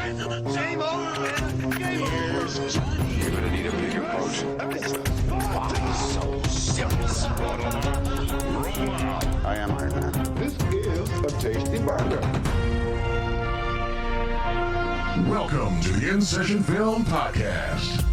Same old man. Game over. Johnny. You're gonna need a bigger boat. Why so serious? I am Iron Man. This is a tasty burger. Welcome to the InSession Film Podcast.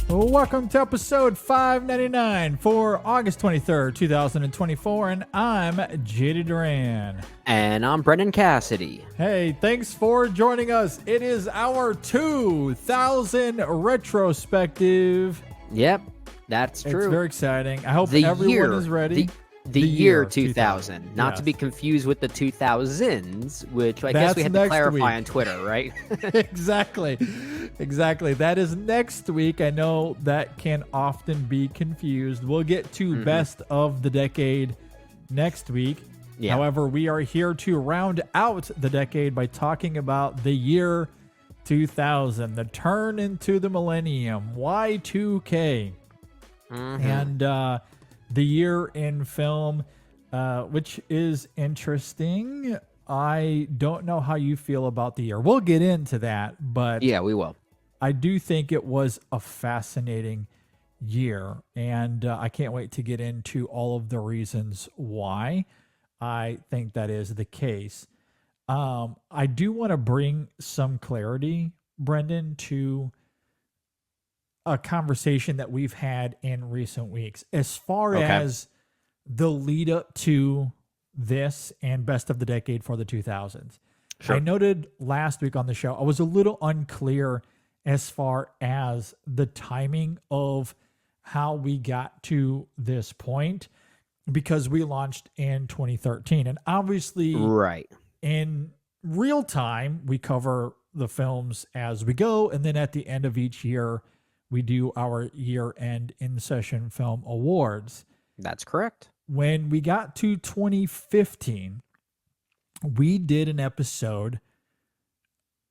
Welcome to episode 599 for August 23rd, 2024, and I'm JD Duran. And I'm Brendan Cassidy. Hey, thanks for joining us. It is our 2000 retrospective. Yep, that's true. It's very exciting. I hope everyone is ready. The year 2000, not yes. to be confused with the 2000s, which I guess we had to clarify on Twitter, right? Exactly. That is next week. I know that can often be confused. We'll get to best of the decade next week. Yeah. However, we are here to round out the decade by talking about the year 2000, the turn into the millennium, Y2K. And the year in film, which is interesting. I don't know how you feel about the year. We'll get into that, but yeah, we will. I do think it was a fascinating year, and I can't wait to get into all of the reasons why I think that is the case. I do want to bring some clarity, Brendan, to a conversation that we've had in recent weeks as far as the lead up to this and best of the decade for the 2000s. Sure. I noted last week on the show, I was a little unclear as far as the timing of how we got to this point because we launched in 2013. And obviously, right in real time, we cover the films as we go. And then at the end of each year, we do our year-end InSession Film Awards. That's correct. When we got to 2015, we did an episode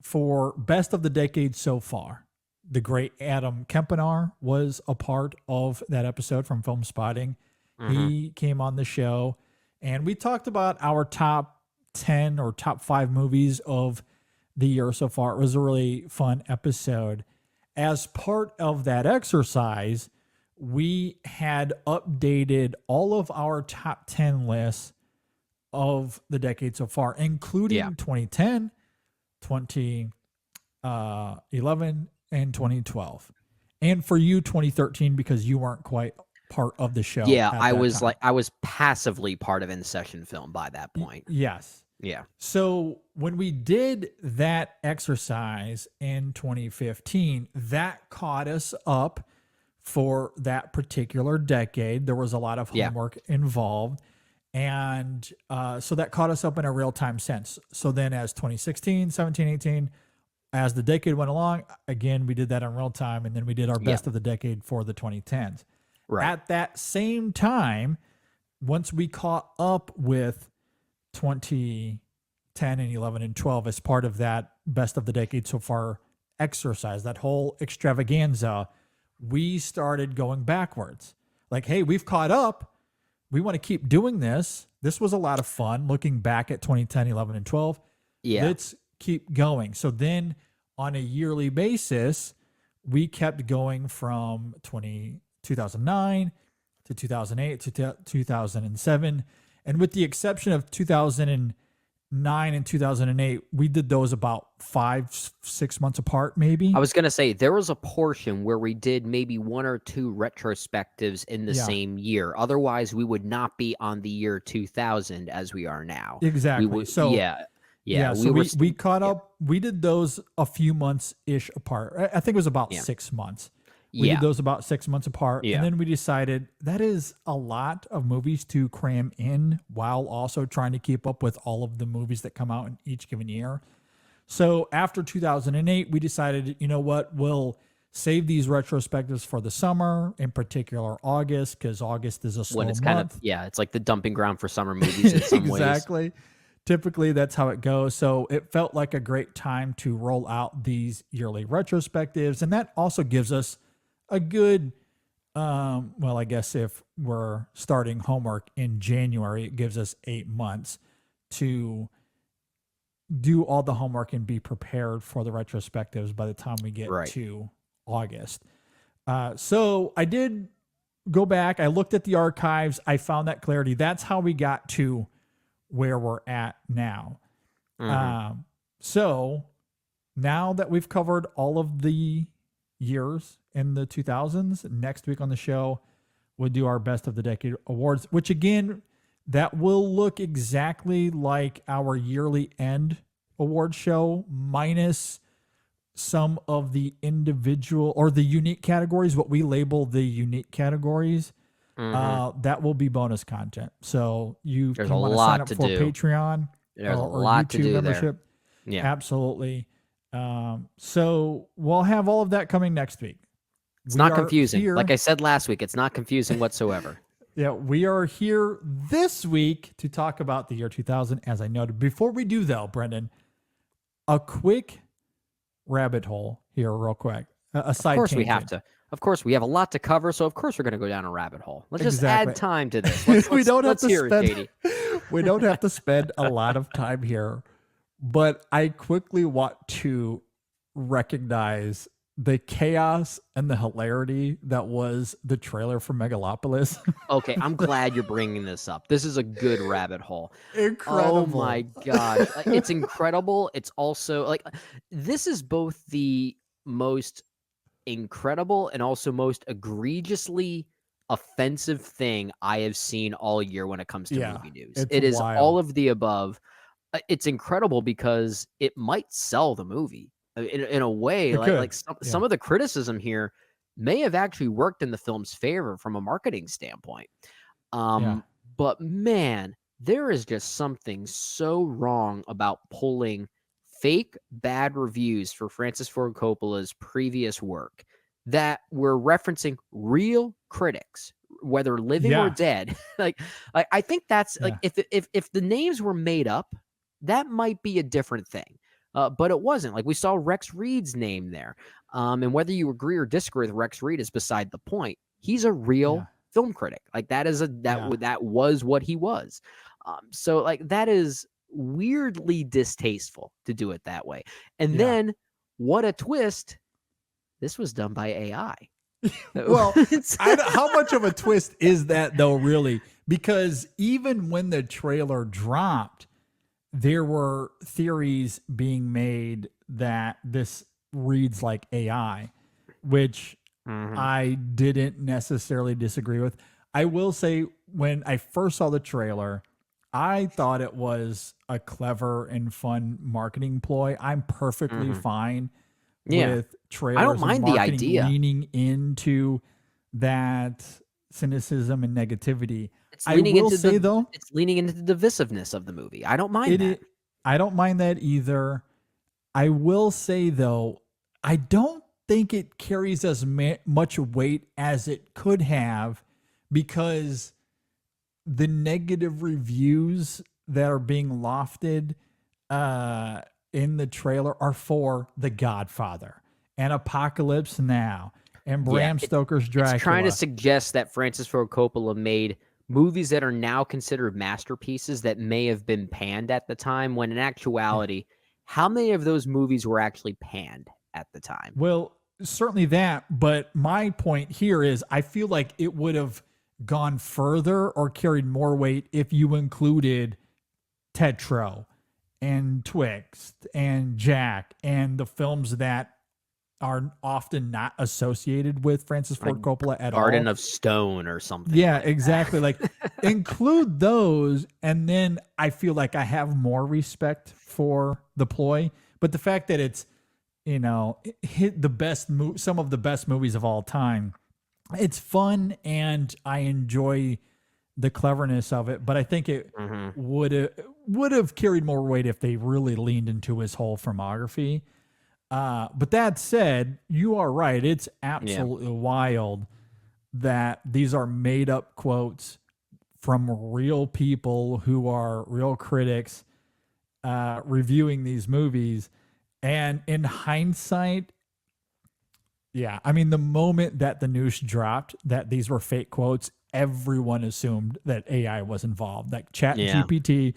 for Best of the Decade so far. The great Adam Kempenaar was a part of that episode from Film Spotting. He came on the show, and we talked about our top 10 or top 5 movies of the year so far. It was a really fun episode. As part of that exercise, we had updated all of our top 10 lists of the decade so far, including 2010, 2011, and 2012. And for you, 2013, because you weren't quite part of the show. Yeah, I was passively part of InSession Film by that point. Yes. Yeah. So when we did that exercise in 2015, that caught us up for that particular decade. There was a lot of homework involved. And so that caught us up in a real-time sense. So then as 2016, 17, 18, as the decade went along, again, we did that in real time. And then we did our best of the decade for the 2010s. Right. At that same time, once we caught up with 2010 and 11 and 12 as part of that best of the decade so far exercise, that whole extravaganza, we started going backwards. Like, hey, we've caught up. We want to keep doing this. This was a lot of fun looking back at 2010, 11, and 12. Yeah. Let's keep going. So then on a yearly basis, we kept going from 2009 to 2008 to 2007. And with the exception of 2009 and 2008, we did those about 5-6 months apart, maybe. I was going to say, there was a portion where we did maybe 1 or 2 retrospectives in the same year. Otherwise, we would not be on the year 2000 as we are now. Exactly. So we caught up. We did those a few months-ish apart. I think it was about 6 months. We did those about 6 months apart. Yeah. And then we decided that is a lot of movies to cram in while also trying to keep up with all of the movies that come out in each given year. So after 2008, we decided, you know what, we'll save these retrospectives for the summer, in particular August, because August is a slow month. Kind of, it's like the dumping ground for summer movies in some ways. Exactly. Typically, that's how it goes. So it felt like a great time to roll out these yearly retrospectives. And that also gives us a good, well, I guess if we're starting homework in January, it gives us 8 months to do all the homework and be prepared for the retrospectives by the time we get Right. to August. So I did go back. I looked at the archives. I found that clarity. That's how we got to where we're at now. So now that we've covered all of the years in the 2000s, next week on the show, we'll do our Best of the Decade Awards, which again, that will look exactly like our yearly end award show, minus some of the individual or the unique categories, what we label the unique categories. That will be bonus content. So you There's can a want to lot sign up to for do. Patreon There's a or lot to YouTube do there. membership. Yeah. Absolutely. So we'll have all of that coming next week. It's We not are confusing. here- Like I said last week, it's not confusing whatsoever. Yeah, we are here this week to talk about the year 2000, as I noted. Before we do, though, Brendan, a quick rabbit hole here, real quick. A side Of course we tangent. have to. Of course, we have a lot to cover, so of course we're going to go down a rabbit hole. Let's just Exactly. add time to this. We don't have let's to hear spend. it, JD. We don't have to spend a lot of time here, but I quickly want to recognize the chaos and the hilarity that was the trailer for Megalopolis. Okay, I'm glad you're bringing this up. This is a good rabbit hole. Incredible. Oh my gosh. It's incredible. It's also like this is both the most incredible and also most egregiously offensive thing I have seen all year when it comes to Yeah, movie news. it's It is wild. all of the above. It's incredible because it might sell the movie in a way. It could, Some of the criticism here may have actually worked in the film's favor from a marketing standpoint. But man, there is just something so wrong about pulling fake bad reviews for Francis Ford Coppola's previous work that were referencing real critics, whether living or Yeah. dead. I think that's like if the names were made up, that might be a different thing. But it wasn't. Like we saw Rex Reed's name there. And whether you agree or disagree with Rex Reed is beside the point. He's a real film critic. Like that was what he was. So like that is weirdly distasteful to do it that way. And then what a twist. This was done by AI. Well, how much of a twist is that though, really? Because even when the trailer dropped, there were theories being made that this reads like AI, which I didn't necessarily disagree with. I will say when I first saw the trailer, I thought it was a clever and fun marketing ploy. I'm perfectly fine with trailers. I don't mind and the marketing idea. leaning into that cynicism and negativity. It's I leaning will into say the, though, it's leaning into the divisiveness of the movie. I don't mind that. I don't mind that either. I will say though, I don't think it carries as much weight as it could have, because the negative reviews that are being lofted in the trailer are for The Godfather and Apocalypse Now and Bram Stoker's Dracula. It's trying to suggest that Francis Ford Coppola made movies that are now considered masterpieces that may have been panned at the time, when in actuality, how many of those movies were actually panned at the time? Well, certainly that, but my point here is I feel like it would have gone further or carried more weight if you included Tetro and Twixt and Jack and the films that are often not associated with Francis Ford Coppola at all. Garden of Stone or something. Yeah, exactly. Like include those, and then I feel like I have more respect for the ploy. But the fact that it's, it hit the best some of the best movies of all time, it's fun and I enjoy the cleverness of it. But I think it would have carried more weight if they really leaned into his whole filmography. But that said, you are right. It's absolutely wild that these are made up quotes from real people who are real critics reviewing these movies. And in hindsight, I mean, the moment that the news dropped that these were fake quotes, everyone assumed that AI was involved, that ChatGPT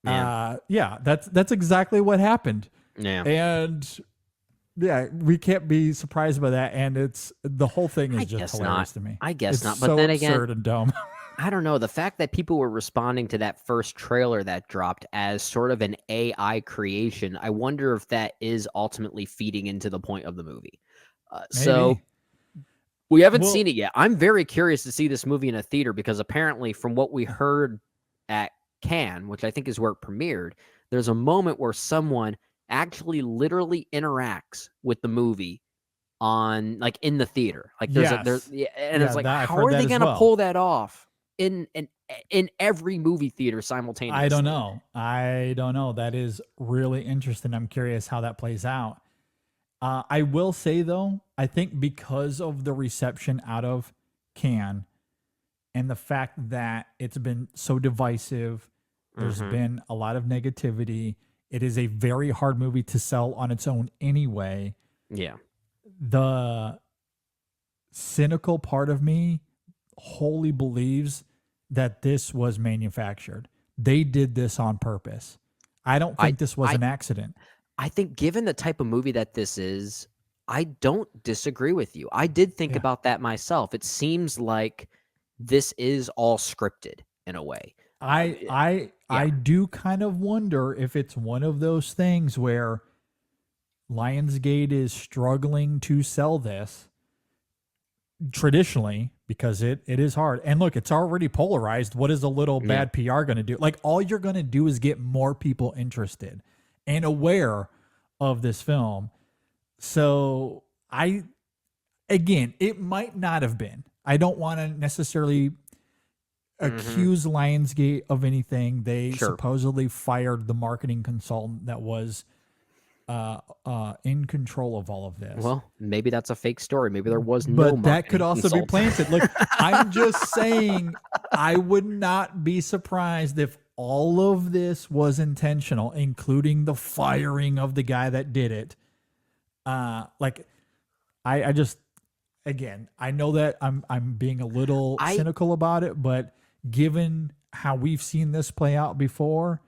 Yeah. That's exactly what happened. Yeah. And yeah, we can't be surprised by that. And the whole thing is I just guess hilarious not. to me. I guess It's not. But so then absurd again, and dumb. I don't know. The fact that people were responding to that first trailer that dropped as sort of an AI creation, I wonder if that is ultimately feeding into the point of the movie. So Maybe. we haven't Well- seen it yet. I'm very curious to see this movie in a theater because apparently, from what we heard at Cannes, which I think is where it premiered, there's a moment where someone actually literally interacts with the movie on like in the theater. Like there's Yes. and Yeah, it's like, that- I've how heard are that they as gonna well. pull that off in every movie theater simultaneously? I don't know. That is really interesting. I'm curious how that plays out. I will say though, I think because of the reception out of Cannes and the fact that it's been so divisive, there's been a lot of negativity. It is a very hard movie to sell on its own anyway. Yeah. The cynical part of me wholly believes that this was manufactured. They did this on purpose. I don't think this was an accident. I think given the type of movie that this is, I don't disagree with you. I did think about that myself. It seems like this is all scripted in a way. I do kind of wonder if it's one of those things where Lionsgate is struggling to sell this traditionally because it is hard. And look, it's already polarized. What is a little bad PR going to do? Like, all you're going to do is get more people interested and aware of this film. So again, it might not have been. I don't want to necessarily accuse Lionsgate of anything. They supposedly fired the marketing consultant that was in control of all of this. Well, maybe that's a fake story. Maybe there was no But that could marketing also be consultant. planted. Look, I'm just saying, I would not be surprised if all of this was intentional, including the firing of the guy that did it. I just, again, I know that I'm being a little cynical about it, but given how we've seen this play out before,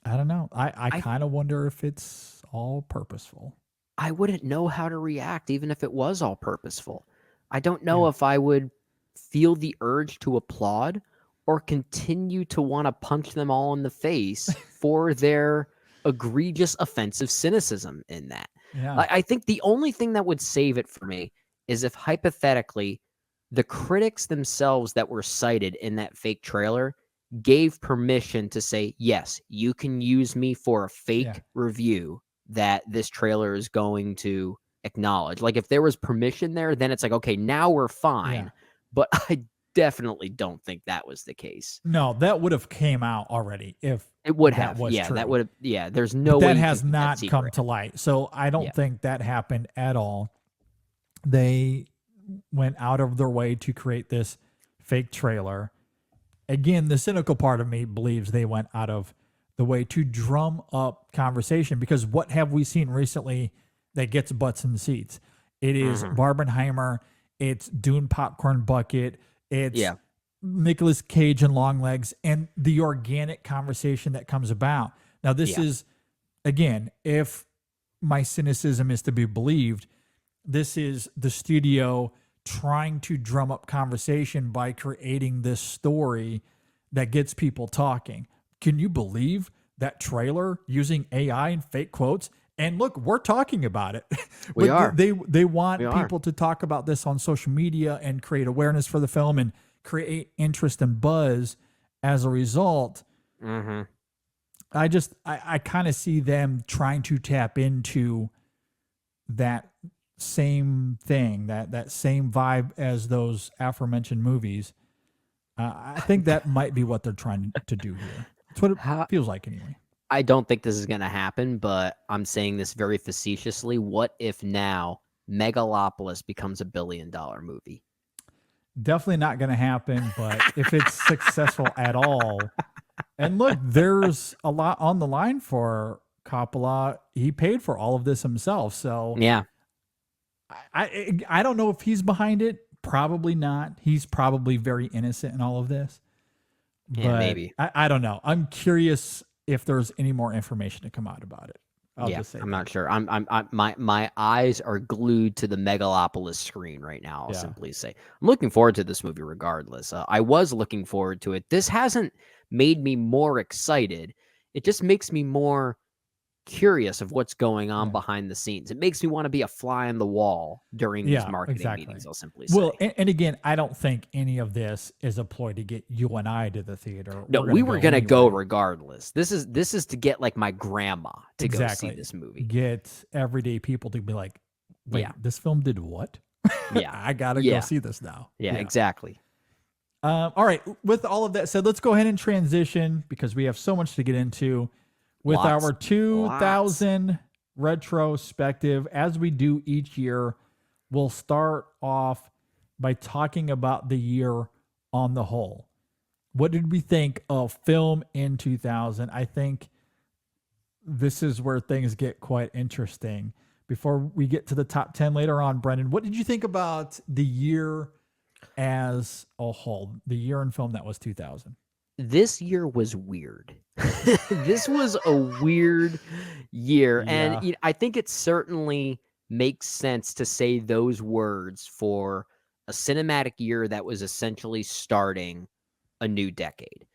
I don't know. I kind of wonder if it's all purposeful. I wouldn't know how to react even if it was all purposeful. I don't know if I would feel the urge to applaud or continue to want to punch them all in the face for their egregious offensive cynicism in that. Yeah. I think the only thing that would save it for me is if hypothetically the critics themselves that were cited in that fake trailer gave permission to say, yes, you can use me for a fake review that this trailer is going to acknowledge. Like, if there was permission there, then it's like, okay, now we're fine. Yeah. But I definitely don't think that was the case. No, that would have came out already if It would that have. was Yeah, true. that would have. Yeah, there's no But way. that you has can keep that not come secret. to light. So I don't think that happened at all. They went out of their way to create this fake trailer. Again, the cynical part of me believes they went out of the way to drum up conversation, because what have we seen recently that gets butts in seats? It is Barbenheimer, it's Dune Popcorn Bucket, it's Nicolas Cage and Longlegs, and the organic conversation that comes about. Now, this is, again, if my cynicism is to be believed, this is the studio trying to drum up conversation by creating this story that gets people talking. Can you believe that trailer using AI and fake quotes? And look, we're talking about it. We But are. They want We are. people to talk about this on social media and create awareness for the film and create interest and buzz as a result. I kind of see them trying to tap into that same thing, that same vibe as those aforementioned movies. I think that might be what they're trying to do here. That's what it feels like anyway. I don't think this is going to happen, but I'm saying this very facetiously. What if now Megalopolis becomes $1 billion movie? Definitely not going to happen, but if it's successful at all, and look, there's a lot on the line for Coppola. He paid for all of this himself, so Yeah. I don't know if he's behind it. Probably not. He's probably very innocent in all of this. Yeah, But maybe. I don't know. I'm curious if there's any more information to come out about it. I'll just say I'm that. not sure. My eyes are glued to the Megalopolis screen right now. I'll Yeah. simply say I'm looking forward to this movie regardless. I was looking forward to it. This hasn't made me more excited. It just makes me more curious of what's going on behind the scenes. It makes me want to be a fly on the wall during these marketing meetings, I'll simply say. Well, and again, I don't think any of this is a ploy to get you and I to the theater. No, we were going to go regardless. This is to get like my grandma to go see this movie. Get everyday people to be like, wait, this film did what? Yeah. I got to go see this now. Yeah, exactly. All right. With all of that said, let's go ahead and transition because we have so much to get into with our 2000 retrospective. As we do each year, we'll start off by talking about the year on the whole. What did we think of film in 2000? I think this is where things get quite interesting. Before we get to the top 10 later on, Brendan, what did you think about the year as a whole, the year in film that was 2000? This year was weird. This was a weird year. And you know, I think it certainly makes sense to say those words for a cinematic year that was essentially starting a new decade.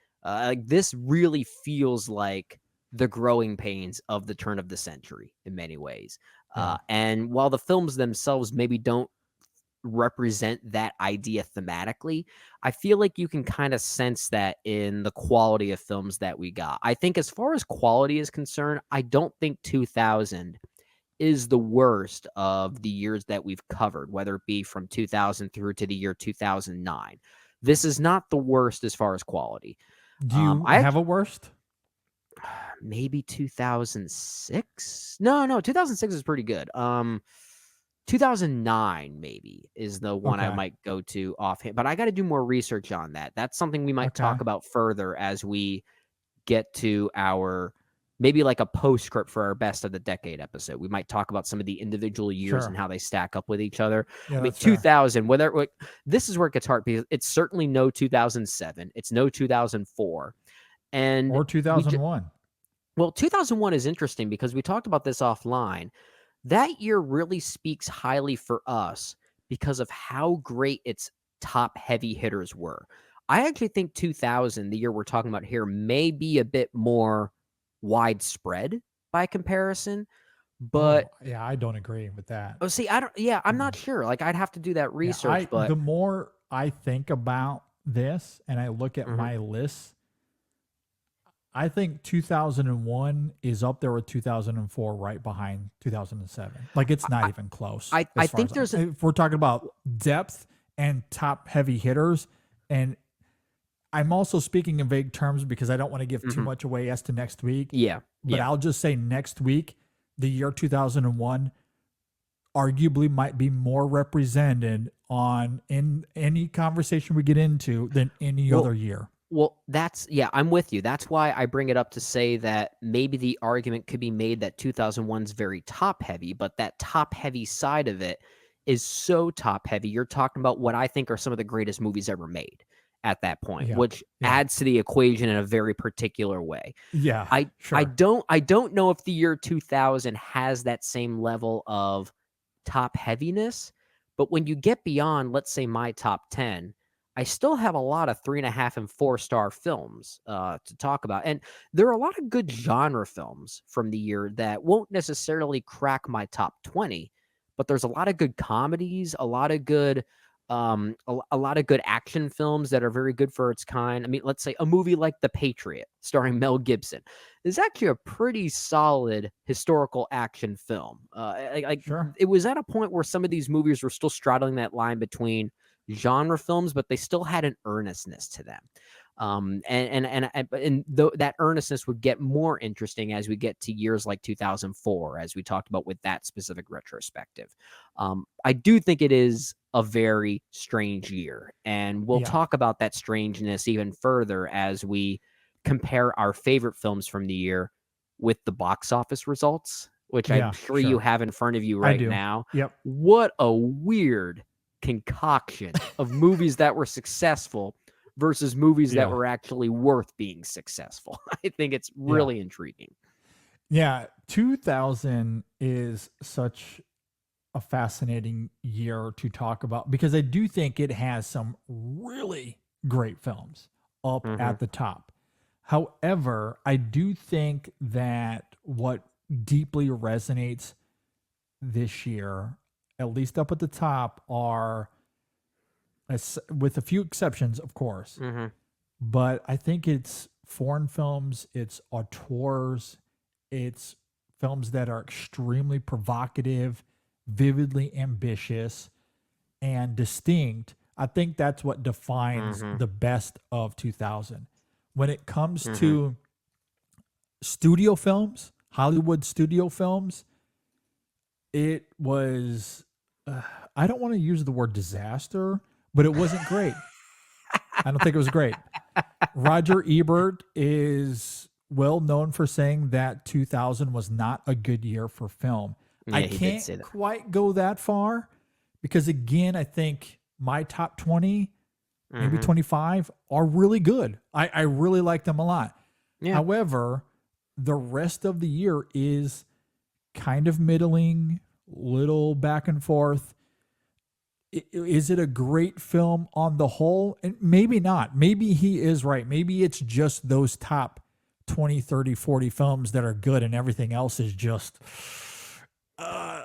This really feels like the growing pains of the turn of the century in many ways. And while the films themselves maybe don't represent that idea thematically, I feel like you can kind of sense that in the quality of films that we got. I think as far as quality is concerned, I don't think 2000 is the worst of the years that we've covered, whether it be from 2000 through to the year 2009. This is not the worst as far as quality. Do you have a worst? Maybe 2006? No, 2006 is pretty good. 2009 maybe is the one I might go to offhand, but I got to do more research on that. That's something we might talk about further as we get to our maybe like a postscript for our best of the decade episode. We might talk about some of the individual years and how they stack up with each other. Yeah, I mean, 2000, this is where it gets hard because it's certainly no 2007. It's no 2004 or 2001. Well, 2001 is interesting because we talked about this offline. That year really speaks highly for us because of how great its top heavy hitters were. I actually think 2000, the year we're talking about here, may be a bit more widespread by comparison. But I don't agree with that. Oh, see, I'm not sure. Like, I'd have to do that research. But the more I think about this and I look at my list, I think 2001 is up there with 2004, right behind 2007. Like, it's not even close. I think if we're talking about depth and top heavy hitters, and I'm also speaking in vague terms because I don't want to give too much away as to next week. But I'll just say next week, the year 2001 arguably might be more represented in any conversation we get into than any other year. Well, I'm with you. That's why I bring it up to say that maybe the argument could be made that 2001's very top heavy, but that top heavy side of it is so top heavy. You're talking about what I think are some of the greatest movies ever made at that point, which adds to the equation in a very particular way. I don't know if the year 2000 has that same level of top heaviness, but when you get beyond, let's say, my top 10, I still have a lot of 3.5 and 4-star films to talk about. And there are a lot of good genre films from the year that won't necessarily crack my top 20, but there's a lot of good comedies, a lot of good action films that are very good for its kind. I mean, let's say a movie like The Patriot, starring Mel Gibson, is actually a pretty solid historical action film. It was at a point where some of these movies were still straddling that line between genre films, but they still had an earnestness to them. That earnestness would get more interesting as we get to years like 2004, as we talked about with that specific retrospective. I do think it is a very strange year, and we'll talk about that strangeness even further as we compare our favorite films from the year with the box office results, which I'm sure you have in front of you right now. What a weird concoction of movies that were successful versus movies that Yeah. were actually worth being successful. I think it's really intriguing. Yeah, 2000 is such a fascinating year to talk about because I do think it has some really great films up at the top. However, I do think that what deeply resonates this year, at least up at the top, are, with a few exceptions, of course, but I think it's foreign films, it's auteurs, it's films that are extremely provocative, vividly ambitious, and distinct. I think that's what defines the best of 2000. When it comes to studio films, Hollywood studio films, it was, I don't want to use the word disaster, but it wasn't great. I don't think it was great. Roger Ebert is well known for saying that 2000 was not a good year for film. Yeah, I he did can't say that. quite go that far because, again, I think my top 20, maybe 25 are really good. I really like them a lot. Yeah. However, the rest of the year is kind of middling, little back and forth. Is it a great film on the whole? And maybe not. Maybe he is right. Maybe it's just those top 20, 30, 40 films that are good and everything else is just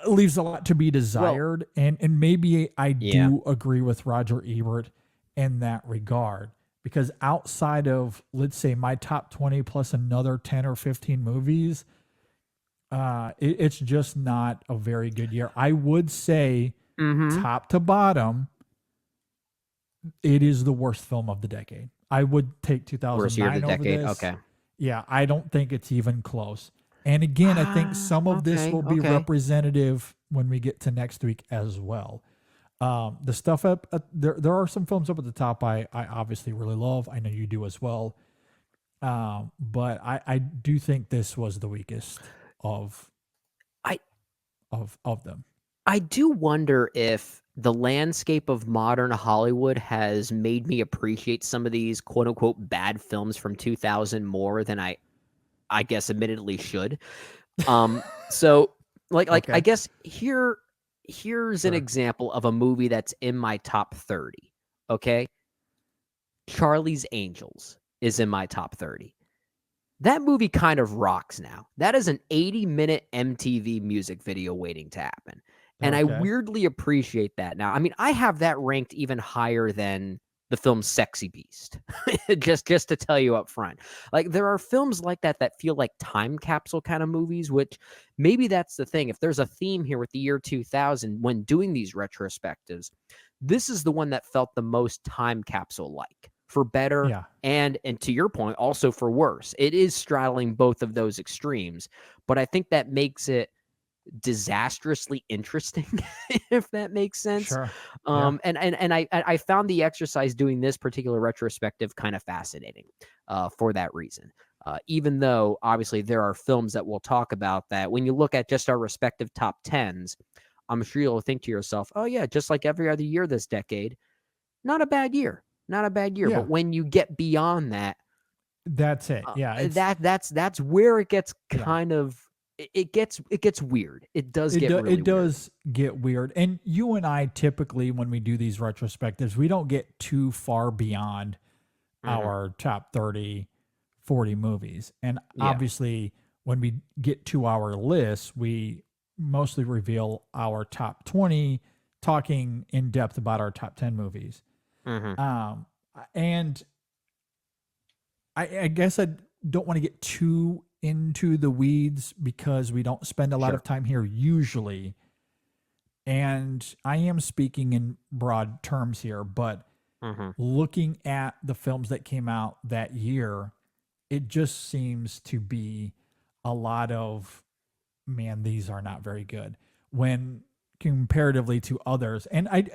leaves a lot to be desired. And maybe I do agree with Roger Ebert in that regard. Because outside of, let's say, my top 20 plus another 10 or 15 movies, it's just not a very good year. I would say top to bottom, it is the worst film of the decade. I would take 2009 Worst year of the over decade. this. Okay. Yeah, I don't think it's even close. And again, I think some of this will be representative when we get to next week as well. The stuff up there are some films up at the top I obviously really love. I know you do as well. But I do think this was the weakest of them. I do wonder if the landscape of modern Hollywood has made me appreciate some of these quote unquote bad films from 2000 more than I guess admittedly should. So Okay. I guess here's an example of a movie that's in my top 30. Okay. Charlie's Angels is in my top 30. That movie kind of rocks now. That is an 80-minute MTV music video waiting to happen. And I Okay. weirdly appreciate that now. I mean, I have that ranked even higher than the film Sexy Beast, just to tell you up front. Like, there are films like that that feel like time capsule kind of movies, which maybe that's the thing. If there's a theme here with the year 2000 when doing these retrospectives, this is the one that felt the most time capsule-like, for better Yeah. and to your point, also for worse. It is straddling both of those extremes, but I think that makes it disastrously interesting, if that makes sense. Sure. And I found the exercise doing this particular retrospective kind of fascinating for that reason. Even though obviously there are films that we'll talk about that when you look at just our respective top 10s, I'm sure you'll think to yourself, oh yeah, just like every other year this decade, not a bad year. Yeah. But when you get beyond that, That's it. Yeah. that's where it gets kind of it gets weird. It does get really it does get weird. And you and I typically, when we do these retrospectives, we don't get too far beyond our top 30, 40 movies. And obviously, when we get to our list, we mostly reveal our top 20, talking in depth about our top 10 movies. And I guess I don't want to get too into the weeds because we don't spend a lot of time here usually. And I am speaking in broad terms here, but looking at the films that came out that year, it just seems to be a lot of, man, these are not very good when comparatively to others. And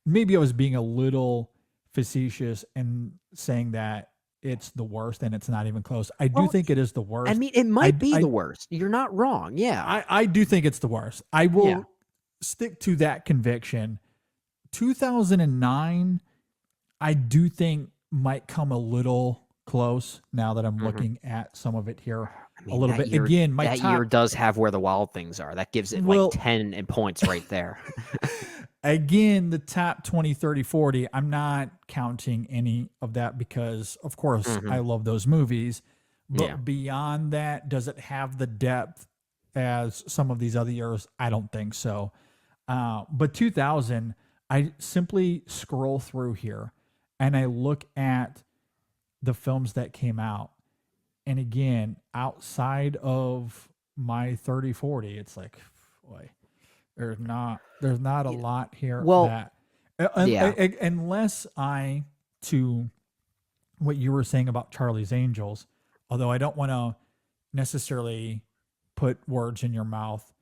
maybe I was being a little facetious and saying that it's the worst and it's not even close. I do think it is the worst. I mean, it might be the worst. You're not wrong. Yeah. I do think it's the worst. I will stick to that conviction. 2009, I do think might come a little close now that I'm Mhm. looking at some of it here I a mean, little that bit. year, Again, my that top year does have Where the Wild Things Are. That gives it like well, 10 in points right there. again, the top 20, 30, 40, I'm not counting any of that because, of course, I Mhm. love those movies. But Yeah. beyond that, does it have the depth as some of these other years? I don't think so. But 2000, I simply scroll through here and I look at the films that came out. And again, outside of my 30, 40, it's like, boy, there's not a Yeah. lot here Well, that yeah. unless I to what you were saying about Charlie's Angels, although I don't want to necessarily put words in your mouth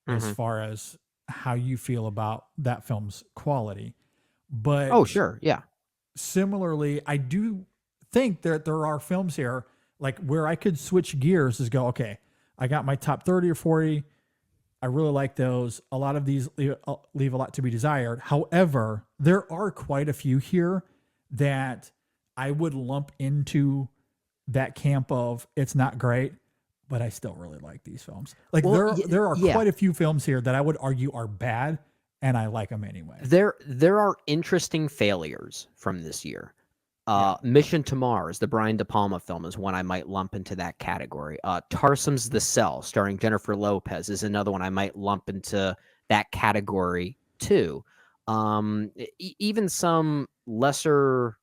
as Mhm. far as how you feel about that film's quality. Oh, But sure. Yeah. similarly, I do think that there are films here like where I could switch gears is go, okay, I got my top 30 or 40. I really like those. A lot of these leave a lot to be desired. However, there are quite a few here that I would lump into that camp of it's not great, but I still really like these films. Like Well, there are yeah. quite a few films here that I would argue are bad, and I like them anyway. There are interesting failures from this year. Yeah. Mission to Mars, the Brian De Palma film, is one I might lump into that category. Tarsum's The Cell, starring Jennifer Lopez, is another one I might lump into that category too. Even some lesser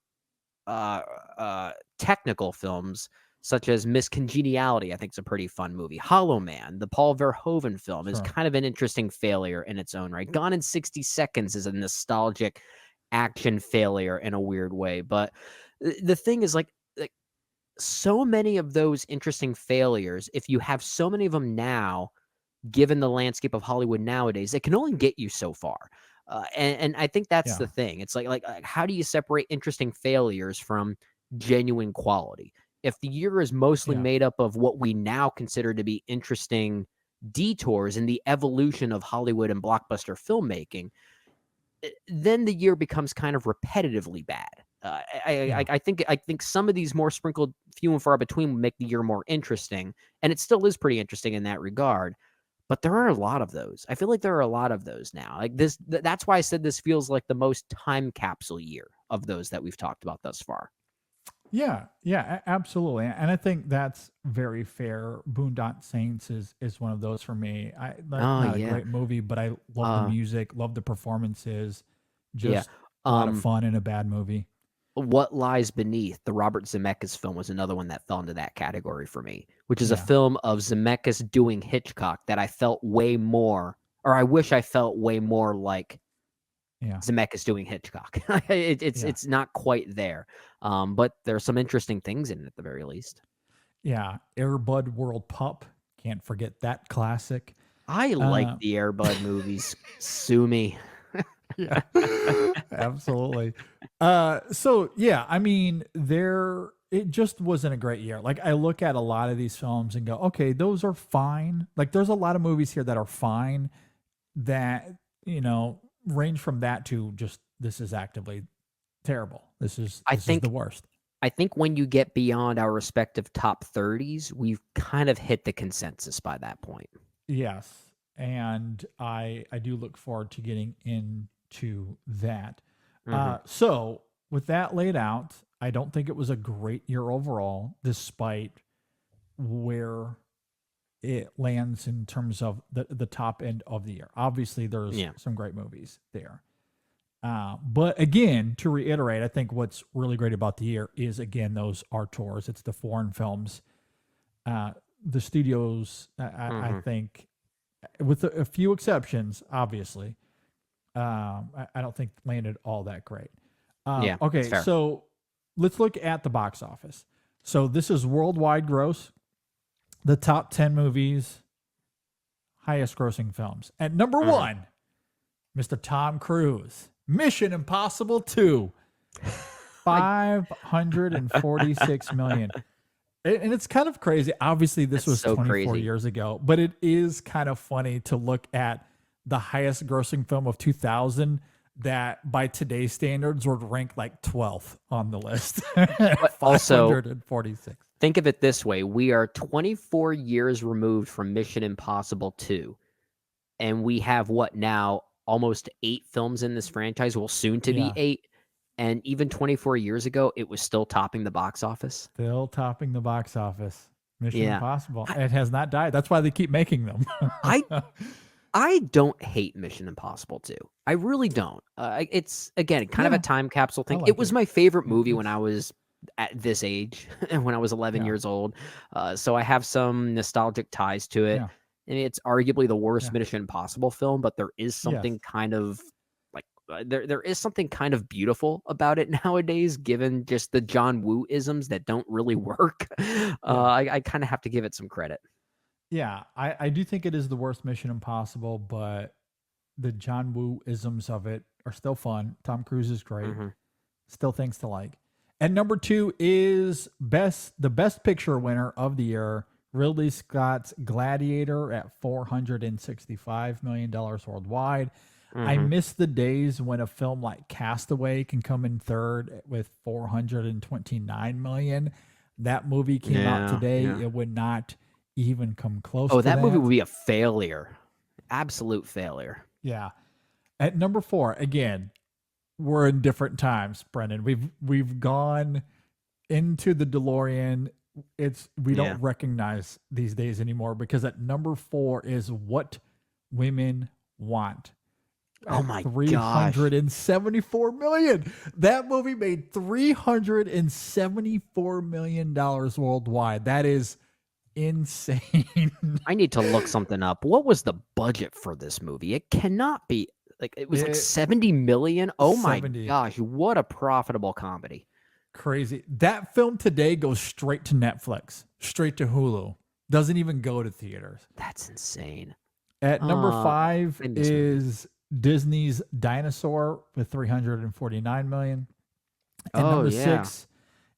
uh, technical films, such as Miss Congeniality, I think is a pretty fun movie. Hollow Man, the Paul Verhoeven film, is Sure. kind of an interesting failure in its own right. Gone in 60 Seconds is a nostalgic action failure in a weird way. But the thing is, like so many of those interesting failures, if you have so many of them now, given the landscape of Hollywood nowadays, it can only get you so far. And I think that's Yeah. the thing. It's like how do you separate interesting failures from genuine quality? If the year is mostly Yeah. made up of what we now consider to be interesting detours in the evolution of Hollywood and blockbuster filmmaking, then the year becomes kind of repetitively bad. Yeah. I think some of these more sprinkled, few and far between, make the year more interesting, and it still is pretty interesting in that regard. But there are a lot of those. I feel like there are a lot of those now. Like this, that's why I said this feels like the most time capsule year of those that we've talked about thus far. Yeah, yeah, absolutely, and I think that's very fair. Boondock Saints is one of those for me. Oh Not a yeah, great movie, but I love the uh, music, love the performances, yeah. just a lot of fun in a bad movie. What Lies Beneath, the Robert Zemeckis film, was another one that fell into that category for me, which is a Yeah, film of Zemeckis doing Hitchcock that I felt way more, or I wish I felt way more like yeah, Zemeckis doing Hitchcock. yeah, It's not quite there, but there's some interesting things in it at the very least. yeah. Air Bud World Pup, can't forget that classic. I like Uh, the Air Bud movies. Sue me. yeah, absolutely. So yeah, I mean, it just wasn't a great year. Like I look at a lot of these films and go, okay, those are fine. Like there's a lot of movies here that are fine that, range from that to just this is actively terrible. I This is think the worst. I think when you get beyond our respective top 30s, we've kind of hit the consensus by that point. Yes. And I do look forward to getting into that. Mhm. So with that laid out, I don't think it was a great year overall, despite where it lands in terms of the top end of the year. Obviously, there's Yeah. some great movies there. But again, to reiterate, I think what's really great about the year is, again, those auteurs. It's the foreign films. The studios, I Mhm. think, with a few exceptions, obviously, I don't think landed all that great. Yeah, that's Okay, fair. so let's look at the box office. So this is worldwide gross, the top 10 movies, highest grossing films. At number Mhm. one, Mr. Tom Cruise, Mission Impossible 2, 546 million. And it's kind of crazy. Obviously, this That's was so 24 crazy. years ago, but it is kind of funny to look at the highest grossing film of 2000 that by today's standards would rank like 12th on the list. But also, 546. think of it this way. We are 24 years removed from Mission Impossible 2. And we have what now? Almost 8 films in this franchise. Well, soon to be 8. And even 24 years ago, it was still topping the box office. Still topping the box office. Mission Impossible. It has not died. That's why they keep making them. I don't hate Mission Impossible 2. I really don't. It's, again, kind of a time capsule thing. Like it was my favorite movie when I was at this age, when I was 11 years old. So I have some nostalgic ties to it. And it's arguably the worst Mission Impossible film, but there is something kind of like there is something kind of beautiful about it nowadays, given just the John Woo isms that don't really work. I kind of have to give it some credit. Yeah, I do think it is the worst Mission Impossible, but the John Woo isms of it are still fun. Tom Cruise is great. Still things to like. And number 2 is the best picture winner of the year, Ridley Scott's Gladiator at $465 million worldwide. I miss the days when a film like Castaway can come in third with $429 million. That movie came out today. It would not even come close to that. Oh, that movie would be a failure. Absolute failure. Yeah. At number 4, again, we're in different times, Brendan. We've gone into the DeLorean. We don't recognize these days anymore, because at number 4 is What Women Want. Oh my gosh. $374 million. That movie made $374 million worldwide. That is insane. I need to look something up. What was the budget for this movie? It cannot be like it was like 70 million. Oh my gosh, what a profitable comedy. Crazy. That film today goes straight to Netflix, straight to Hulu. Doesn't even go to theaters. That's insane. At number 5 is Disney's Dinosaur with $349 million. And number 6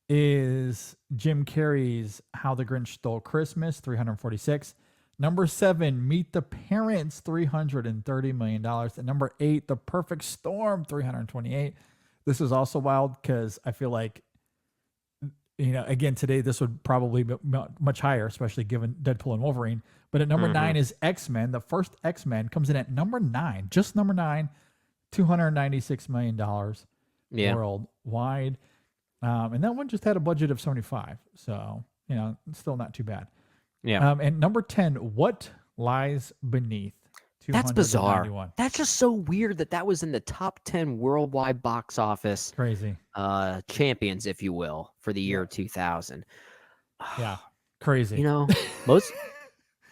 is Jim Carrey's How the Grinch Stole Christmas, $346. Number 7, Meet the Parents, $330 million. And number 8, The Perfect Storm, $328. This is also wild because I feel like, again, today this would probably be much higher, especially given Deadpool and Wolverine. But at number 9 is X-Men. The first X-Men comes in at number 9, just number 9, $296 million worldwide. And that one just had a budget of 75. So, it's still not too bad. Yeah. And number 10, What Lies Beneath? That's bizarre. That's just so weird that was in the top 10 worldwide box office. Crazy. Champions, if you will, for the year 2000. Yeah. Crazy.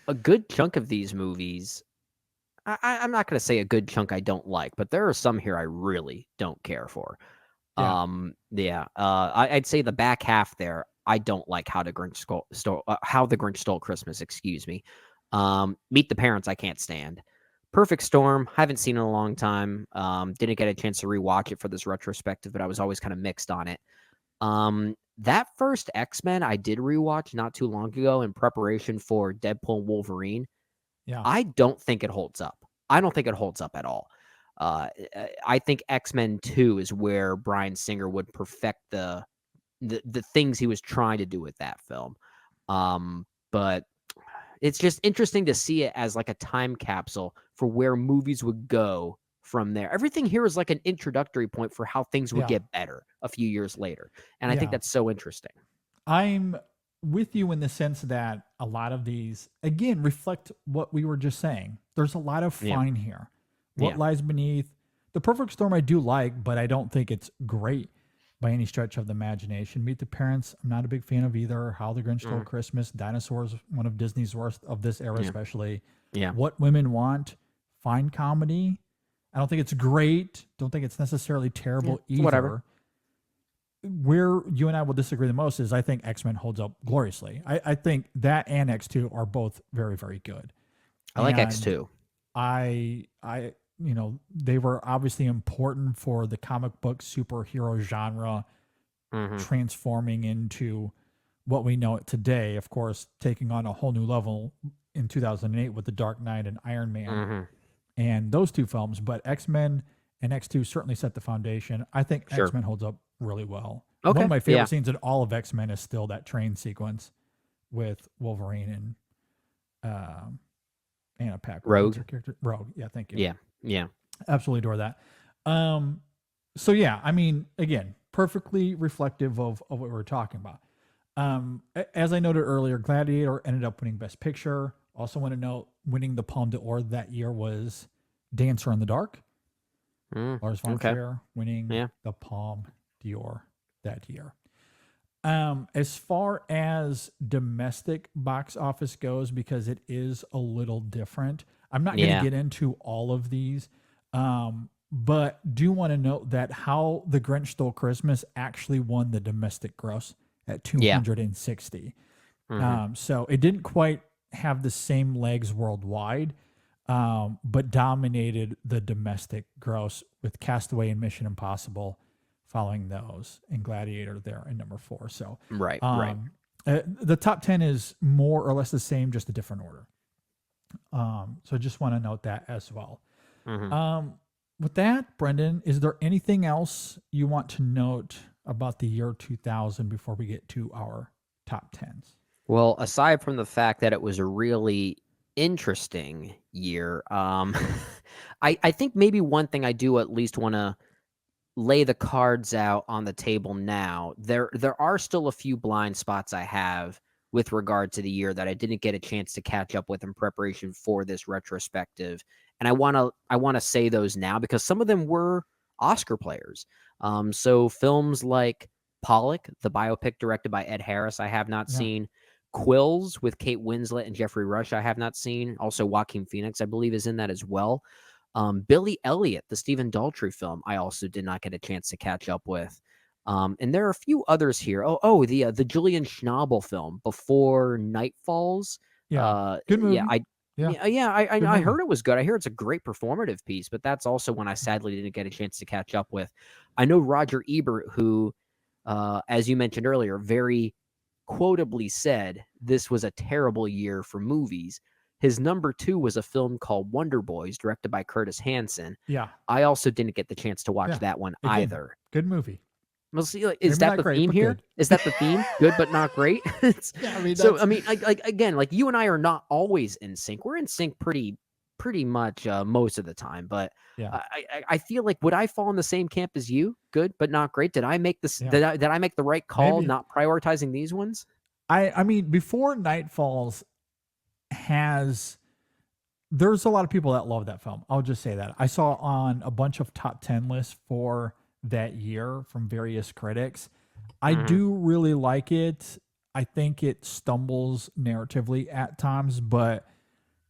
A good chunk of these movies, I'm not going to say a good chunk I don't like, but there are some here I really don't care for. I'd say the back half there, I don't like How the Grinch Stole Christmas, excuse me. Meet the Parents, I can't stand. Perfect Storm, haven't seen in a long time. Didn't get a chance to rewatch it for this retrospective, but I was always kind of mixed on it. That first X-Men I did rewatch not too long ago in preparation for Deadpool and Wolverine. Yeah. I don't think it holds up. I don't think it holds up at all. I think X-Men 2 is where Bryan Singer would perfect the things he was trying to do with that film. But it's just interesting to see it as like a time capsule for where movies would go from there. Everything here is like an introductory point for how things would get better a few years later. And I think that's so interesting. I'm with you in the sense that a lot of these, again, reflect what we were just saying. There's a lot of fine here. What Lies Beneath? The Perfect Storm I do like, but I don't think it's great by any stretch of the imagination. Meet the Parents, I'm not a big fan of either. How the Grinch Stole Christmas, Dinosaurs, one of Disney's worst of this era especially. Yeah. What Women Want, fine comedy. I don't think it's great. Don't think it's necessarily terrible either. Whatever. Where you and I will disagree the most is I think X-Men holds up gloriously. I think that and X2 are both very, very good. I like X2. They were obviously important for the comic book superhero genre transforming into what we know it today. Of course, taking on a whole new level in 2008 with The Dark Knight and Iron Man and those two films. But X-Men and X2 certainly set the foundation. I think Sure. X-Men holds up really well. Okay, One of my favorite yeah. scenes in all of X-Men is still that train sequence with Wolverine and Anna Paquin. Rogue. What's her character? Rogue. Yeah, thank you. Yeah. Yeah. Absolutely adore that. So yeah, I mean, again, perfectly reflective of what we were talking about. As I noted earlier, Gladiator ended up winning Best Picture. Also want to note, winning the Palme d'Or that year was Dancer in the Dark. Lars von Trier winning the Palme d'Or that year. As far as domestic box office goes, because it is a little different, I'm not going to get into all of these, but do want to note that How the Grinch Stole Christmas actually won the domestic gross at 260. So it didn't quite have the same legs worldwide, but dominated the domestic gross, with Castaway and Mission Impossible following those, and Gladiator there in number 4. So Right. the top 10 is more or less the same, just a different order. So just want to note that as well. With that, Brendan, is there anything else you want to note about the year 2000 before we get to our top 10s? Well, aside from the fact that it was a really interesting year, I think maybe one thing I do at least want to lay the cards out on the table now. There are still a few blind spots I have with regard to the year that I didn't get a chance to catch up with in preparation for this retrospective. And I want to say those now because some of them were Oscar players. So films like Pollock, the biopic directed by Ed Harris, I have not seen. Quills with Kate Winslet and Jeffrey Rush, I have not seen. Also, Joaquin Phoenix, I believe, is in that as well. Billy Elliot, the Stephen Daldry film, I also did not get a chance to catch up with. And there are a few others here. The Julian Schnabel film, Before Night Falls. Good movie. I heard it was good. I hear it's a great performative piece, but that's also one I sadly didn't get a chance to catch up with. I know Roger Ebert, who, as you mentioned earlier, very quotably said this was a terrible year for movies. His number 2 was a film called Wonder Boys, directed by Curtis Hanson. Yeah. I also didn't get the chance to watch that one either. Good movie. Well, see, is that the theme here? Good. Is that the theme? Good, but not great. Again, like you and I are not always in sync. We're in sync pretty much most of the time. But I feel like, would I fall in the same camp as you? Good, but not great. Did I make this? Did I make the right call? Maybe. Not prioritizing these ones. I mean, Before Night Falls there's a lot of people that love that film. I'll just say that. I saw on a bunch of top 10 lists for that year from various critics. I do really like it. I think it stumbles narratively at times, but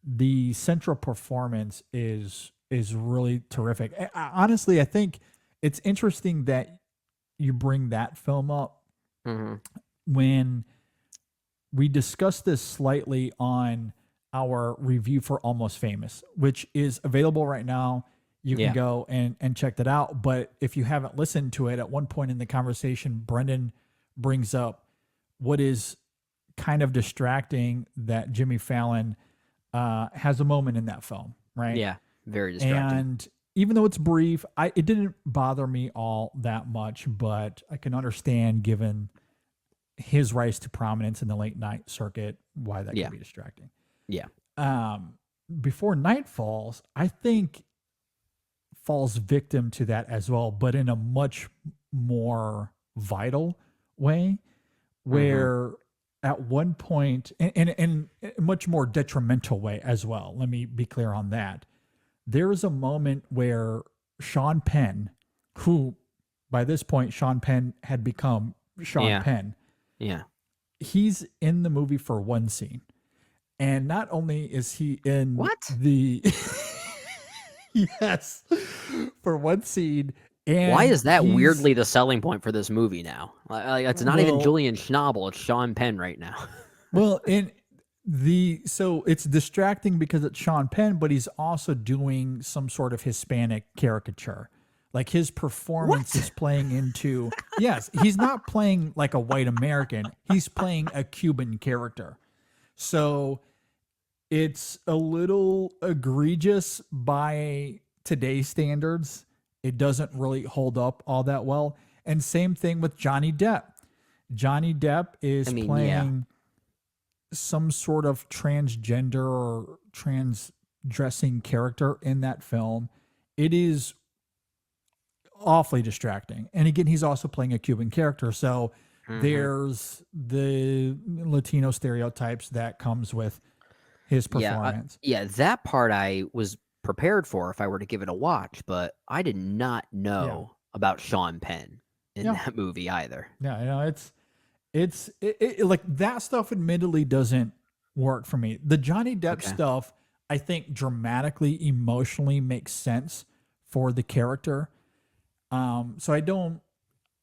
the central performance is really terrific. Honestly, I think it's interesting that you bring that film up when we discussed this slightly on our review for Almost Famous, which is available right now. You can go and check that out. But if you haven't listened to it, at one point in the conversation, Brendan brings up what is kind of distracting, that Jimmy Fallon has a moment in that film, right? Yeah, very distracting. And even though it's brief, it didn't bother me all that much, but I can understand, given his rise to prominence in the late night circuit, why that can be distracting. Yeah. Before Night Falls, I think falls victim to that as well, but in a much more vital way, where at one point, and a much more detrimental way as well. Let me be clear on that. There is a moment where Sean Penn, who by this point Sean Penn had become Sean Penn. Yeah. He's in the movie for one scene. And not only is he in yes, for one scene. And why is that weirdly the selling point for this movie now? Like it's not even Julian Schnabel, it's Sean Penn right now. So it's distracting because it's Sean Penn, but he's also doing some sort of Hispanic caricature. Like his performance is playing into, yes, he's not playing like a white American. He's playing a Cuban character. So it's a little egregious by today's standards. it doesn't really hold up all that well. And same thing with Johnny Depp. Johnny Depp is playing some sort of transgender or trans-dressing character in that film. It is awfully distracting. And again, he's also playing a Cuban character. So there's the Latino stereotypes that comes with his performance. Yeah, that part I was prepared for if I were to give it a watch, but I did not know about Sean Penn in that movie either. Yeah, you know, it's like that stuff admittedly doesn't work for me. The Johnny Depp stuff, I think dramatically, emotionally makes sense for the character. So I don't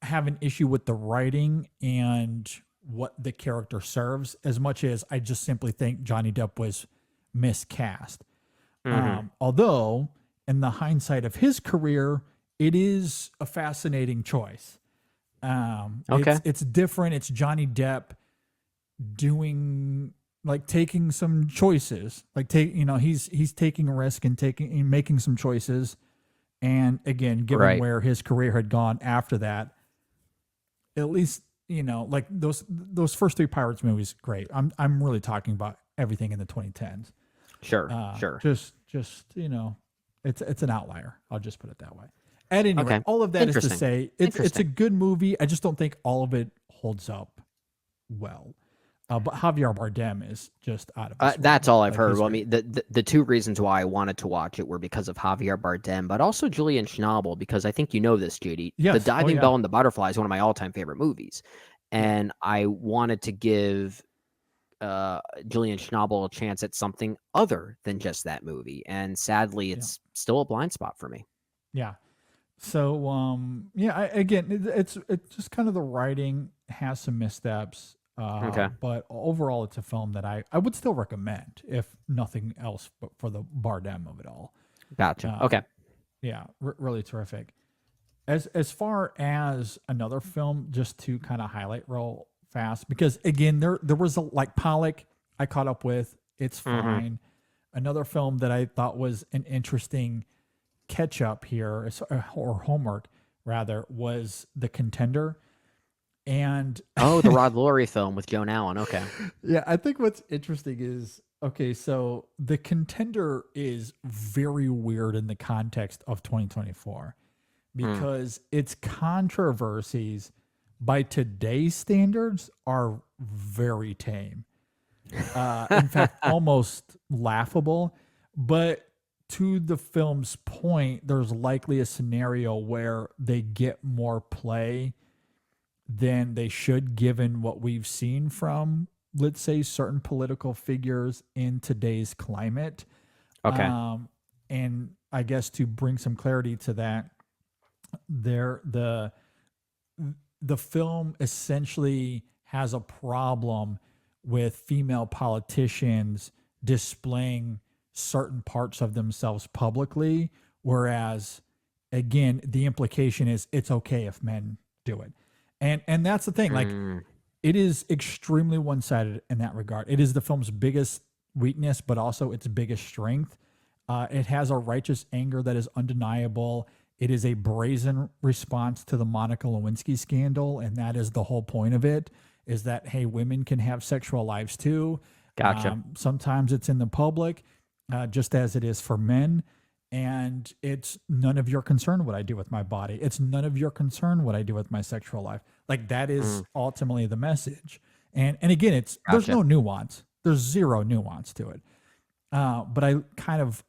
have an issue with the writing and what the character serves as much as I just simply think Johnny Depp was miscast. Although in the hindsight of his career, it is a fascinating choice. It's different. It's Johnny Depp doing, like, taking some choices, like he's taking a risk and making some choices. And again, given where his career had gone after that, at least, like those first 3 Pirates movies, great. I'm really talking about everything in the 2010s. Sure. Just it's an outlier. I'll just put it that way. At any rate, all of that is to say, it's a good movie. I just don't think all of it holds up well. But Javier Bardem is just out of this world. That's all I've heard. Well, I mean, the 2 reasons why I wanted to watch it were because of Javier Bardem, but also Julian Schnabel, because I think you know this, JD. Yes. The Diving Bell and the Butterfly is one of my all-time favorite movies. And I wanted to give Julian Schnabel a chance at something other than just that movie. And sadly, it's still a blind spot for me. Yeah. So, it's just kind of the writing has some missteps. But overall, it's a film that I would still recommend, if nothing else, but for the Bardem of it all. Gotcha. Okay. Yeah, really terrific. As far as another film, just to kind of highlight real fast, because again, there was like Pollock I caught up with. It's fine. Another film that I thought was an interesting catch up here, or homework rather, was The Contender. And the Rod Laurie film with Joan Allen. Okay. Yeah, I think what's interesting is, so The Contender is very weird in the context of 2024 because its controversies by today's standards are very tame. In fact, almost laughable. But to the film's point, there's likely a scenario where they get more play than they should, given what we've seen from, let's say, certain political figures in today's climate. Okay. And I guess to bring some clarity to that, the film essentially has a problem with female politicians displaying certain parts of themselves publicly, whereas, again, the implication is it's okay if men do it. And that's the thing, like, it is extremely one-sided in that regard. It is the film's biggest weakness, but also its biggest strength. It has a righteous anger that is undeniable. It is a brazen response to the Monica Lewinsky scandal, and that is the whole point of it, is that, hey, women can have sexual lives too. Gotcha. Sometimes it's in the public, just as it is for men. And it's none of your concern what I do with my body. It's none of your concern what I do with my sexual life. Like, that is ultimately the message. And again, there's no nuance. There's zero nuance to it. But I kind of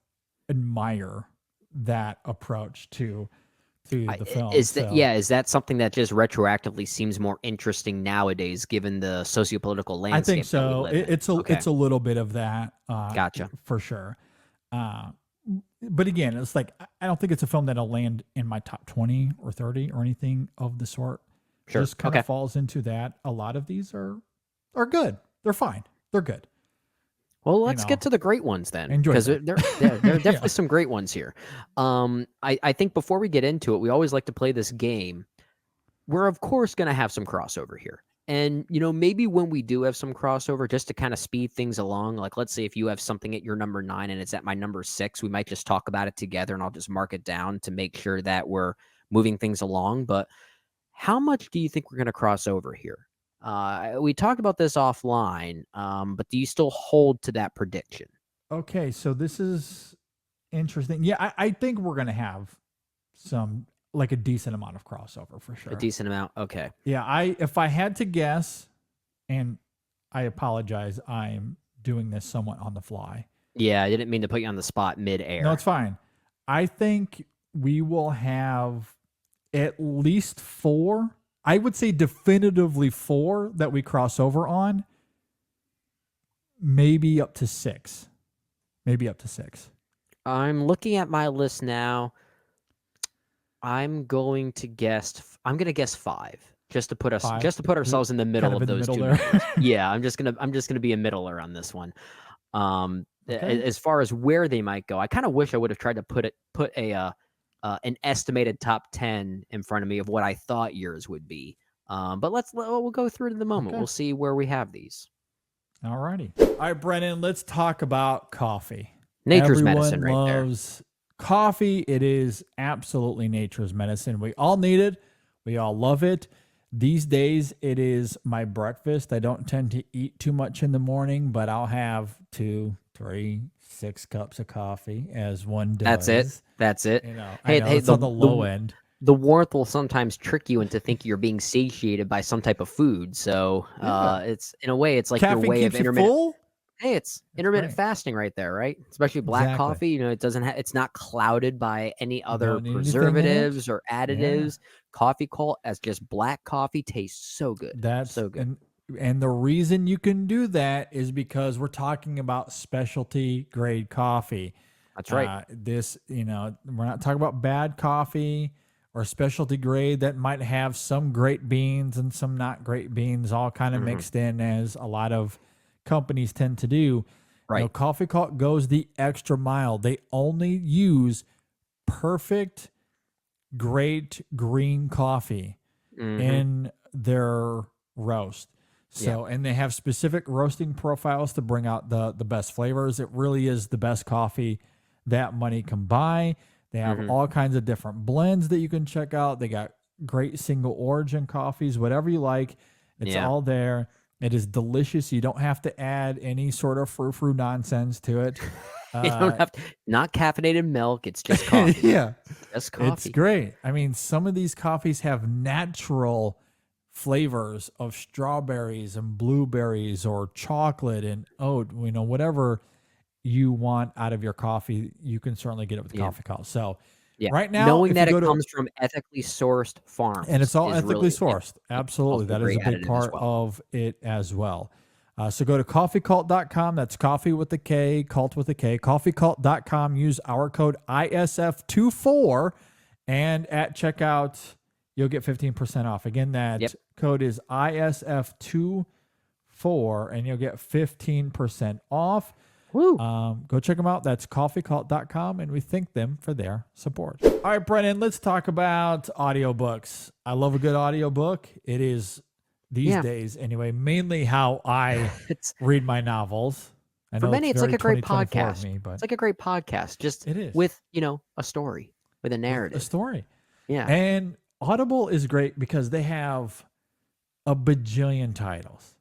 admire that approach to the film. Is that something that just retroactively seems more interesting nowadays, given the sociopolitical landscape? I think so. It's a little bit of that. Gotcha. For sure. But again, it's like, I don't think it's a film that'll land in my top 20 or 30 or anything of the sort. Sure. Just kind of falls into that. A lot of these are good. They're fine. They're good. Well, let's get to the great ones then, Enjoy because them. there are definitely some great ones here. I think before we get into it, we always like to play this game. We're of course going to have some crossover here, And, maybe when we do have some crossover, just to kind of speed things along, like let's say if you have something at your number 9 and it's at my number 6, we might just talk about it together and I'll just mark it down to make sure that we're moving things along. But how much do you think we're going to cross over here? We talked about this offline, but do you still hold to that prediction? Okay, so this is interesting. Yeah, I think we're going to have a decent amount of crossover for sure. A decent amount? Okay. Yeah, if I had to guess, and I apologize, I'm doing this somewhat on the fly. Yeah, I didn't mean to put you on the spot mid-air. No, it's fine. I think we will have at least 4. I would say definitively 4 that we cross over on. Maybe up to 6. I'm looking at my list now. I'm going to guess 5, just to put ourselves in the middle of those 2 numbers. Yeah, I'm just gonna be a middler on this one. Okay. As far as where they might go, I kind of wish I would have tried to put an estimated top 10 in front of me of what I thought yours would be. But we'll go through it in the moment. Okay. We'll see where we have these. All righty. All right, Brennan, let's talk about coffee. Nature's Everyone medicine right there. loves coffee. It is absolutely nature's medicine. We all need it. We all love it. These days, it is my breakfast. I don't tend to eat too much in the morning, but I'll have 2, 3, 6 cups of coffee as one does. That's it. Hey, it's on the low end. The warmth will sometimes trick you into thinking you're being satiated by some type of food. So it's in a way, it's like Caffeine your way of keeps you intermittent. full? Hey, it's intermittent fasting right there, right? Especially black coffee. It's not clouded by any other need anything in it. preservatives or additives. Coffee cult as just black coffee tastes so good. That's so good. And the reason you can do that is because we're talking about specialty grade coffee. That's right. We're not talking about bad coffee or specialty grade that might have some great beans and some not great beans all kind of mixed in, as a lot of companies tend to do. Right. Coffee Cult goes the extra mile. They only use perfect, great green coffee in their roast. So, and they have specific roasting profiles to bring out the best flavors. It really is the best coffee that money can buy. They have all kinds of different blends that you can check out. They got great single origin coffees, whatever you like. It's all there. It is delicious. You don't have to add any sort of frou-frou nonsense to it. You don't have to, not caffeinated milk. It's just coffee. Yeah. Just coffee. It's great. I mean, some of these coffees have natural flavors of strawberries and blueberries or chocolate and oat, whatever you want out of your coffee, you can certainly get it with Coffee Cult. So right now, knowing that it comes from ethically sourced farms, and it's all ethically really, sourced. Absolutely. That is a big part of it as well. So go to coffeecult.com. That's coffee with a K, cult with a K, coffeecult.com. Use our code ISF24, and at checkout, you'll get 15% off. Again, that code is ISF24, and you'll get 15% off. Woo. Go check them out. That's coffeecult.com, and we thank them for their support. All right, Brennan, let's talk about audiobooks. I love a good audiobook. It is, these days anyway, mainly how I read my novels. For many, it's like a great podcast. But it's like a great podcast, just it is. with, a story, with a narrative. A story. Yeah. And Audible is great because they have a bajillion titles.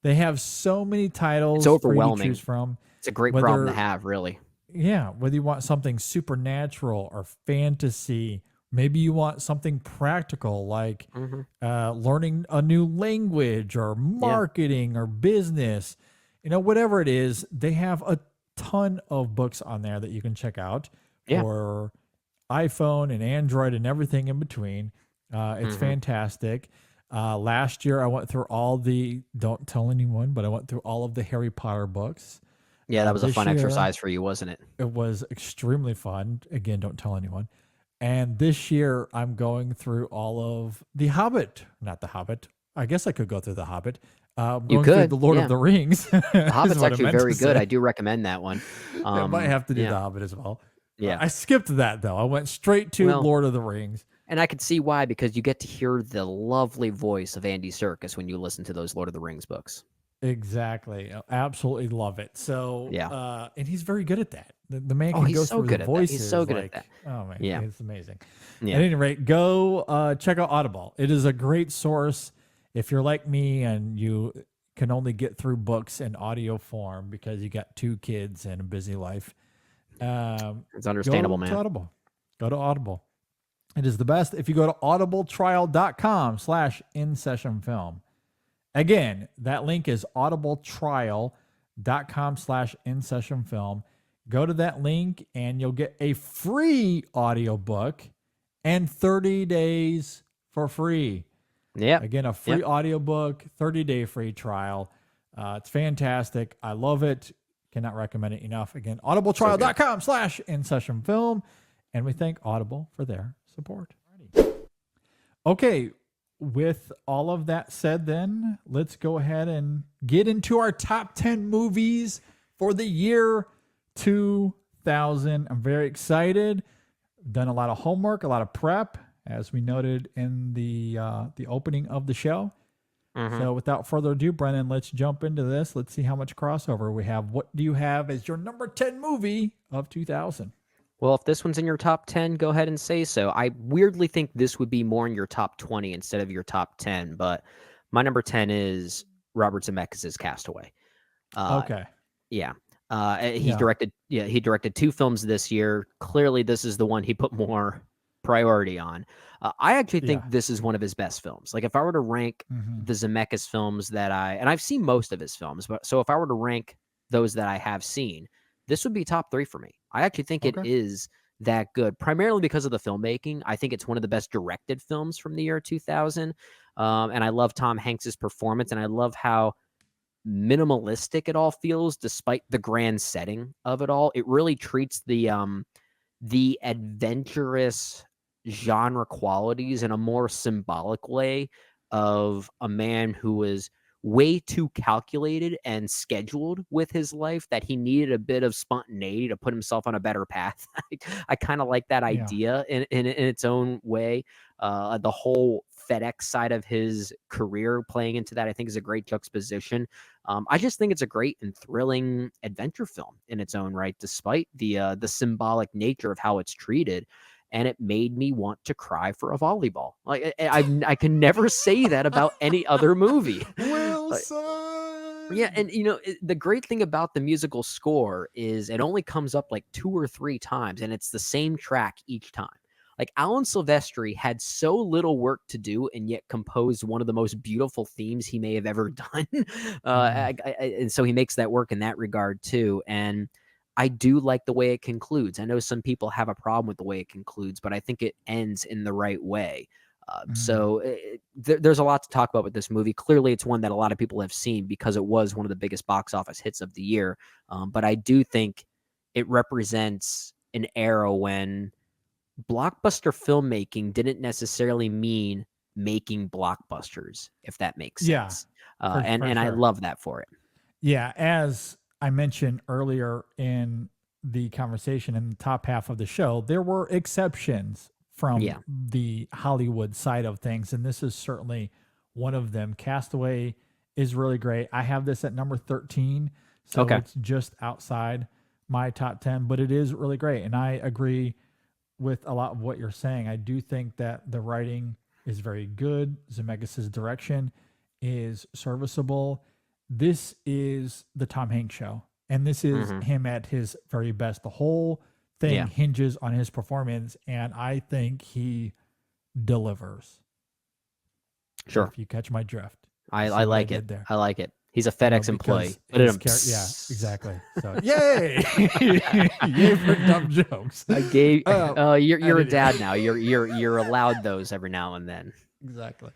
They have so many titles. It's overwhelming. For you to choose from. It's a great problem to have, really. Yeah, whether you want something supernatural or fantasy, maybe you want something practical like learning a new language or marketing or business, whatever it is, they have a ton of books on there that you can check out for iPhone and Android and everything in between. It's fantastic. Last year, I went through don't tell anyone, but I went through all of the Harry Potter books. Yeah, that was a fun exercise for you, wasn't it? It was extremely fun. Again, don't tell anyone. And this year, I'm going through all of The Hobbit. Not The Hobbit. I guess I could go through The Hobbit. You could. Through The Lord of the Rings. The Hobbit's actually very good. I do recommend that one. I might have to do The Hobbit as well. Yeah. I skipped that, though. I went straight to Lord of the Rings. And I could see why, because you get to hear the lovely voice of Andy Serkis when you listen to those Lord of the Rings books. Exactly. Absolutely love it. So, Yeah. and he's very good at that. The man Oh, can he's go so through good the at that. He's voices. so good at like, that. oh man, Yeah. it's amazing. Yeah. At any rate, go check out Audible. It is a great source if you're like me and you can only get through books in audio form because you got 2 kids and a busy life. It's understandable, go man. To Audible. Go to Audible. It is the best. If you go to audibletrial.com/InSessionFilm. Again, that link is audibletrial.com/InSessionFilm. Go to that link and you'll get a free audiobook and 30 days for free. Yeah. Again, a free audiobook, 30-day free trial. It's fantastic. I love it. Cannot recommend it enough. Again, audibletrial.com/InSessionFilm. And we thank Audible for their support. Okay, with all of that said, then let's go ahead and get into our top 10 movies for the year 2000. I'm very excited. Done a lot of homework, a lot of prep, as we noted in the opening of the show. So without further ado, Brennan, let's jump into this. Let's see how much crossover we have. What do you have as your number 10 movie of 2000? Well, if this one's in your top 10, go ahead and say so. I weirdly think this would be more in your top 20 instead of your top 10, but my number 10 is Robert Zemeckis' Castaway. Okay. Yeah. He directed 2 films this year. Clearly, this is the one he put more priority on. I actually think this is one of his best films. Like, if I were to rank the Zemeckis films and I've seen most of his films, but so if I were to rank those that I have seen, this would be top 3 for me. I actually think it is that good, primarily because of the filmmaking. I think it's one of the best directed films from the year 2000. And I love Tom Hanks's performance, and I love how minimalistic it all feels despite the grand setting of it all. It really treats the adventurous genre qualities in a more symbolic way of a man who was way too calculated and scheduled with his life that he needed a bit of spontaneity to put himself on a better path. I kind of like that idea in its own way. The whole FedEx side of his career playing into that, I think, is a great juxtaposition. I just think it's a great and thrilling adventure film in its own right, despite the symbolic nature of how it's treated. And it made me want to cry for a volleyball. Like I can never say that about any other movie. Wilson. Yeah, and the great thing about the musical score is it only comes up like 2 or 3 times, and it's the same track each time. Like, Alan Silvestri had so little work to do and yet composed one of the most beautiful themes he may have ever done. And so he makes that work in that regard too. And I do like the way it concludes. I know some people have a problem with the way it concludes, but I think it ends in the right way. So there's a lot to talk about with this movie. Clearly, it's one that a lot of people have seen because it was one of the biggest box office hits of the year. But I do think it represents an era when blockbuster filmmaking didn't necessarily mean making blockbusters, if that makes sense. And I love that for it. Yeah, as I mentioned earlier in the conversation in the top half of the show, there were exceptions from the Hollywood side of things, and this is certainly one of them. Castaway is really great. I have this at number 13, so it's just outside my top 10, but it is really great, and I agree with a lot of what you're saying. I do think that the writing is very good. Zemeckis' direction is serviceable. This is the Tom Hanks show, and this is him at his very best. The whole thing hinges on his performance, and I think he delivers. Sure. If you catch my drift. I like it. There. I like it. He's a FedEx employee. Yeah, exactly. So, yay! Yay for dumb jokes. I gave. You're a dad now. You're allowed those every now and then. Exactly.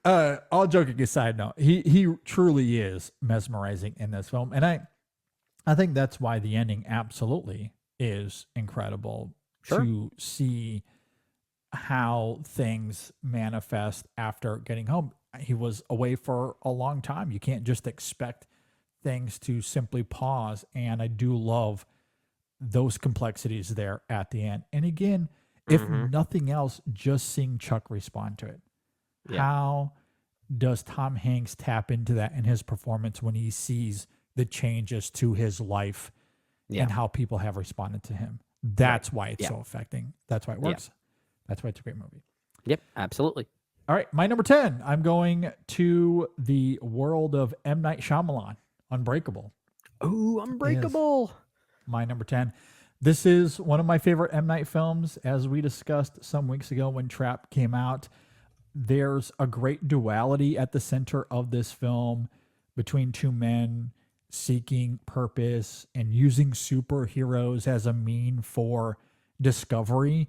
All joking aside, no, he truly is mesmerizing in this film, and I think that's why the ending absolutely is incredible to see how things manifest after getting home. He was away for a long time. You can't just expect things to simply pause, and I do love those complexities there at the end. And again, If nothing else, just seeing Chuck respond to it. Yeah. How does Tom Hanks tap into that in his performance when he sees the changes to his life and how people have responded to him? That's why it's so affecting. That's why it works. That's why it's a great movie. Yep, absolutely. All right, my number 10. I'm going to the world of M. Night Shyamalan, Unbreakable. Oh, Unbreakable. My number 10. This is one of my favorite M. Night films, as we discussed some weeks ago when Trap came out. There's a great duality at the center of this film between two men seeking purpose and using superheroes as a mean for discovery.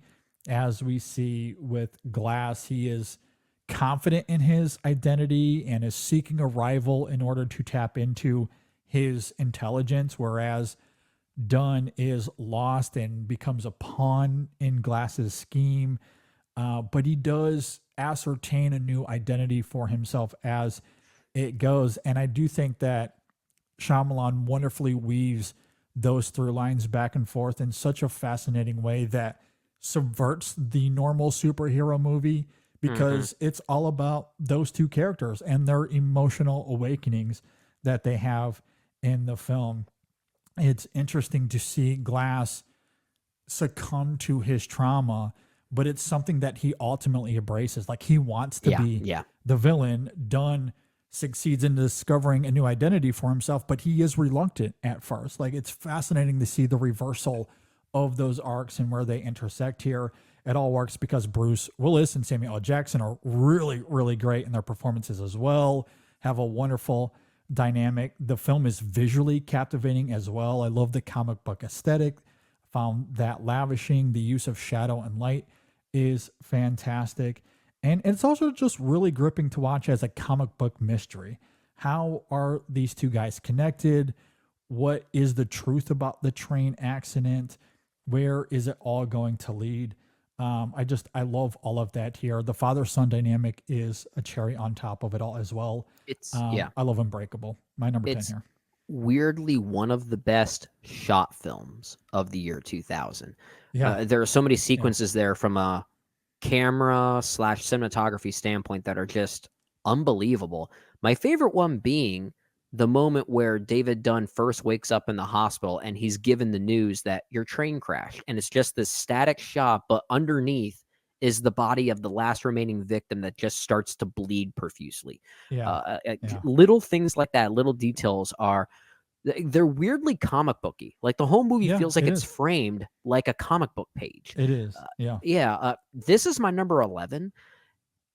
As we see with Glass, he is confident in his identity and is seeking a rival in order to tap into his intelligence, whereas Dunn is lost and becomes a pawn in Glass's scheme. But he does ascertain a new identity for himself as it goes. And I do think that Shyamalan wonderfully weaves those through lines back and forth in such a fascinating way that subverts the normal superhero movie, because it's all about those two characters and their emotional awakenings that they have in the film. It's interesting to see Glass succumb to his trauma, but it's something that he ultimately embraces. Like, he wants to be the villain. Dunn succeeds in discovering a new identity for himself, but he is reluctant at first. Like, it's fascinating to see the reversal of those arcs and where they intersect here. It all works because Bruce Willis and Samuel L. Jackson are really, really great in their performances as well, have a wonderful dynamic. The film is visually captivating as well. I love the comic book aesthetic. Found that lavishing. The use of shadow and light is fantastic. And it's also just really gripping to watch as a comic book mystery. How are these two guys connected? What is the truth about the train accident? Where is it all going to lead? I love all of that here. The father-son dynamic is a cherry on top of it all as well. I love Unbreakable. My number 10 here. Weirdly one of the best shot films of the year 2000. Yeah. There are so many sequences there from a camera/cinematography standpoint that are just unbelievable. My favorite one being the moment where David Dunn first wakes up in the hospital and he's given the news that your train crashed, and it's just this static shot, but underneath is the body of the last remaining victim that just starts to bleed profusely. Little things like that, little details they're weirdly comic booky. Like, the whole movie feels like it's framed like a comic book page. It is. This is my number 11.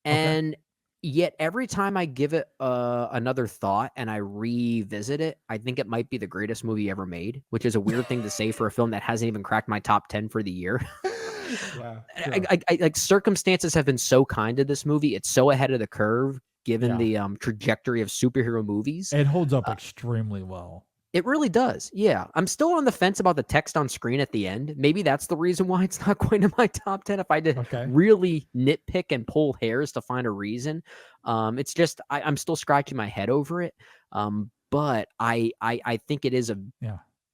And yet every time I give it another thought and I revisit it, I think it might be the greatest movie ever made, which is a weird thing to say for a film that hasn't even cracked my top 10 for the year. Like, circumstances have been so kind to this movie. It's so ahead of the curve given the trajectory of superhero movies. It holds up extremely well. It really does. Yeah. I'm still on the fence about the text on screen at the end. Maybe that's the reason why it's not quite in my top 10. If I did really nitpick and pull hairs to find a reason, it's just, I'm still scratching my head over it. But I think it is a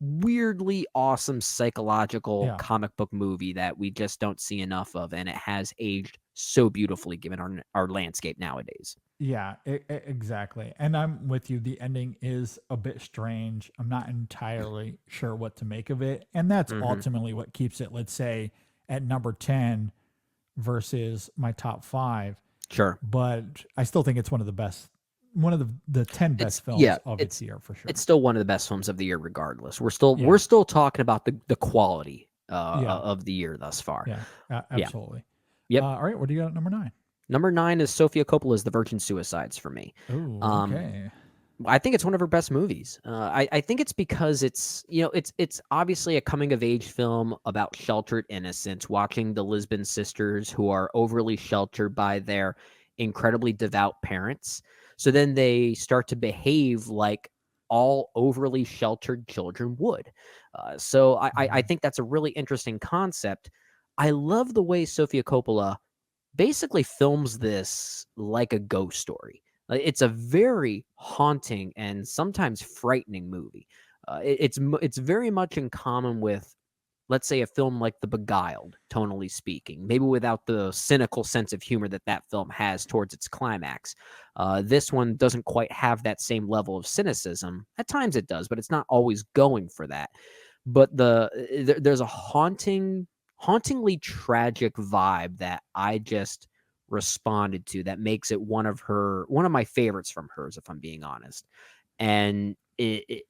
weirdly awesome psychological comic book movie that we just don't see enough of. And it has aged so beautifully given our landscape nowadays. Yeah, exactly. And I'm with you. The ending is a bit strange. I'm not entirely sure what to make of it. And that's ultimately what keeps it, let's say, at number 10 versus my top 5. Sure. But I still think it's one of the best, one of the 10 best films of its year for sure. It's still one of the best films of the year regardless. We're still talking about the quality of the year thus far. Yeah, absolutely. Yep. All right, what do you got at number 9? Number 9 is Sofia Coppola's The Virgin Suicides for me. Ooh, okay. I think it's one of her best movies. I think it's because it's obviously a coming of age film about sheltered innocence, watching the Lisbon sisters who are overly sheltered by their incredibly devout parents. So then they start to behave like all overly sheltered children would. So I think that's a really interesting concept. I love the way Sofia Coppola basically films this like a ghost story. It's a very haunting and sometimes frightening movie. It's very much in common with let's say, a film like The Beguiled, tonally speaking, maybe without the cynical sense of humor that that film has towards its climax. This one doesn't quite have that same level of cynicism. At times it does, but it's not always going for that. But there's a hauntingly tragic vibe that I just responded to that makes it one of my favorites from hers, if I'm being honest. And it's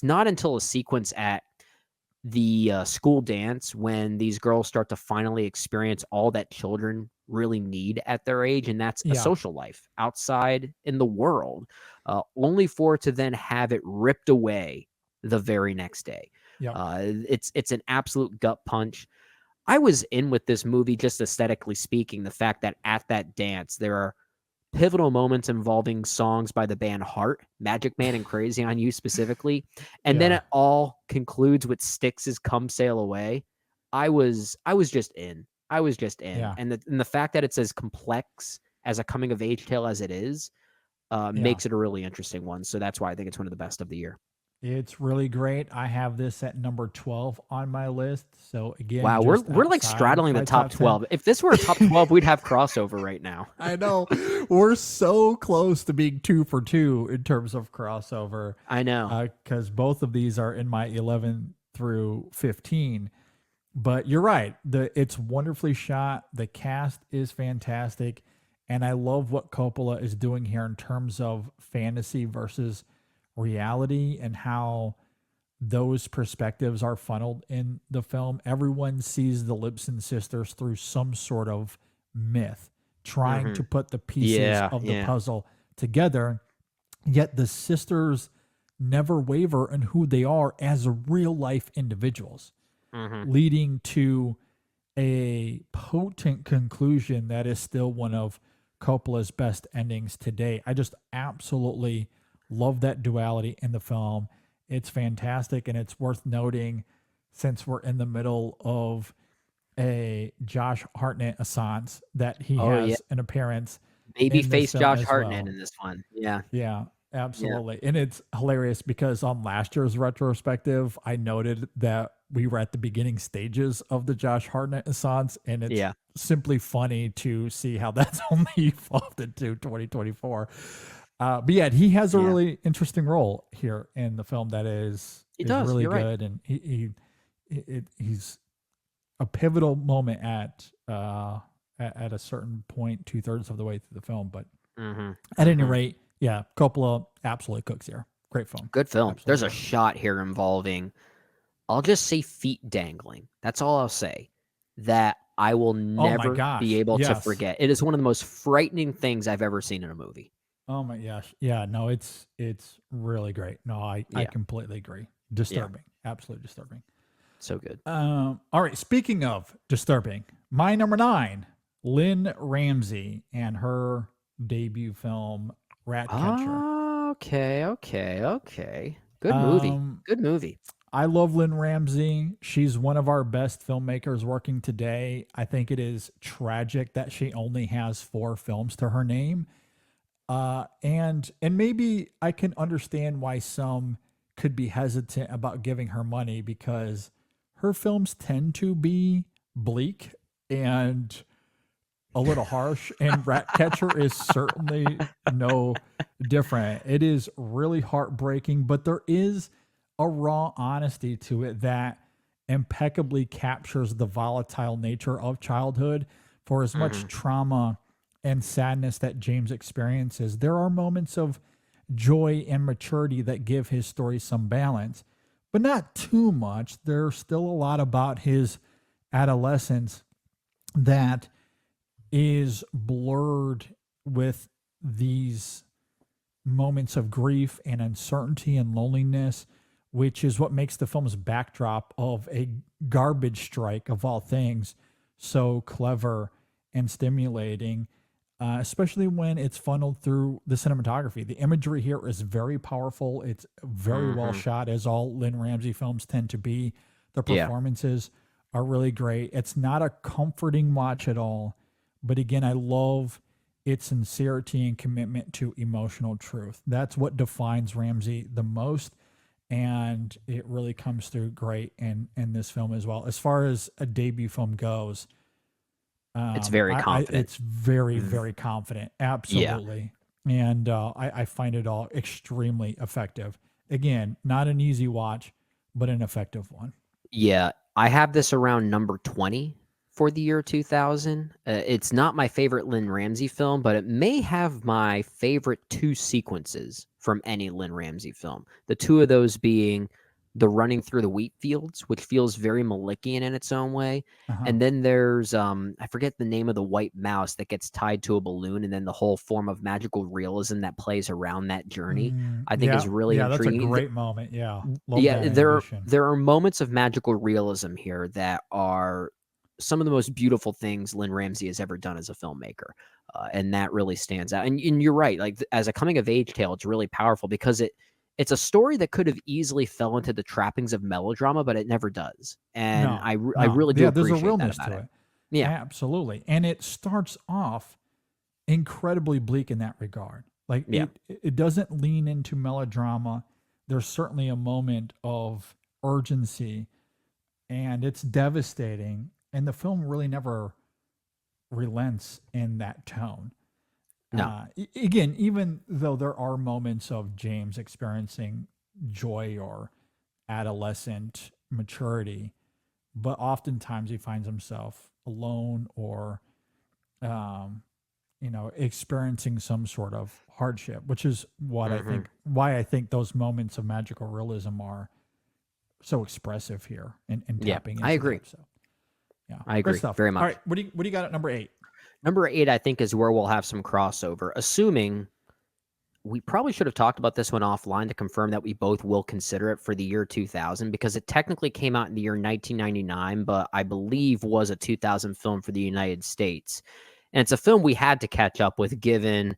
not until a sequence at the school dance when these girls start to finally experience all that children really need at their age, and that's a social life outside in the world, only for it to then have it ripped away the very next day. It's an absolute gut punch. I was in with this movie just aesthetically speaking. The fact that at that dance there are pivotal moments involving songs by the band Heart, Magic Man and Crazy on You specifically, and then it all concludes with Styx's Come Sail Away. I was just in. And the fact that it's as complex as a coming of age tale as it is makes it a really interesting one. So that's why I think it's one of the best of the year. It's really great. I have this at number 12 on my list. So again, wow, we're like straddling the top 12. If this were a top 12, we'd have crossover right now. I know. We're so close to being 2 for 2 in terms of crossover. I know. Because both of these are in my 11 through 15. But you're right. It's wonderfully shot. The cast is fantastic. And I love what Coppola is doing here in terms of fantasy versus reality and how those perspectives are funneled in the film. Everyone sees the Lipson sisters through some sort of myth, trying to put the pieces of the puzzle together. Yet the sisters never waver in who they are as real life individuals, leading to a potent conclusion that is still one of Coppola's best endings today. I just absolutely love that duality in the film. It's fantastic, and it's worth noting, since we're in the middle of a Josh Hartnett assance, that he has an appearance. Babyface Josh Hartnett in this one. Yeah, absolutely. And it's hilarious because on last year's retrospective, I noted that we were at the beginning stages of the Josh Hartnett assance, and it's simply funny to see how that's only evolved into 2024. But yeah, he has a really interesting role here in the film that is really good, and he's a pivotal moment at a certain point, 2/3 of the way through the film. But at any rate, Coppola absolutely cooks here. Great film. Good film. Absolutely. There's a shot here involving, I'll just say, feet dangling. That's all I'll say. That I will never be able to forget. It is one of the most frightening things I've ever seen in a movie. Oh my gosh. Yeah, no, it's really great. No, I completely agree. Disturbing. Absolutely disturbing. So good. All right. Speaking of disturbing, my number 9, Lynn Ramsey and her debut film, Ratcatcher. Okay. Good movie. Good movie. I love Lynn Ramsey. She's one of our best filmmakers working today. I think it is tragic that she only has 4 films to her name. And maybe I can understand why some could be hesitant about giving her money, because her films tend to be bleak and a little harsh, and Ratcatcher is certainly no different. It is really heartbreaking, but there is a raw honesty to it that impeccably captures the volatile nature of childhood. For as much trauma and sadness that James experiences, there are moments of joy and maturity that give his story some balance, but not too much. There's still a lot about his adolescence that is blurred with these moments of grief and uncertainty and loneliness, which is what makes the film's backdrop of a garbage strike of all things so clever and stimulating. Especially when it's funneled through the cinematography. The imagery here is very powerful. It's very well shot, as all Lynn Ramsey films tend to be. The performances are really great. It's not a comforting watch at all. But again, I love its sincerity and commitment to emotional truth. That's what defines Ramsey the most. and it really comes through great in this film as well. As far as a debut film goes, It's very confident. It's very, very confident. Absolutely. And I find it all extremely effective. Again, not an easy watch, but an effective one. Yeah, I have this around number 20 for the year 2000. It's not my favorite Lynn Ramsey film, but it may have my favorite two sequences from any Lynn Ramsey film. The two of those being the running through the wheat fields, which feels very Malikian in its own way. And then there's I forget the name of the white mouse that gets tied to a balloon, and then the whole form of magical realism that plays around that journey. I think is really intriguing. That's a great moment. Yeah. Love Yeah, that there animation. there are moments of magical realism here that are some of the most beautiful things Lynn Ramsey has ever done as a filmmaker, and that really stands out. And you're right, like as a coming of age tale, it's really powerful because it's a story that could have easily fell into the trappings of melodrama, but it never does. And No, I no. really do There's appreciate a realness that about to it. it. Yeah, Absolutely. And it starts off incredibly bleak in that regard. Like Yeah. it doesn't lean into melodrama. There's certainly a moment of urgency, and it's devastating. And the film really never relents in that tone. No. Again, even though there are moments of James experiencing joy or adolescent maturity, but oftentimes he finds himself alone or, experiencing some sort of hardship, which is what why I think those moments of magical realism are so expressive here and Yeah, tapping I into agree. that. So, yeah, I agree great stuff. very much. All right, what do you got at number 8? Number 8, I think, is where we'll have some crossover, assuming we probably should have talked about this one offline to confirm that we both will consider it for the year 2000, because it technically came out in the year 1999, but I believe was a 2000 film for the United States. And it's a film we had to catch up with given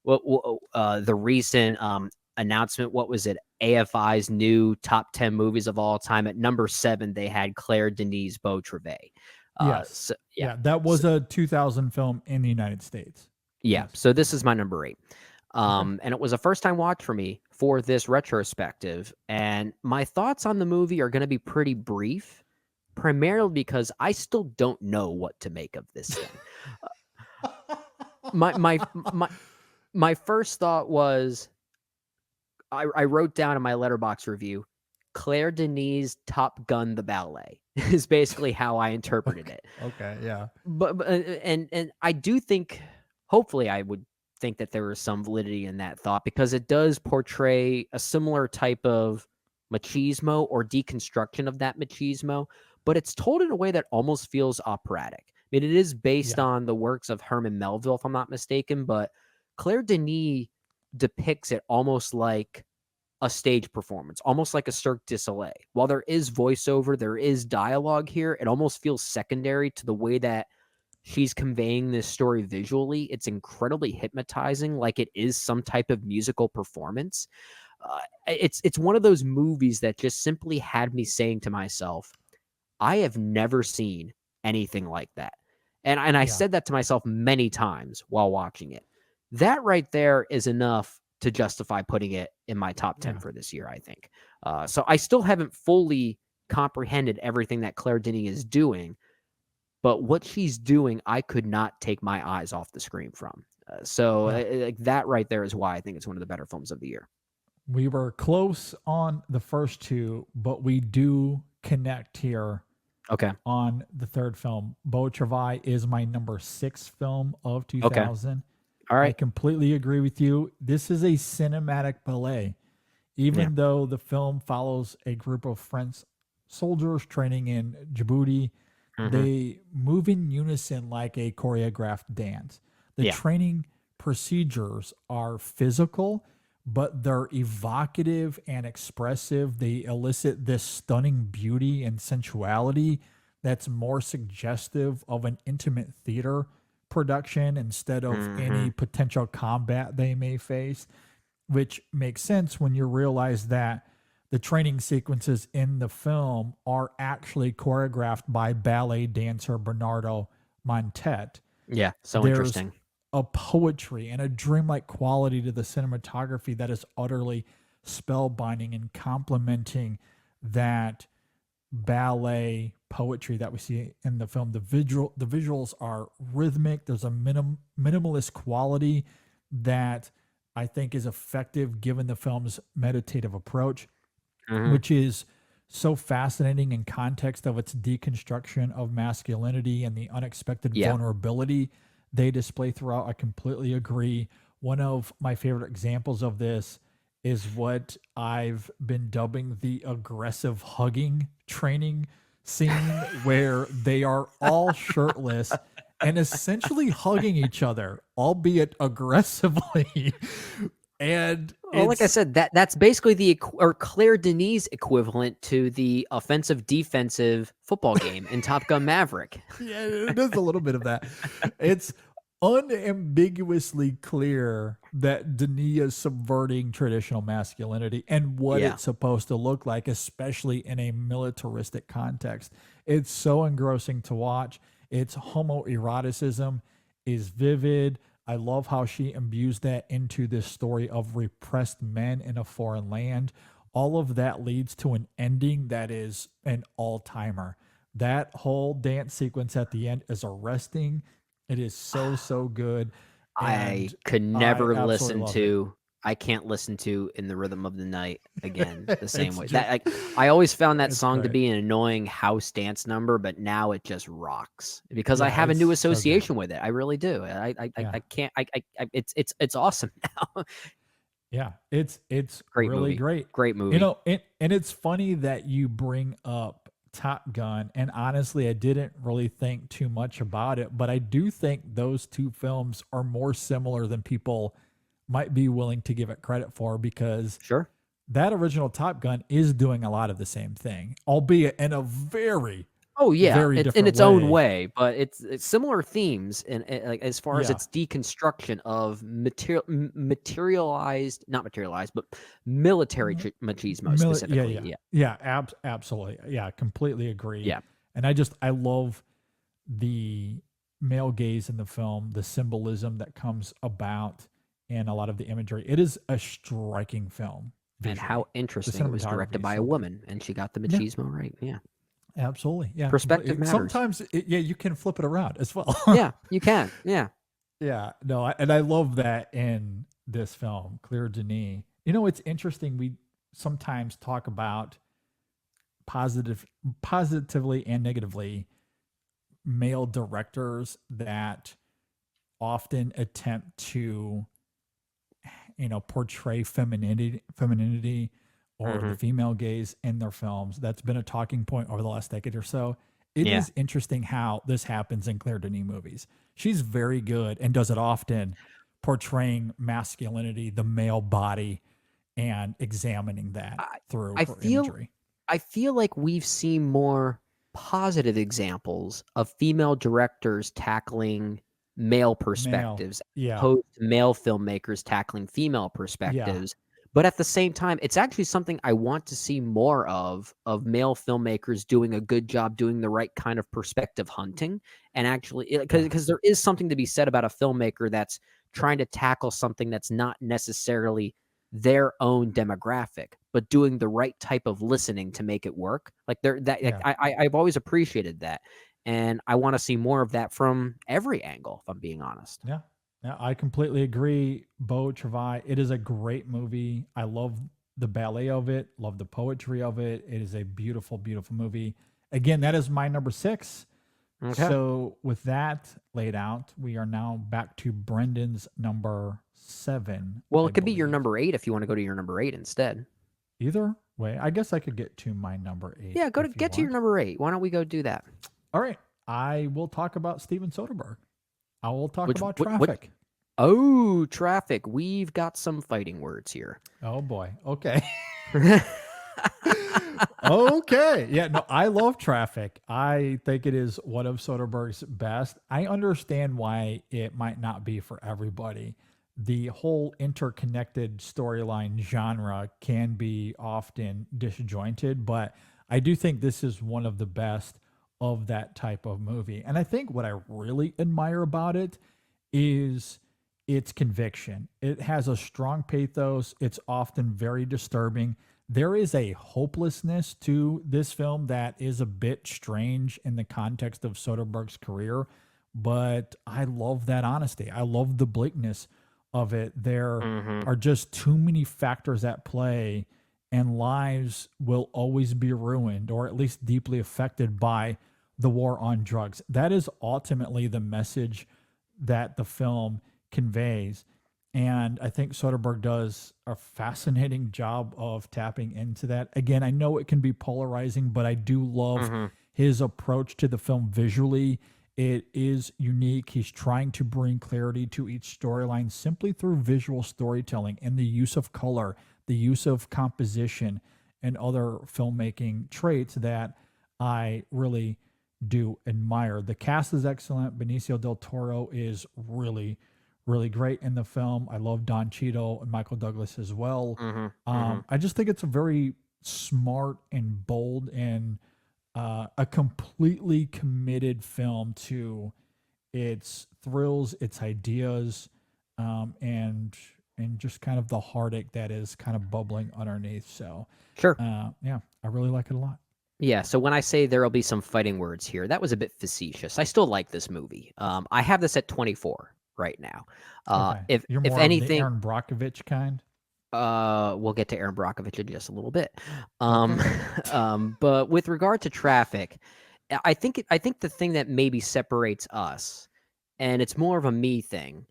the recent announcement. What was it? AFI's new top 10 movies of all time. At number 7, they had Claire Denis' Beau Travail. Yes. That was a 2000 film in the United States. Yeah. Yes. So this is my number 8. And it was a first time watch for me for this retrospective. And my thoughts on the movie are going to be pretty brief, primarily because I still don't know what to make of this thing. My first thought was I wrote down in my Letterboxd review, Claire Denis' Top Gun the Ballet is basically how I interpreted it. Okay, yeah. But and I do think, hopefully I would think that there is some validity in that thought, because it does portray a similar type of machismo or deconstruction of that machismo, but it's told in a way that almost feels operatic. I mean, it is based on the works of Herman Melville, if I'm not mistaken, but Claire Denis depicts it almost like a stage performance, almost like a Cirque du Soleil. While there is voiceover, there is dialogue here, it almost feels secondary to the way that she's conveying this story visually. It's incredibly hypnotizing, like it is some type of musical performance. It's one of those movies that just simply had me saying to myself, I have never seen anything like that. And I said that to myself many times while watching it. That right there is enough to justify putting it in my top 10 for this year, I think. So I still haven't fully comprehended everything that Claire Denis is doing, but what she's doing, I could not take my eyes off the screen from. Like that right there is why I think it's one of the better films of the year. We were close on the first two, but we do connect here. Okay. On the third film. Beau Travail is my number 6 film of 2000. Okay. All right. I completely agree with you. This is a cinematic ballet. Even though the film follows a group of French soldiers training in Djibouti, they move in unison like a choreographed dance. The training procedures are physical, but they're evocative and expressive. They elicit this stunning beauty and sensuality that's more suggestive of an intimate theater production instead of any potential combat they may face, which makes sense when you realize that the training sequences in the film are actually choreographed by ballet dancer Bernardo Montet. Yeah, so There's interesting. a poetry and a dreamlike quality to the cinematography that is utterly spellbinding and complementing that ballet poetry that we see in the film. The visuals are rhythmic. There's a minimalist quality that I think is effective given the film's meditative approach, which is so fascinating in context of its deconstruction of masculinity and the unexpected vulnerability they display throughout. I completely agree. One of my favorite examples of this is what I've been dubbing the aggressive hugging training scene, where they are all shirtless and essentially hugging each other, albeit aggressively. And well, like I said, that's basically or Claire Denis equivalent to the offensive defensive football game in Top Gun Maverick. Yeah, it is a little bit of that. It's unambiguously clear that Denis is subverting traditional masculinity and what it's supposed to look like, especially in a militaristic context. It's so engrossing to watch. Its homoeroticism is vivid. I love how she imbues that into this story of repressed men in a foreign land. All of that leads to an ending that is an all-timer. That whole dance sequence at the end is arresting. It is so good. I could never listen to. I can't listen to "In the Rhythm of the Night" again the same way. That I always found that song to be an annoying house dance number, but now it just rocks because I have a new association with it. I really do. I can't. It's awesome now. Yeah, it's great really movie. Great movie. You know, and it's funny that you bring up Top Gun, and honestly, I didn't really think too much about it, but I do think those two films are more similar than people might be willing to give it credit for, because that original Top Gun is doing a lot of the same thing, albeit in a very very in its own way, but it's similar themes and like as far as its deconstruction of materialized, not materialized, but military machismo specifically. Absolutely. Yeah, completely agree. Yeah. And I love the male gaze in the film, the symbolism that comes about in a lot of the imagery. It is a striking film. And how interesting it was directed by a woman, and she got the machismo right. Yeah. Absolutely. Yeah. Perspective matters. Sometimes, you can flip it around as well. Yeah, you can. Yeah. Yeah. No, and I love that in this film, Claire Denis. You know, it's interesting. We sometimes talk about positively and negatively male directors that often attempt to, portray femininity or the female gaze in their films. That's been a talking point over the last decade or so. It is interesting how this happens in Claire Denis movies. She's very good and does it often, portraying masculinity, the male body, and examining that through her imagery. I feel like we've seen more positive examples of female directors tackling male perspectives, opposed to male filmmakers tackling female perspectives. But at the same time, it's actually something I want to see more of male filmmakers doing a good job, doing the right kind of perspective hunting. And actually, because there is something to be said about a filmmaker that's trying to tackle something that's not necessarily their own demographic, but doing the right type of listening to make it work. I've always appreciated that. And I want to see more of that from every angle, if I'm being honest. Yeah. Yeah, I completely agree. Beau Travail, it is a great movie. I love the ballet of it, love the poetry of it. It is a beautiful, beautiful movie. Again, that is my number 6. Okay. So with that laid out, we are now back to Brendan's number 7. Well, it could be your number 8 if you want to go to your number 8 instead. Either way, I guess I could get to my number 8. Yeah, get to your number 8. Why don't we go do that? All right. I will talk about Steven Soderbergh. I will talk about Traffic. Oh, Traffic. We've got some fighting words here. Oh, boy. Okay. Okay. Yeah, no, I love Traffic. I think it is one of Soderbergh's best. I understand why it might not be for everybody. The whole interconnected storyline genre can be often disjointed, but I do think this is one of the best of that type of movie. And I think what I really admire about it is its conviction. It has a strong pathos. It's often very disturbing. There is a hopelessness to this film that is a bit strange in the context of Soderbergh's career, but I love that honesty. I love the bleakness of it. There are just too many factors at play, and lives will always be ruined or at least deeply affected by the war on drugs. That is ultimately the message that the film conveys. And I think Soderbergh does a fascinating job of tapping into that. Again, I know it can be polarizing, but I do love his approach to the film visually. It is unique. He's trying to bring clarity to each storyline simply through visual storytelling and the use of color, the use of composition, and other filmmaking traits that I really do admire. The cast is excellent. Benicio del Toro is really great in the film. I love Don Cheadle and Michael Douglas as well. I just think it's a very smart and bold and a completely committed film to its thrills, its ideas, and just kind of the heartache that is kind of bubbling underneath. So Sure. yeah, I really like it a lot. Yeah, so when I say there will be some fighting words here, that was a bit facetious. I still like this movie. I have this at 24 right now. Okay. If You're if more of the anything, Aaron Brockovich kind. we'll get to Aaron Brockovich in just a little bit. But with regard to Traffic, I think the thing that maybe separates us, and it's more of a me thing.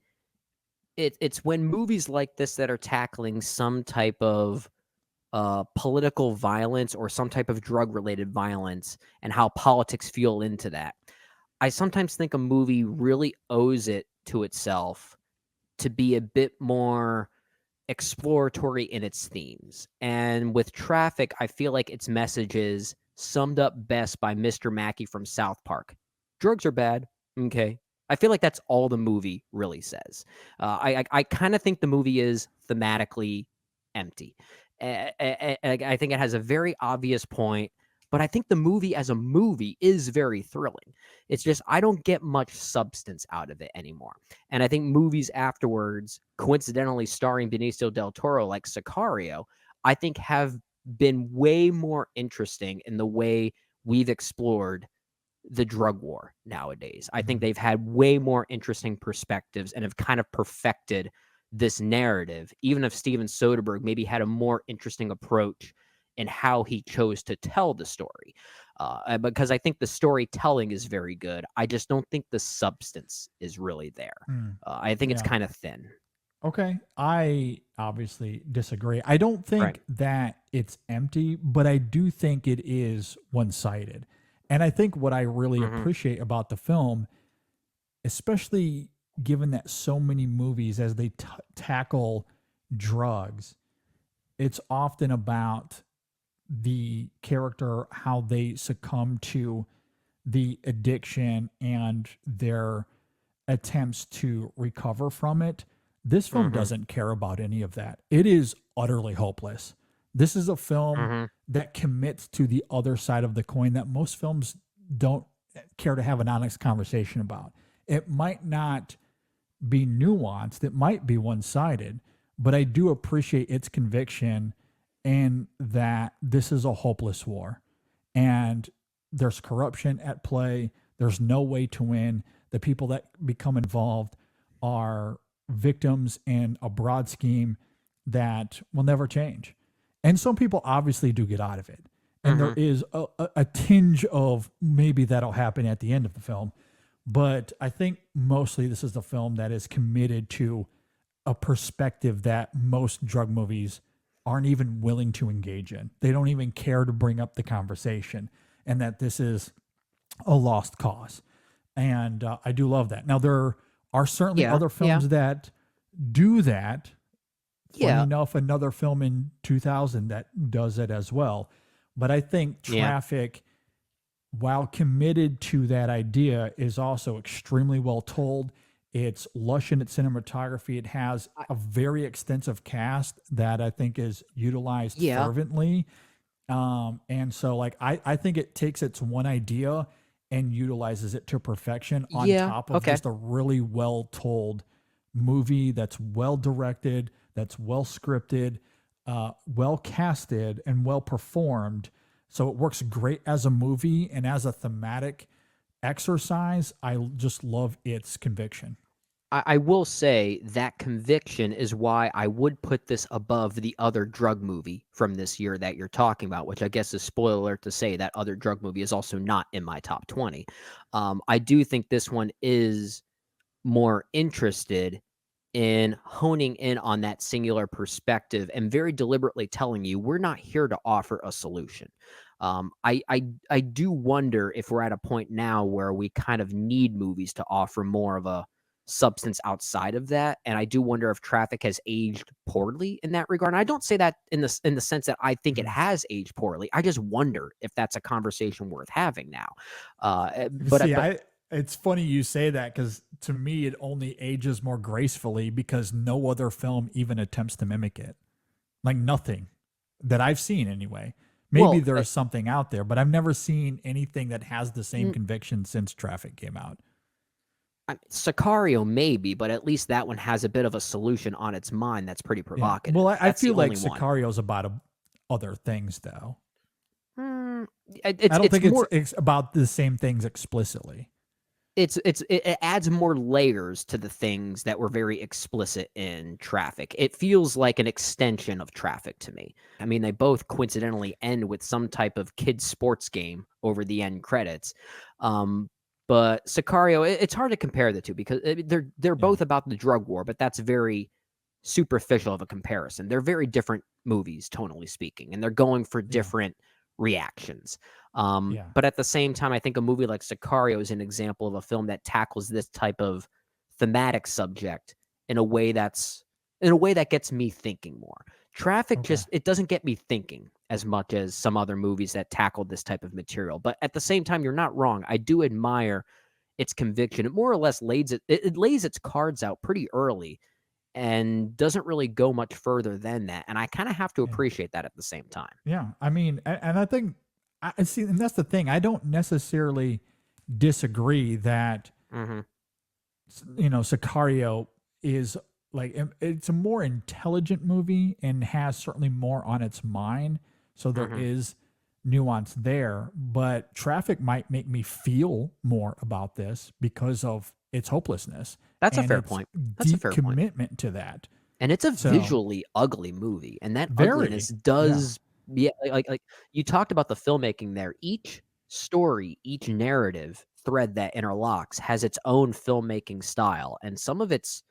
It's when movies like this that are tackling some type of political violence or some type of drug-related violence and how politics fuel into that. I sometimes think a movie really owes it to itself to be a bit more exploratory in its themes. And with Traffic, I feel like its message is summed up best by Mr. Mackey from South Park. Drugs are bad. Okay. I feel like that's all the movie really says. I kind of think the movie is thematically empty. I think it has a very obvious point, but I think the movie as a movie is very thrilling. It's just I don't get much substance out of it anymore. And I think movies afterwards, coincidentally starring Benicio del Toro like Sicario, I think have been way more interesting in the way we've explored the drug war nowadays. I think they've had way more interesting perspectives and have kind of perfected this narrative, even if Steven Soderbergh maybe had a more interesting approach in how he chose to tell the story. Because I think the storytelling is very good. I just don't think the substance is really there. I think it's kind of thin. Okay. I obviously disagree. I don't think that it's empty, but I do think it is one-sided. And I think what I really appreciate about the film, especially given that so many movies, as they tackle drugs, it's often about the character, how they succumb to the addiction and their attempts to recover from it. This film doesn't care about any of that. It is utterly hopeless. This is a film that commits to the other side of the coin that most films don't care to have an honest conversation about. It might not be nuanced, it might be one-sided, but I do appreciate its conviction and that this is a hopeless war. And there's corruption at play. There's no way to win. The people that become involved are victims in a broad scheme that will never change. And some people obviously do get out of it. And there is a tinge of maybe that'll happen at the end of the film. But I think mostly this is a film that is committed to a perspective that most drug movies aren't even willing to engage in. They don't even care to bring up the conversation, and that this is a lost cause. And I do love that. Now, there are certainly other films that do that. Funny enough, another film in 2000 that does it as well. But I think Traffic, while committed to that idea, is also extremely well told. It's lush in its cinematography. It has a very extensive cast that I think is utilized fervently. And so like I think it takes its one idea and utilizes it to perfection on top of just a really well told movie that's well directed, that's well scripted, well casted, and well performed. So it works great as a movie and as a thematic exercise. I just love its conviction. I will say that conviction is why I would put this above the other drug movie from this year that you're talking about, which I guess is spoiler alert to say that other drug movie is also not in my top 20. I do think this one is more interested in honing in on that singular perspective and very deliberately telling you we're not here to offer a solution. I do wonder if we're at a point now where we kind of need movies to offer more of a substance outside of that, and I do wonder if Traffic has aged poorly in that regard. And I don't say that in the sense that I think it has aged poorly. I just wonder if that's a conversation worth having now. It's funny you say that, because to me it only ages more gracefully because no other film even attempts to mimic it. Like nothing that I've seen anyway. Maybe there's something out there, but I've never seen anything that has the same conviction since Traffic came out. Sicario maybe, but at least that one has a bit of a solution on its mind that's pretty provocative. Yeah. Well, I feel like Sicario's about other things, though. I don't think it's about the same things explicitly. It adds more layers to the things that were very explicit in Traffic. It feels like an extension of Traffic to me. I mean, they both coincidentally end with some type of kids sports game over the end credits. But Sicario, it's hard to compare the two because they're both about the drug war, but that's very superficial of a comparison. They're very different movies, tonally speaking, and they're going for different reactions. But at the same time, I think a movie like Sicario is an example of a film that tackles this type of thematic subject in a way that gets me thinking more. Traffic it doesn't get me thinking as much as some other movies that tackled this type of material. But at the same time, you're not wrong. I do admire its conviction. It more or less lays its cards out pretty early and doesn't really go much further than that. And I kind of have to appreciate that at the same time. Yeah. I mean, and I think I see, and that's the thing. I don't necessarily disagree that, Sicario is like, it's a more intelligent movie and has certainly more on its mind. So there is nuance there, but Traffic might make me feel more about this because of its hopelessness. That's a fair point. That's a fair commitment to that. And it's a visually ugly movie, and that ugliness does. Yeah, like you talked about the filmmaking there. Each story, each narrative thread that interlocks has its own filmmaking style, and some of it's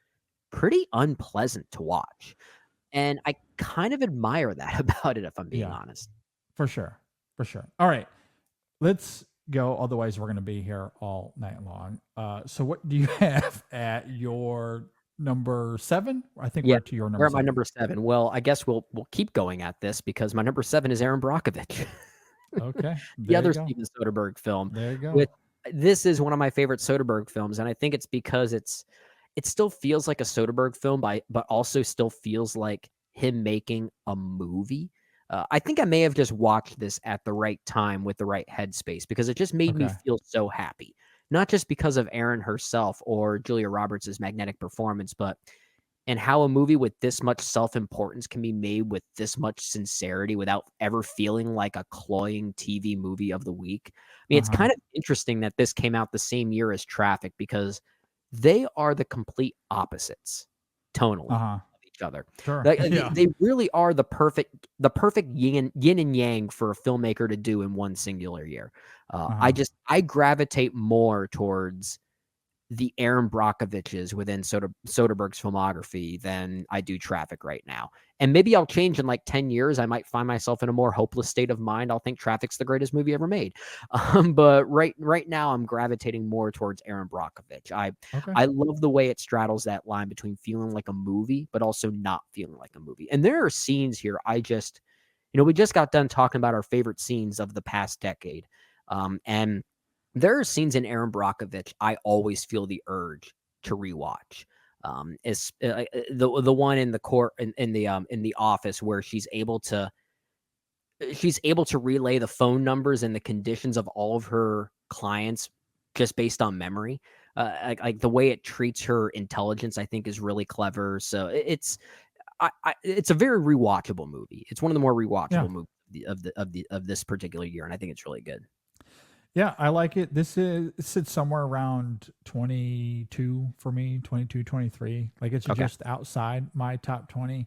pretty unpleasant to watch. And I kind of admire that about it, if I'm being honest. For sure. All right, let's go. Otherwise, we're going to be here all night long. So what do you have at your number 7? I think we're to your number 7. We're at my number 7. Well, I guess we'll keep going at this because my number 7 is Aaron Brockovich. Okay. The other Steven Soderbergh film. There you go. This is one of my favorite Soderbergh films, and I think it's because it still feels like a Soderbergh film, but also still feels like him making a movie. I think I may have just watched this at the right time with the right headspace because it just made me feel so happy. Not just because of Erin herself or Julia Roberts' magnetic performance, but and how a movie with this much self-importance can be made with this much sincerity without ever feeling like a cloying TV movie of the week. I mean, it's kind of interesting that this came out the same year as Traffic because they are the complete opposites tonally of each other. Sure. They really are the perfect yin and yang for a filmmaker to do in one singular year. I gravitate more towards the Aaron Brockoviches within Soderbergh's filmography than I do Traffic right now. And maybe I'll change in like 10 years. I might find myself in a more hopeless state of mind. I'll think Traffic's the greatest movie ever made. But right now I'm gravitating more towards Aaron Brockovich. I love the way it straddles that line between feeling like a movie, but also not feeling like a movie. And there are scenes here we just got done talking about our favorite scenes of the past decade. And there are scenes in Aaron Brockovich I always feel the urge to rewatch. Is the one in the court in the office where she's able to relay the phone numbers and the conditions of all of her clients just based on memory. like the way it treats her intelligence, I think, is really clever. So it's a very rewatchable movie. It's one of the more rewatchable movies of this particular year, and I think it's really good. Yeah, I like it. It sits somewhere around 22 for me, 22, 23. Like it's just outside my top 20.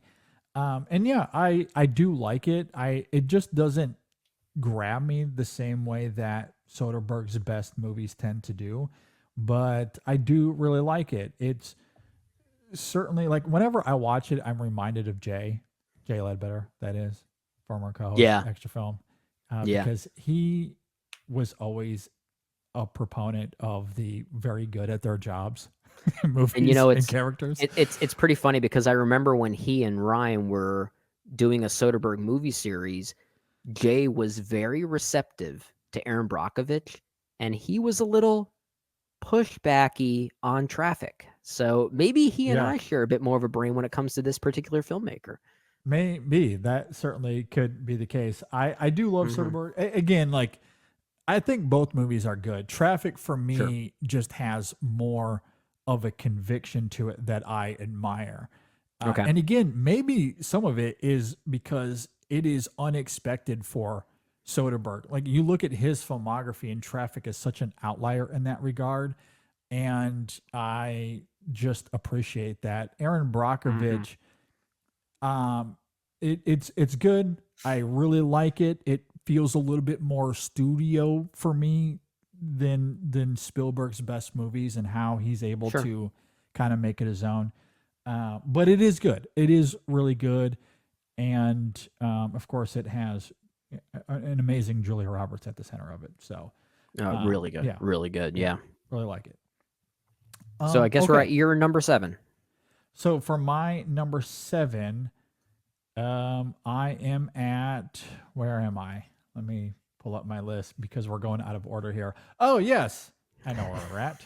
And yeah, I do like it. It just doesn't grab me the same way that Soderbergh's best movies tend to do, but I do really like it. It's certainly like whenever I watch it, I'm reminded of Jay Ledbetter, that is former co-host Extra Film, because he was always a proponent of the very good at their jobs movies and and characters. It's pretty funny because I remember when he and Ryan were doing a Soderbergh movie series, Jay was very receptive to Aaron Brockovich, and he was a little pushbacky on Traffic. So maybe he and I share a bit more of a brain when it comes to this particular filmmaker. Maybe that certainly could be the case. I do love Soderbergh. Again, like I think both movies are good. Traffic for me just has more of a conviction to it that I admire. And again, maybe some of it is because it is unexpected for Soderbergh. Like you look at his filmography, and Traffic is such an outlier in that regard. And I just appreciate that. Aaron Brockovich, it's good. I really like it. It feels a little bit more studio for me than Spielberg's best movies and how he's able to kind of make it his own. But it is good. It is really good. And of course, it has an amazing Julia Roberts at the center of it. So really good. Yeah. Really good. Yeah. Really like it. So I guess we're at your number 7. So for my number 7, I am at, where am I? Let me pull up my list because we're going out of order here. Oh, yes. I know where we're at.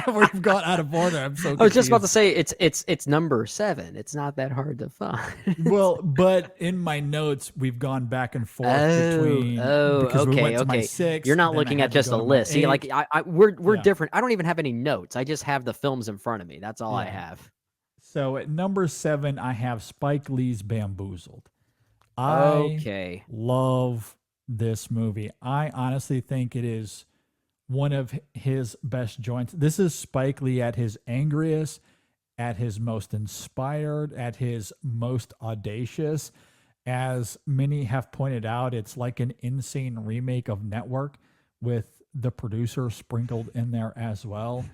We've gone out of order. I'm so confused. I was just about to say it's number 7. It's not that hard to find. Well, but in my notes, we've gone back and forth between. Because we went to my 6. You're not looking at just a list. See, like we're different. I don't even have any notes. I just have the films in front of me. That's all I have. So at number 7, I have Spike Lee's Bamboozled. I love this movie. I honestly think it is one of his best joints. This is Spike Lee at his angriest, at his most inspired, at his most audacious. As many have pointed out, it's like an insane remake of Network with the producer sprinkled in there as well.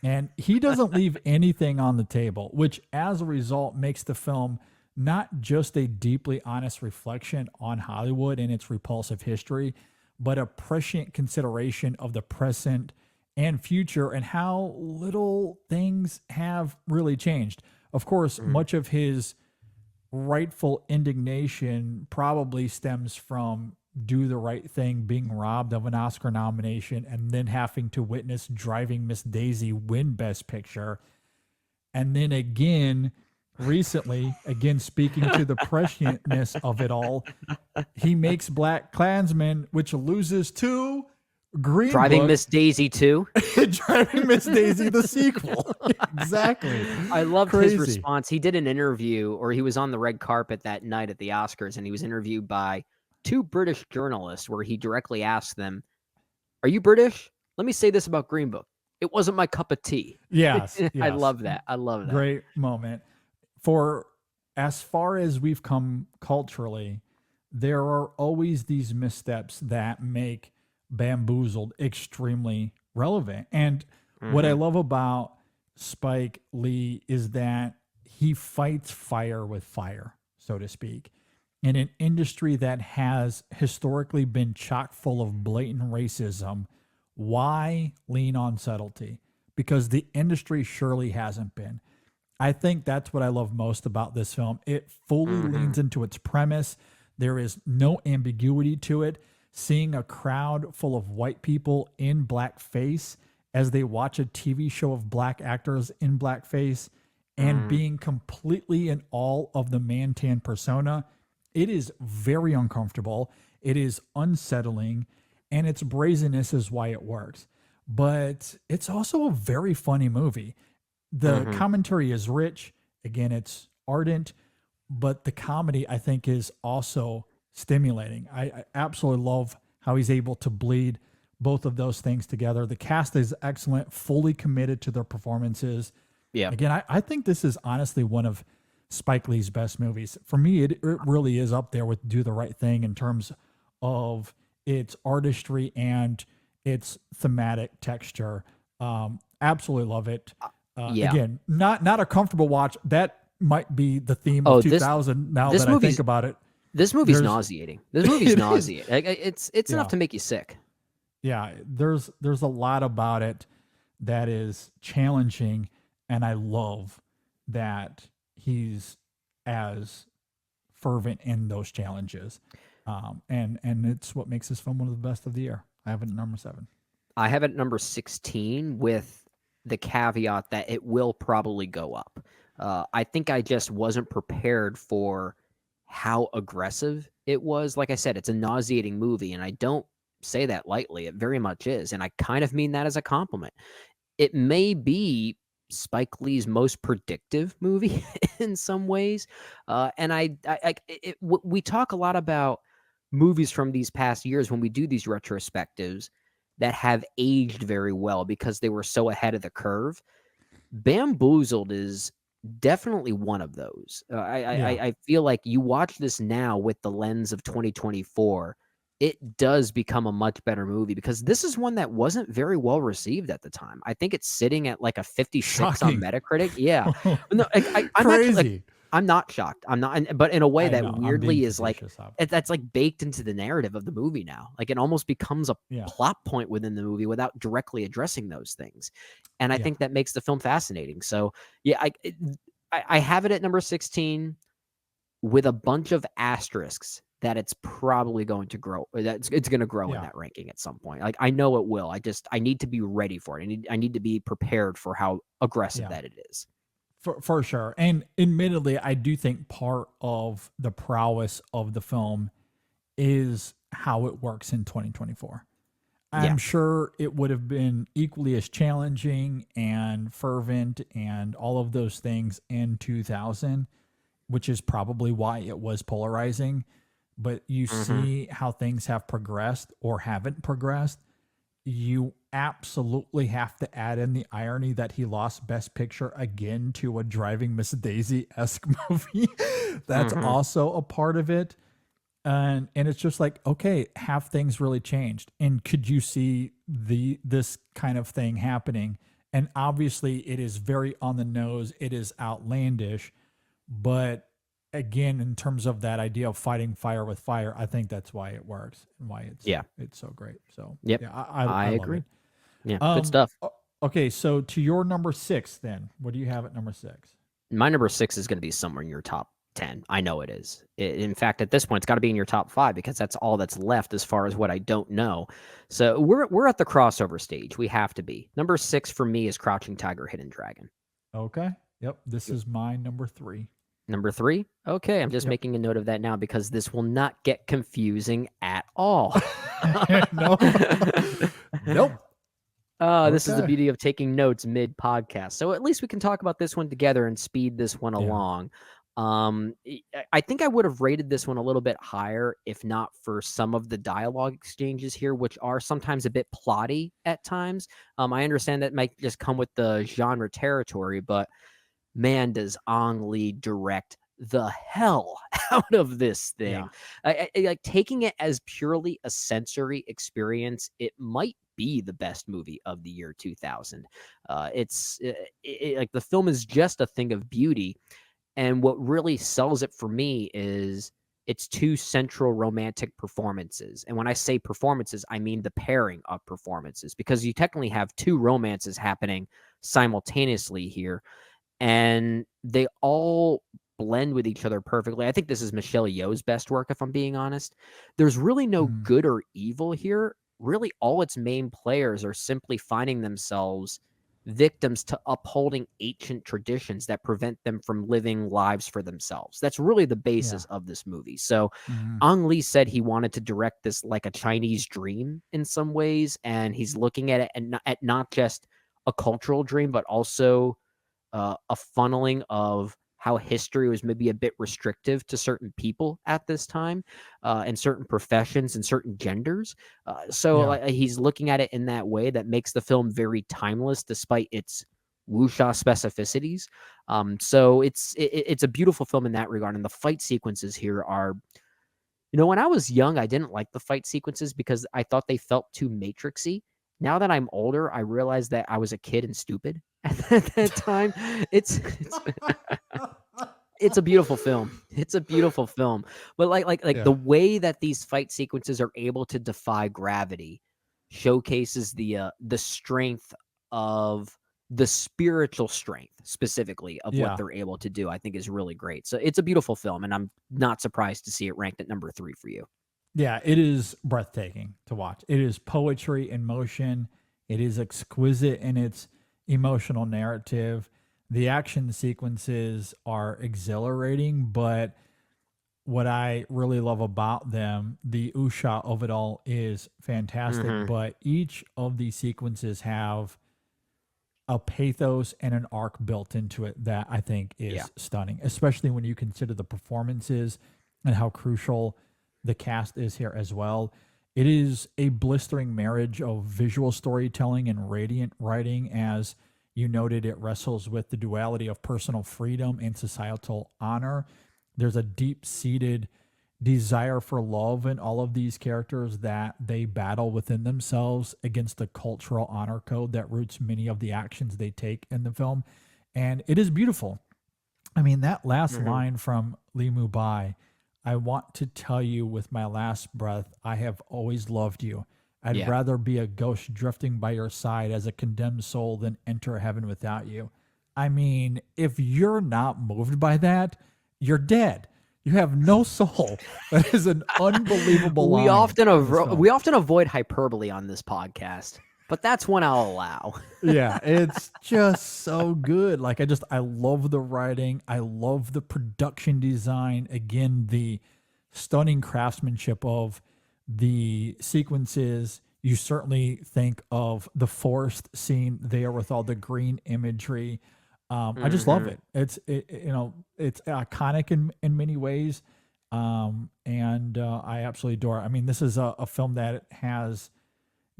And he doesn't leave anything on the table, which as a result makes the film not just a deeply honest reflection on Hollywood and its repulsive history, but a prescient consideration of the present and future and how little things have really changed. Of course, much of his rightful indignation probably stems from Do the Right Thing being robbed of an Oscar nomination and then having to witness Driving Miss Daisy win Best Picture. And then again, recently, again, speaking to the prescientness of it all, he makes Black Klansman, which loses to Green Driving Book. Miss Daisy 2. Driving Miss Daisy, the sequel. Exactly. I loved his response. He did an interview, or he was on the red carpet that night at the Oscars, and he was interviewed by 2 British journalists where he directly asked them, "Are you British? Let me say this about Green Book. It wasn't my cup of tea." Yes. I love that. I love that. Great moment. For as far as we've come culturally, there are always these missteps that make Bamboozled extremely relevant. And what I love about Spike Lee is that he fights fire with fire, so to speak. In an industry that has historically been chock full of blatant racism, why lean on subtlety? Because the industry surely hasn't been. I think that's what I love most about this film. It fully leans into its premise. There is no ambiguity to it. Seeing a crowd full of white people in blackface as they watch a TV show of black actors in blackface and being completely in awe of the Mantan persona, it is very uncomfortable. It is unsettling, and its brazenness is why it works. but it's also a very funny movie. The commentary is rich. Again, it's ardent, but the comedy I think is also stimulating. I absolutely love how he's able to bleed both of those things together. The cast is excellent, fully committed to their performances. Yeah. Again, I think this is honestly one of Spike Lee's best movies. For me, it really is up there with Do the Right Thing in terms of its artistry and its thematic texture. Absolutely love it. Yeah. Again, not a comfortable watch. That might be the theme of 2000 now that I think about it. This movie's nauseating. This movie's nauseating. Like, it's enough to make you sick. Yeah, there's a lot about it that is challenging, and I love that he's as fervent in those challenges. And it's what makes this film one of the best of the year. I have it at number 7. I have it at number 16 with the caveat that it will probably go up. I think I just wasn't prepared for how aggressive it was. Like I said, it's a nauseating movie, and I don't say that lightly. It very much is, and I kind of mean that as a compliment. It may be Spike Lee's most predictive movie in some ways, and we talk a lot about movies from these past years when we do these retrospectives that have aged very well because they were so ahead of the curve. Bamboozled is definitely one of those. I feel like you watch this now with the lens of 2024, it does become a much better movie because this is one that wasn't very well received at the time. I think it's sitting at like a 56 on Metacritic. Yeah. No, I'm Crazy. I'm not shocked. I'm not, but in a way that weirdly is like, facetious of that's like baked into the narrative of the movie now. Like it almost becomes a plot point within the movie without directly addressing those things. And I think that makes the film fascinating. So yeah, I have it at number 16 with a bunch of asterisks that it's probably going to grow. It's going to grow in that ranking at some point. Like I know it will. I need to be ready for it. I need to be prepared for how aggressive that it is. For sure. And admittedly, I do think part of the prowess of the film is how it works in 2024. I'm sure it would have been equally as challenging and fervent and all of those things in 2000, which is probably why it was polarizing. But you see how things have progressed or haven't progressed. You absolutely have to add in the irony that he lost Best Picture again to a Driving Miss Daisy-esque movie. That's also a part of it. And it's just like, okay, have things really changed? And could you see this kind of thing happening? And obviously it is very on the nose. It is outlandish. But again, in terms of that idea of fighting fire with fire, I think that's why it works and why it's so great. So I agree. It. Yeah, good stuff. Okay, so to your number 6 then, what do you have at number 6? My number 6 is going to be somewhere in your top 10. I know it is. In fact, at this point, it's got to be in your top 5 because that's all that's left as far as what I don't know. So we're at the crossover stage. We have to be. Number 6 for me is Crouching Tiger, Hidden Dragon. Okay. Yep. This is my number 3. Number 3? Okay, I'm just making a note of that now because this will not get confusing at all. No. Nope. This is the beauty of taking notes mid-podcast. So at least we can talk about this one together and speed this one along. I think I would have rated this one a little bit higher if not for some of the dialogue exchanges here, which are sometimes a bit plotty at times. I understand that might just come with the genre territory, but man, does Ang Lee direct the hell out of this thing. Like taking it as purely a sensory experience, it might be the best movie of the year 2000. It's like the film is just a thing of beauty. And what really sells it for me is its 2 central romantic performances. And when I say performances, I mean the pairing of performances, because you technically have 2 romances happening simultaneously here. And they all blend with each other perfectly. I think this is Michelle Yeoh's best work, if I'm being honest. There's really no good or evil here. Really, all its main players are simply finding themselves victims to upholding ancient traditions that prevent them from living lives for themselves. That's really the basis of this movie. So Ang Lee said he wanted to direct this like a Chinese dream in some ways, and he's looking at it and at not just a cultural dream, but also a funneling of how history was maybe a bit restrictive to certain people at this time, and certain professions and certain genders. He's looking at it in that way that makes the film very timeless, despite its wuxia specificities. So it's a beautiful film in that regard, and the fight sequences here are. When I was young, I didn't like the fight sequences because I thought they felt too Matrixy. Now that I'm older, I realize that I was a kid and stupid at that time. It's it's a beautiful film. It's a beautiful film. But the way that these fight sequences are able to defy gravity showcases the strength of the spiritual strength specifically of what they're able to do, I think is really great. So it's a beautiful film, and I'm not surprised to see it ranked at number 3 for you. Yeah, it is breathtaking to watch. It is poetry in motion. It is exquisite in its emotional narrative. The action sequences are exhilarating, but what I really love about them, the wuxia of it all is fantastic, but each of these sequences have a pathos and an arc built into it that I think is stunning, especially when you consider the performances and how crucial the cast is here as well. It is a blistering marriage of visual storytelling and radiant writing. As you noted, it wrestles with the duality of personal freedom and societal honor. There's a deep-seated desire for love in all of these characters that they battle within themselves against the cultural honor code that roots many of the actions they take in the film. And it is beautiful. I mean, that last line from Li Mu Bai, I want to tell you with my last breath, I have always loved you. I'd rather be a ghost drifting by your side as a condemned soul than enter heaven without you. I mean, if you're not moved by that, you're dead. You have no soul. That is an unbelievable line. We often avoid hyperbole on this podcast, but that's one I'll allow. Yeah, it's just so good. Like I love the writing. I love the production design. Again, the stunning craftsmanship of the sequences. You certainly think of the forest scene there with all the green imagery. I just love it. It's iconic in many ways, and I absolutely adore it. I mean, this is a film that has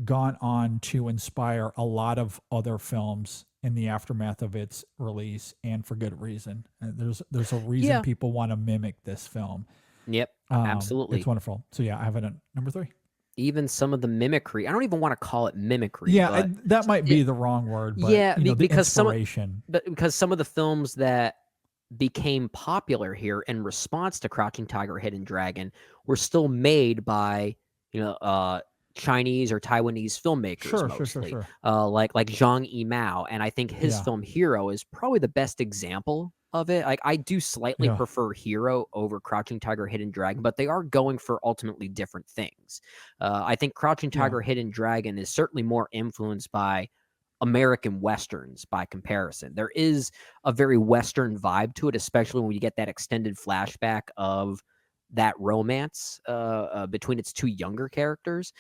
gone on to inspire a lot of other films in the aftermath of its release, and for good reason. There's a reason people want to mimic this film. Yep, absolutely. It's wonderful. So yeah, I have it at number 3. Even some of the mimicry. I don't even want to call it mimicry. Yeah, that might be the wrong word. But, because some of the films that became popular here in response to Crouching Tiger, Hidden Dragon were still made by Chinese or Taiwanese filmmakers mostly. Sure. Like Zhang Yimou, and I think his film Hero is probably the best example of it. Like I do slightly prefer Hero over Crouching Tiger, Hidden Dragon, but they are going for ultimately different things. I think Crouching Tiger, Hidden Dragon is certainly more influenced by American Westerns by comparison. There is a very Western vibe to it, especially when you get that extended flashback of that romance between its two younger characters.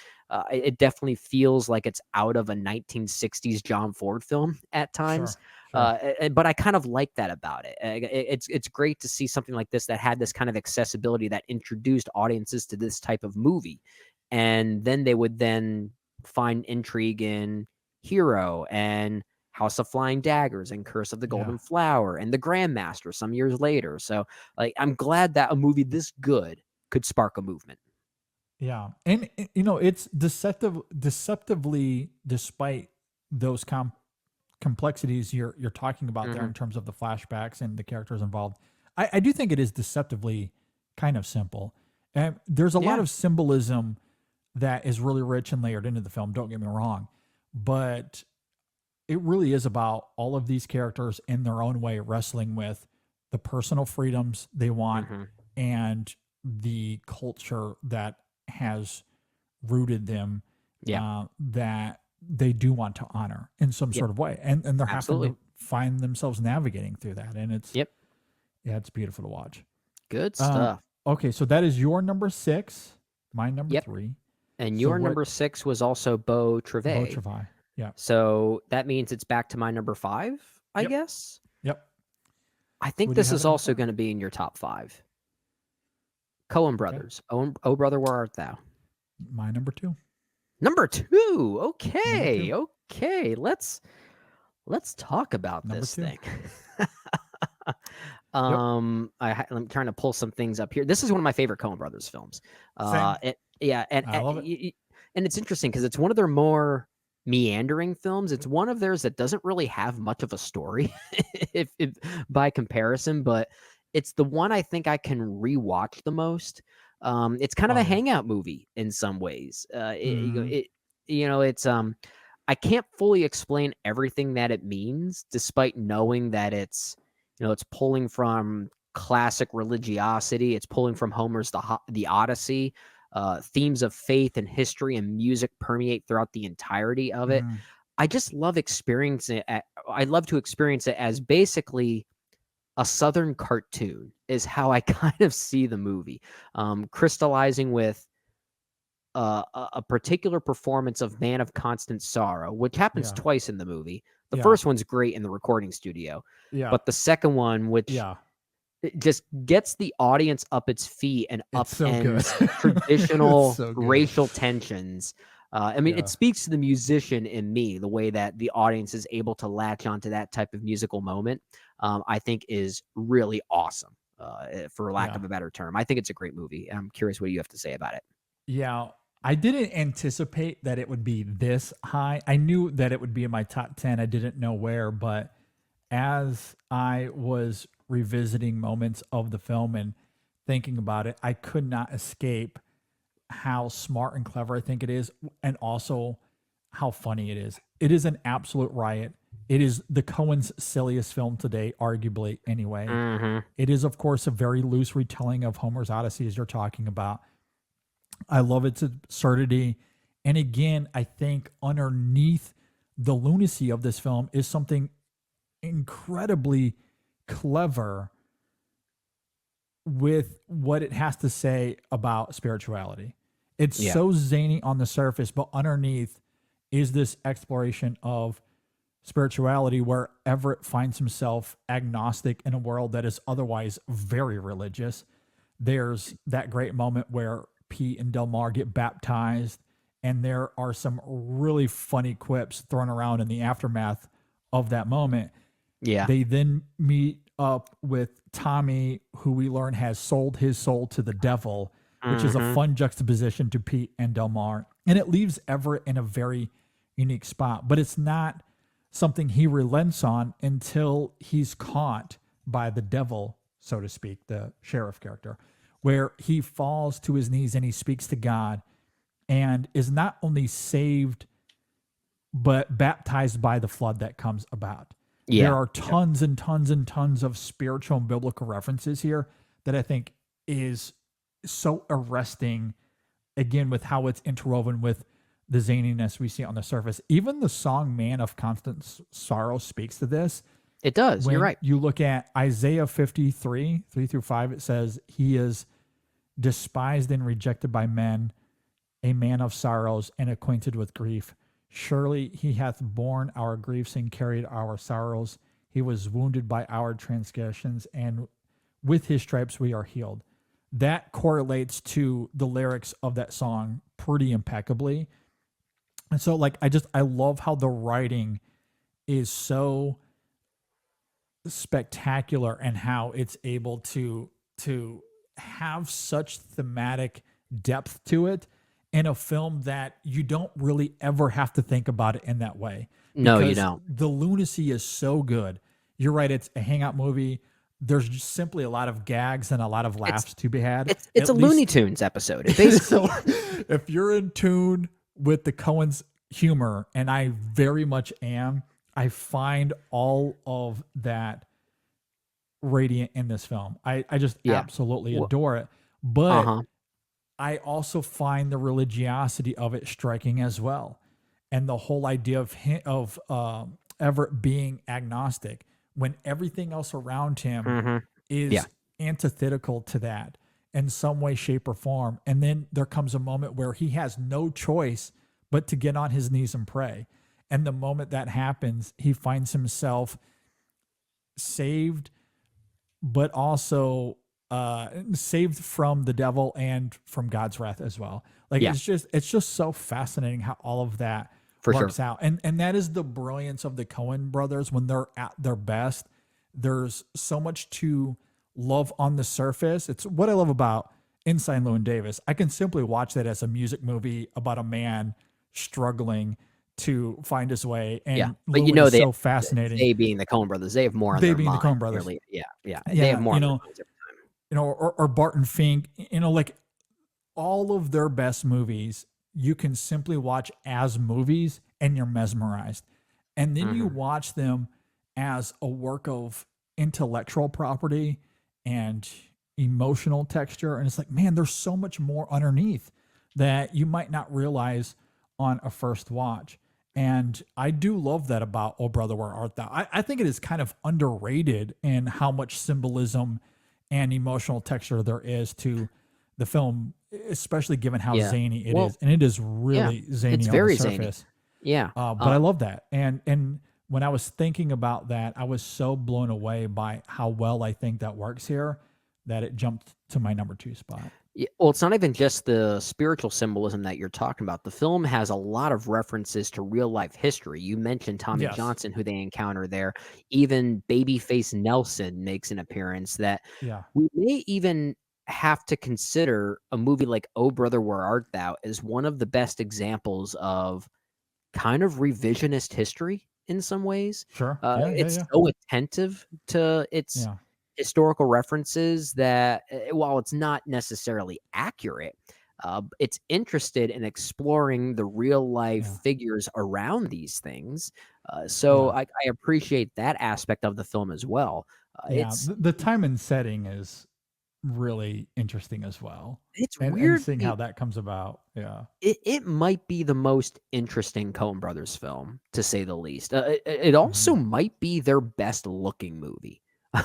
It definitely feels like it's out of a 1960s John Ford film at times. But I kind of like that about it. It's great to see something like this that had this kind of accessibility that introduced audiences to this type of movie. And then they would then find intrigue in Hero and House of Flying Daggers and Curse of the Golden Flower and The Grandmaster some years later. So I'm glad that a movie this good could spark a movement. Yeah. And it's deceptively, despite those complexities you're talking about there in terms of the flashbacks and the characters involved, I do think it is deceptively kind of simple. And there's a lot of symbolism that is really rich and layered into the film, don't get me wrong, but it really is about all of these characters in their own way wrestling with the personal freedoms they want and the culture that has rooted them, that they do want to honor in some Yep. sort of way, and they're having Absolutely. to find themselves navigating through that, and it's Yep. yeah, it's beautiful to watch. Good stuff. Okay, so that is your number 6, my number Yep. 3. And so your what- number 6 was also Beau Travail. Beau Travail. Yeah. So that means it's back to my number 5, I Yep. guess. Yep. I think Who do you this have is at number also 5? going to be in your top 5. Coen Brothers. Oh, brother, where art thou? My number 2. Number 2. Okay. Number Okay. Let's talk about Number this 2. thing. I'm trying to pull some things up here. This is one of my favorite Coen Brothers films. Same. And I love it. And it's interesting because it's one of their more meandering films. It's one of theirs that doesn't really have much of a story, if by comparison, but it's the one I think I can rewatch the most. It's kind of a hangout movie in some ways. It's I can't fully explain everything that it means, despite knowing that it's pulling from classic religiosity. It's pulling from Homer's the Odyssey. Themes of faith and history and music permeate throughout the entirety of it. I just love experiencing it. I love to experience it as basically a Southern cartoon is how I kind of see the movie, crystallizing with a particular performance of Man of Constant Sorrow, which happens Yeah. twice in the movie. The Yeah. first one's great in the recording studio, Yeah. but the second one, which yeah. it just gets the audience up its feet and It's so good. upends traditional It's so good. racial tensions. I mean, Yeah. it speaks to the musician in me, the way that the audience is able to latch onto that type of musical moment. I think is really awesome, for lack Yeah. of a better term. I think it's a great movie. I'm curious what you have to say about it. Yeah, I didn't anticipate that it would be this high. I knew that it would be in my top 10. I didn't know where, but as I was revisiting moments of the film and thinking about it, I could not escape how smart and clever I think it is, and also how funny it is. It is an absolute riot. It is the Coen's silliest film today, arguably, anyway. Mm-hmm. It is, of course, a very loose retelling of Homer's Odyssey, as you're talking about. I love its absurdity. And again, I think underneath the lunacy of this film is something incredibly clever with what it has to say about spirituality. It's Yeah. so zany on the surface, but underneath is this exploration of spirituality where Everett finds himself agnostic in a world that is otherwise very religious. There's that great moment where Pete and Del Mar get baptized, and there are some really funny quips thrown around in the aftermath of that moment. Yeah. They then meet up with Tommy, who we learn has sold his soul to the devil, which is a fun juxtaposition to Pete and Del Mar. And it leaves Everett in a very unique spot, but it's not something he relents on until he's caught by the devil, so to speak, the sheriff character, where he falls to his knees and he speaks to God and is not only saved, but baptized by the flood that comes about. Yeah. There are tons and tons and tons of spiritual and biblical references here that I think is so arresting, again, with how it's interwoven with the zaniness we see on the surface. Even the song Man of Constant Sorrow speaks to this. It does. When You're right. you look at Isaiah 53, 3-5, it says, he is despised and rejected by men, a man of sorrows and acquainted with grief. Surely he hath borne our griefs and carried our sorrows. He was wounded by our transgressions, and with his stripes we are healed. That correlates to the lyrics of that song pretty impeccably. And so, like, I love how the writing is so spectacular and how it's able to have such thematic depth to it in a film that you don't really ever have to think about it in that way. No, you Because don't. The lunacy is so good. You're right. It's a hangout movie. There's just simply a lot of gags and a lot of laughs to be had. It's At a least- Looney Tunes episode. It basically, if you're in tune with the Coen's humor, and I very much am, I find all of that radiant in this film. I just Yeah. absolutely adore it. But Uh-huh. I also find the religiosity of it striking as well. and the whole idea of Everett being agnostic when everything else around him is antithetical to that in some way, shape, or form. And then there comes a moment where he has no choice but to get on his knees and pray. And the moment that happens, he finds himself saved, but also saved from the devil and from God's wrath as well. Like it's just so fascinating how all of that works out. And that is the brilliance of the Coen brothers when they're at their best. There's so much to love on the surface. It's what I love about Inside Llewyn Davis. I can simply watch that as a music movie about a man struggling to find his way. And but Llewyn you know, is so fascinating. They being the Coen brothers, they have more on They their being the mind, Coen brothers. really. They have more on their minds every time. You know, or Barton Fink, you know, like all of their best movies, you can simply watch as movies and you're mesmerized. And then you watch them as a work of intellectual property and emotional texture. And it's like, man, there's so much more underneath that you might not realize on a first watch. And I do love that about Oh Brother, Where Art Thou? I think it is kind of underrated in how much symbolism and emotional texture there is to the film, especially given how zany it is. And it is really zany it's on very the surface. zany. Yeah. But I love that. And when I was thinking about that, I was so blown away by how well I think that works here that it jumped to my number 2 spot. Yeah, well, it's not even just the spiritual symbolism that you're talking about. The film has a lot of references to real life history. You mentioned Tommy Johnson, who they encounter there. Even Babyface Nelson makes an appearance that we may even have to consider a movie like Oh Brother, Where Art Thou as one of the best examples of kind of revisionist history in some ways. Sure. It's so attentive to its historical references that while it's not necessarily accurate, it's interested in exploring the real life figures around these things. So I appreciate that aspect of the film as well. It's the time and setting is really interesting as well. It's and weird seeing how that comes about. Yeah. It might be the most interesting Coen Brothers film, to say the least. It also might be their best looking movie.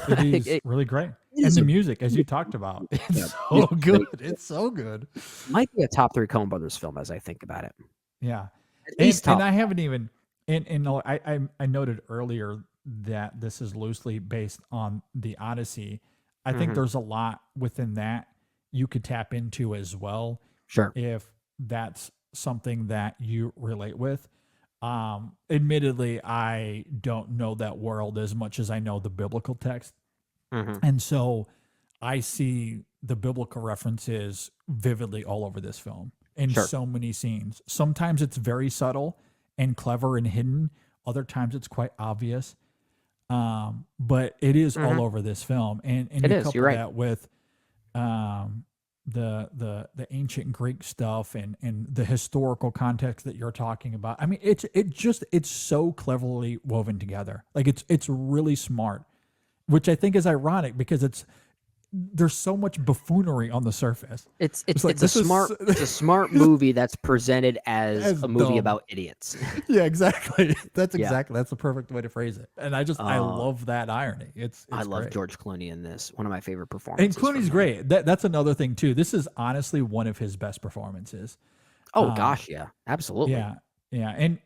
It is really great. And the music, as you talked about, it's so good. It's so good. Might be a top 3 Coen Brothers film as I think about it. Yeah. At least and I haven't even, I noted earlier that this is loosely based on the Odyssey. I think there's a lot within that you could tap into as well. Sure. If that's something that you relate with. Admittedly, I don't know that world as much as I know the biblical text. And so I see the biblical references vividly all over this film in so many scenes. Sometimes it's very subtle and clever and hidden. Other times it's quite obvious. But it is all over this film. And you couple that with the ancient Greek stuff and the historical context that you're talking about. I mean, it's so cleverly woven together. Like it's really smart, which I think is ironic because there's so much buffoonery on the surface. It's a smart movie that's presented as a movie dumb. about idiots. Yeah, exactly. That's the perfect way to phrase it. And I love that irony. I love great. George Clooney in this. One of my favorite performances. And Clooney's great. That's another thing too. This is honestly one of his best performances. Oh gosh, yeah, absolutely. Yeah. And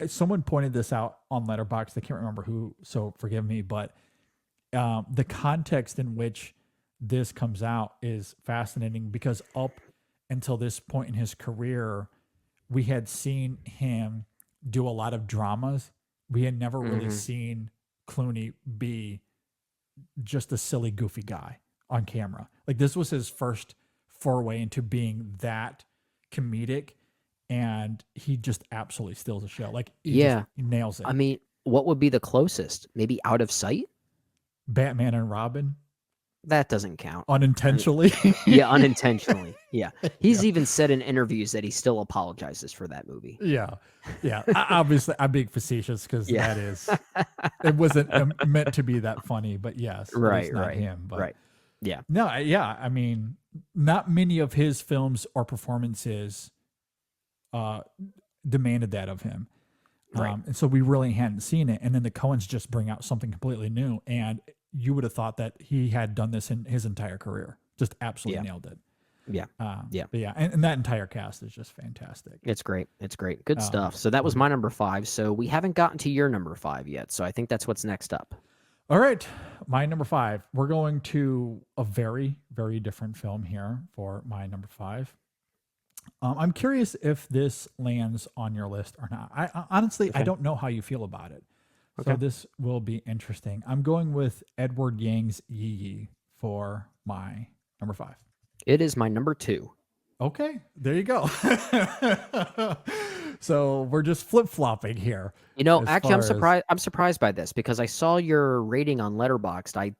someone pointed this out on Letterboxd. I can't remember who, so forgive me, but the context in which this comes out is fascinating because up until this point in his career, we had seen him do a lot of dramas. We had never really seen Clooney be just a silly, goofy guy on camera. Like this was his first foray into being that comedic, and he just absolutely steals the show. Like he nails it. I mean, what would be the closest? Maybe Out of Sight? Batman and Robin. That doesn't count. Unintentionally? Yeah, unintentionally. Yeah. He's even said in interviews that he still apologizes for that movie. Yeah. Obviously, I'm being facetious because that is, it wasn't meant to be that funny, but yes. It's not him. But Yeah. No, yeah. I mean, not many of his films or performances demanded that of him. Right. And so we really hadn't seen it. And then the Coens just bring out something completely new. And you would have thought that he had done this in his entire career. Just absolutely nailed it. Yeah. But yeah. And that entire cast is just fantastic. It's great. It's great. Good stuff. So that was my number 5. So we haven't gotten to your number 5 yet. So I think that's what's next up. All right. My number 5. We're going to a very, very different film here for my number 5. I'm curious if this lands on your list or not. I honestly, I don't know how you feel about it. So this will be interesting. I'm going with Edward Yang's Yi Yi for my number 5. It is my number 2. Okay, there you go. So we're just flip-flopping here. You know, actually, I'm surprised by this because I saw your rating on Letterboxd. I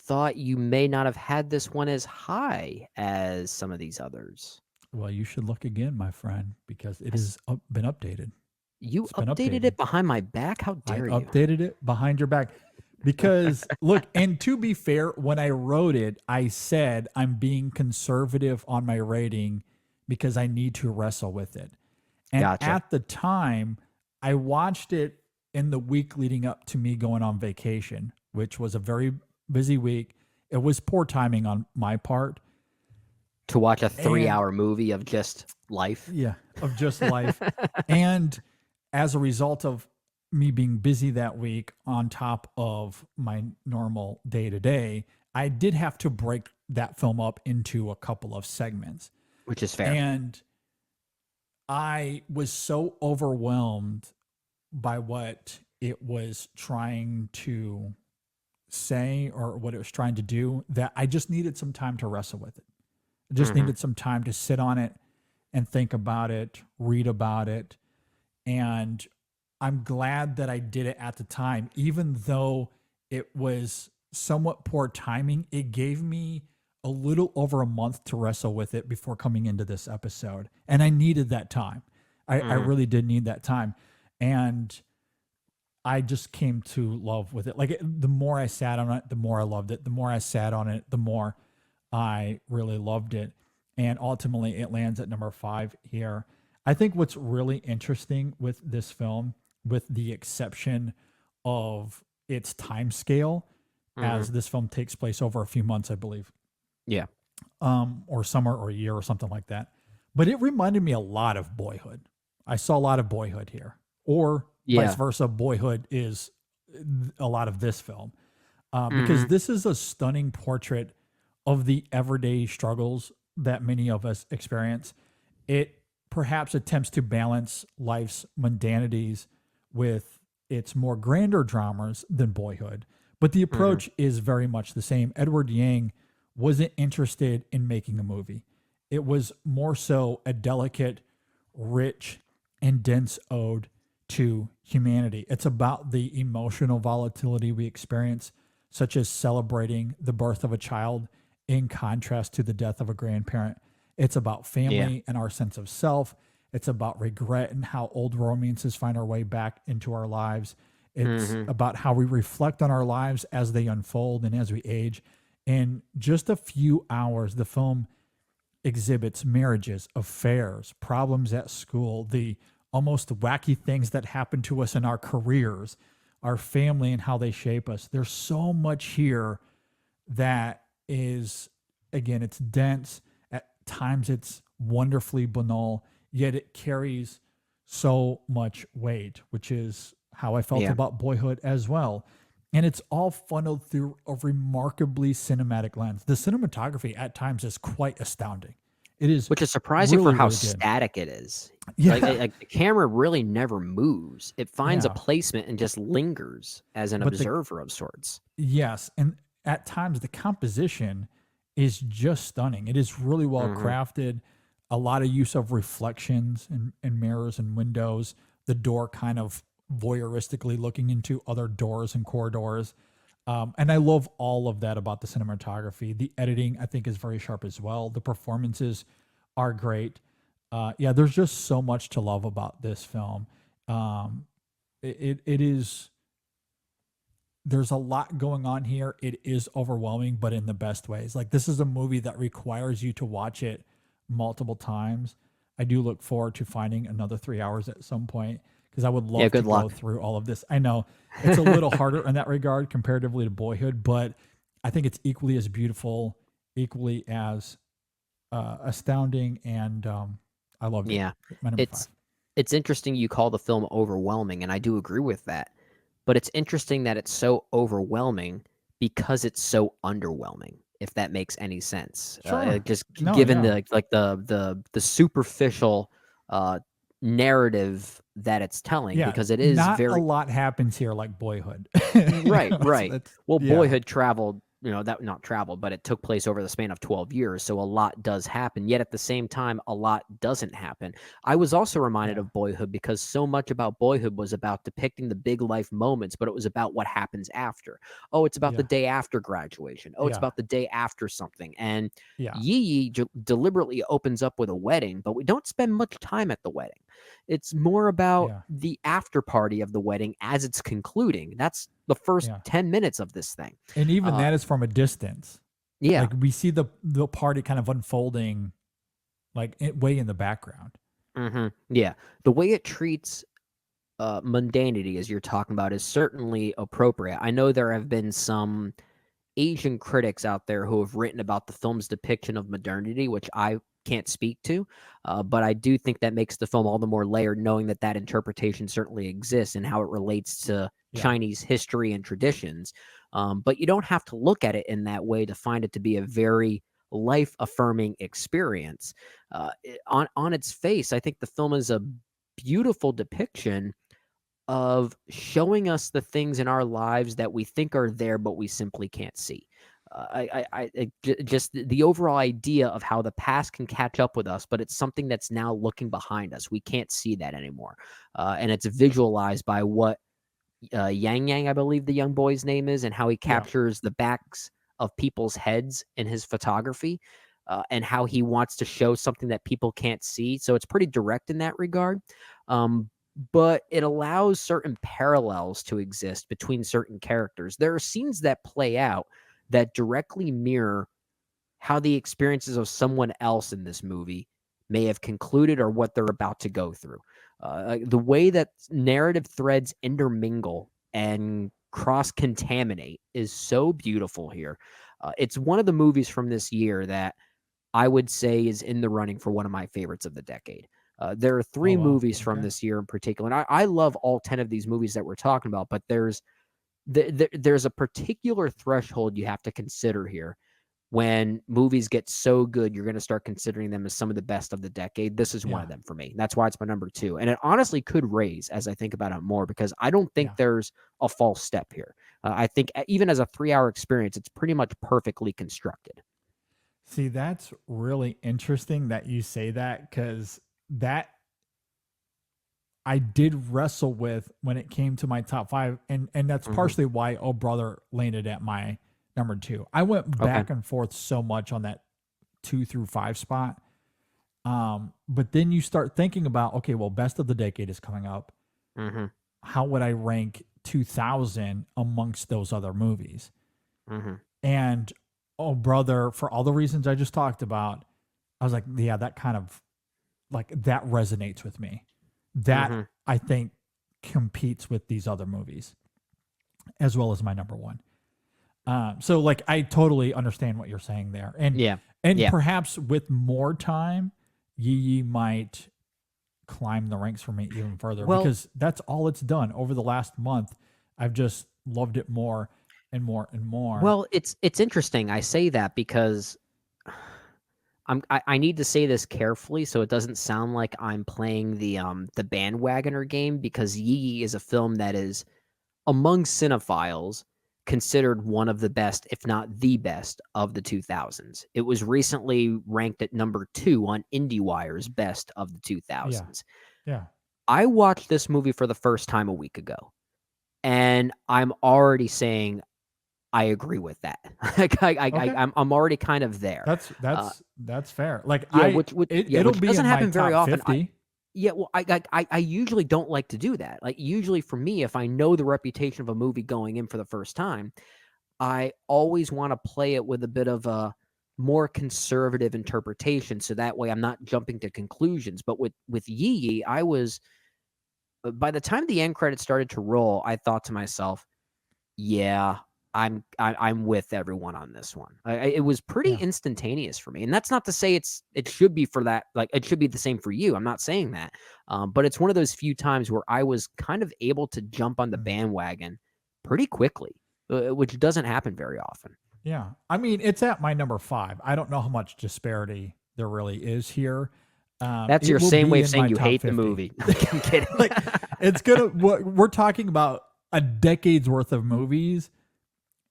thought you may not have had this one as high as some of these others. Well, you should look again, my friend, because it has been updated. You updated it behind my back? How dare you? I updated it behind your back. Because, look, and to be fair, when I wrote it, I said I'm being conservative on my rating because I need to wrestle with it. And at the time, I watched it in the week leading up to me going on vacation, which was a very busy week. It was poor timing on my part. To watch a 3-hour movie of just life. Yeah, of just life. And as a result of me being busy that week on top of my normal day-to-day, I did have to break that film up into a couple of segments. Which is fair. And I was so overwhelmed by what it was trying to say or what it was trying to do that I just needed some time to wrestle with it. I just needed some time to sit on it and think about it, read about it. And I'm glad that I did it at the time, even though it was somewhat poor timing. It gave me a little over a month to wrestle with it before coming into this episode. And I needed that time. I really did need that time. And I just came to love with it. Like the more I sat on it, the more I loved it. The more I sat on it, the more I really loved it. And ultimately it lands at number 5 here. I think what's really interesting with this film, with the exception of its time scale, as this film takes place over a few months, I believe. Yeah. Or summer or a year or something like that. But it reminded me a lot of Boyhood. I saw a lot of Boyhood here. Or vice versa, Boyhood is a lot of this film. Because this is a stunning portrait of the everyday struggles that many of us experience. It perhaps attempts to balance life's mundanities with its more grander dramas than Boyhood. But the approach is very much the same. Edward Yang wasn't interested in making a movie. It was more so a delicate, rich, and dense ode to humanity. It's about the emotional volatility we experience, such as celebrating the birth of a child in contrast to the death of a grandparent. It's about family and our sense of self. It's about regret and how old romances find our way back into our lives. It's about how we reflect on our lives as they unfold and as we age. In just a few hours, the film exhibits marriages, affairs, problems at school, the almost wacky things that happen to us in our careers, our family and how they shape us. There's so much here that is, again, it's dense. At times it's wonderfully banal, yet it carries so much weight, which is how I felt about Boyhood as well. And it's all funneled through a remarkably cinematic lens. The cinematography at times is quite astounding. It is, which is surprising really, for how really good. static it is. Yeah. Like the camera really never moves. It finds a placement and just lingers as an observer of sorts. Yes. And at times the composition is just stunning. It is really well crafted. A lot of use of reflections and mirrors and windows. The door kind of voyeuristically looking into other doors and corridors. And I love all of that about the cinematography. The editing, I think, is very sharp as well. The performances are great. There's just so much to love about this film. It is, there's a lot going on here. It is overwhelming, but in the best ways. Like, this is a movie that requires you to watch it multiple times. I do look forward to finding another 3 hours at some point because I would love to good go luck. through all of this. I know it's a little harder in that regard comparatively to Boyhood, but I think it's equally as beautiful, equally as astounding, and I loved it. Yeah. My number It's 5. it's interesting you call the film overwhelming, and I do agree with that. But it's interesting that it's so overwhelming because it's so underwhelming, if that makes any sense. Sure. Just No, given yeah. the superficial narrative that it's telling, Yeah, because it is not a very lot happens here like Boyhood. right, right. That's Well, yeah, Boyhood traveled, that not traveled, but it took place over the span of 12 years. So a lot does happen. Yet at the same time, a lot doesn't happen. I was also reminded yeah, of Boyhood because so much about Boyhood was about depicting the big life moments, but it was about what happens after. Oh, it's about the yeah, day after graduation. Oh, it's yeah, about the day after something. And yeah, Yi Yi deliberately opens up with a wedding, but we don't spend much time at the wedding. It's more about yeah, the after party of the wedding as it's concluding. That's the first yeah. 10 minutes of this thing. And even Uh, that is from a distance. yeah. Like we see the party kind of unfolding, like way in the background. Yeah. The way it treats mundanity, as you're talking about, is certainly appropriate. I know there have been some Asian critics out there who have written about the film's depiction of modernity, which I can't speak to, but I do think that makes the film all the more layered, knowing that that interpretation certainly exists and how it relates to Yeah, Chinese history and traditions. But you don't have to look at it in that way to find it to be a very life-affirming experience. On its face, I think the film is a beautiful depiction of showing us the things in our lives that we think are there, but we simply can't see. Just the overall idea of how the past can catch up with us, but it's something that's now looking behind us. We can't see that anymore, and it's visualized by what Yang Yang, I believe the young boy's name is, and how he yeah, captures the backs of people's heads in his photography, and how he wants to show something that people can't see. So it's pretty direct in that regard. But it allows certain parallels to exist between certain characters. There are scenes that play out that directly mirror how the experiences of someone else in this movie may have concluded or what they're about to go through. The way that narrative threads intermingle and cross contaminate is so beautiful here. It's one of the movies from this year that I would say is in the running for one of my favorites of the decade. There are Oh three wow. movies from Okay. this year in particular, and I love all 10 of these movies that we're talking about, but there's a particular threshold you have to consider here. When movies get so good, you're going to start considering them as some of the best of the decade. This is one Yeah. of them for me. That's why it's my number 2. And it honestly could raise as I think about it more, because I don't think Yeah. there's a false step here. I think even as a 3-hour experience, it's pretty much perfectly constructed. See, that's really interesting that you say that because that I did wrestle with when it came to my top 5, and that's partially why Oh Brother landed at my number 2. I went Okay. back and forth so much on that 2 through 5 spot. But then you start thinking about, okay, well, best of the decade is coming up. Mm-hmm. How would I rank 2000 amongst those other movies? Mm-hmm. And Oh Brother, for all the reasons I just talked about, I was like, yeah, that kind of like that resonates with me. That I think competes with these other movies as well as my number 1. So like I totally understand what you're saying there. And Yeah. perhaps with more time, Yi Yi might climb the ranks for me even further Well, because that's all it's done over the last month. I've just loved it more and more and more. Well, it's interesting. I say that because I need to say this carefully so it doesn't sound like I'm playing the bandwagoner game, because Yi Yi is a film that is among cinephiles considered one of the best, if not the best, of the 2000s. It was recently ranked at number 2 on IndieWire's best of the 2000s. Yeah. I watched this movie for the first time a week ago, and I'm already saying I agree with that. Like Okay. I'm already kind of there. That's fair. Like Yeah, it'll which be doesn't in my happen very top often. 50. Yeah, well, I usually don't like to do that. Like, usually for me, if I know the reputation of a movie going in for the first time, I always want to play it with a bit of a more conservative interpretation, so that way I'm not jumping to conclusions. But with Yi Yi, I was by the time the end credits started to roll, I thought to myself, yeah, I'm with everyone on this one. It was pretty instantaneous for me, and that's not to say it should be for that. Like it should be the same for you. I'm not saying that, but it's one of those few times where I was kind of able to jump on the bandwagon pretty quickly, which doesn't happen very often. Yeah. I mean, it's at my number 5. I don't know how much disparity there really is here. That's It your will same be way in of saying my you top hate 50. the movie. I'm kidding. Like, it's gonna. We're talking about a decade's worth of movies,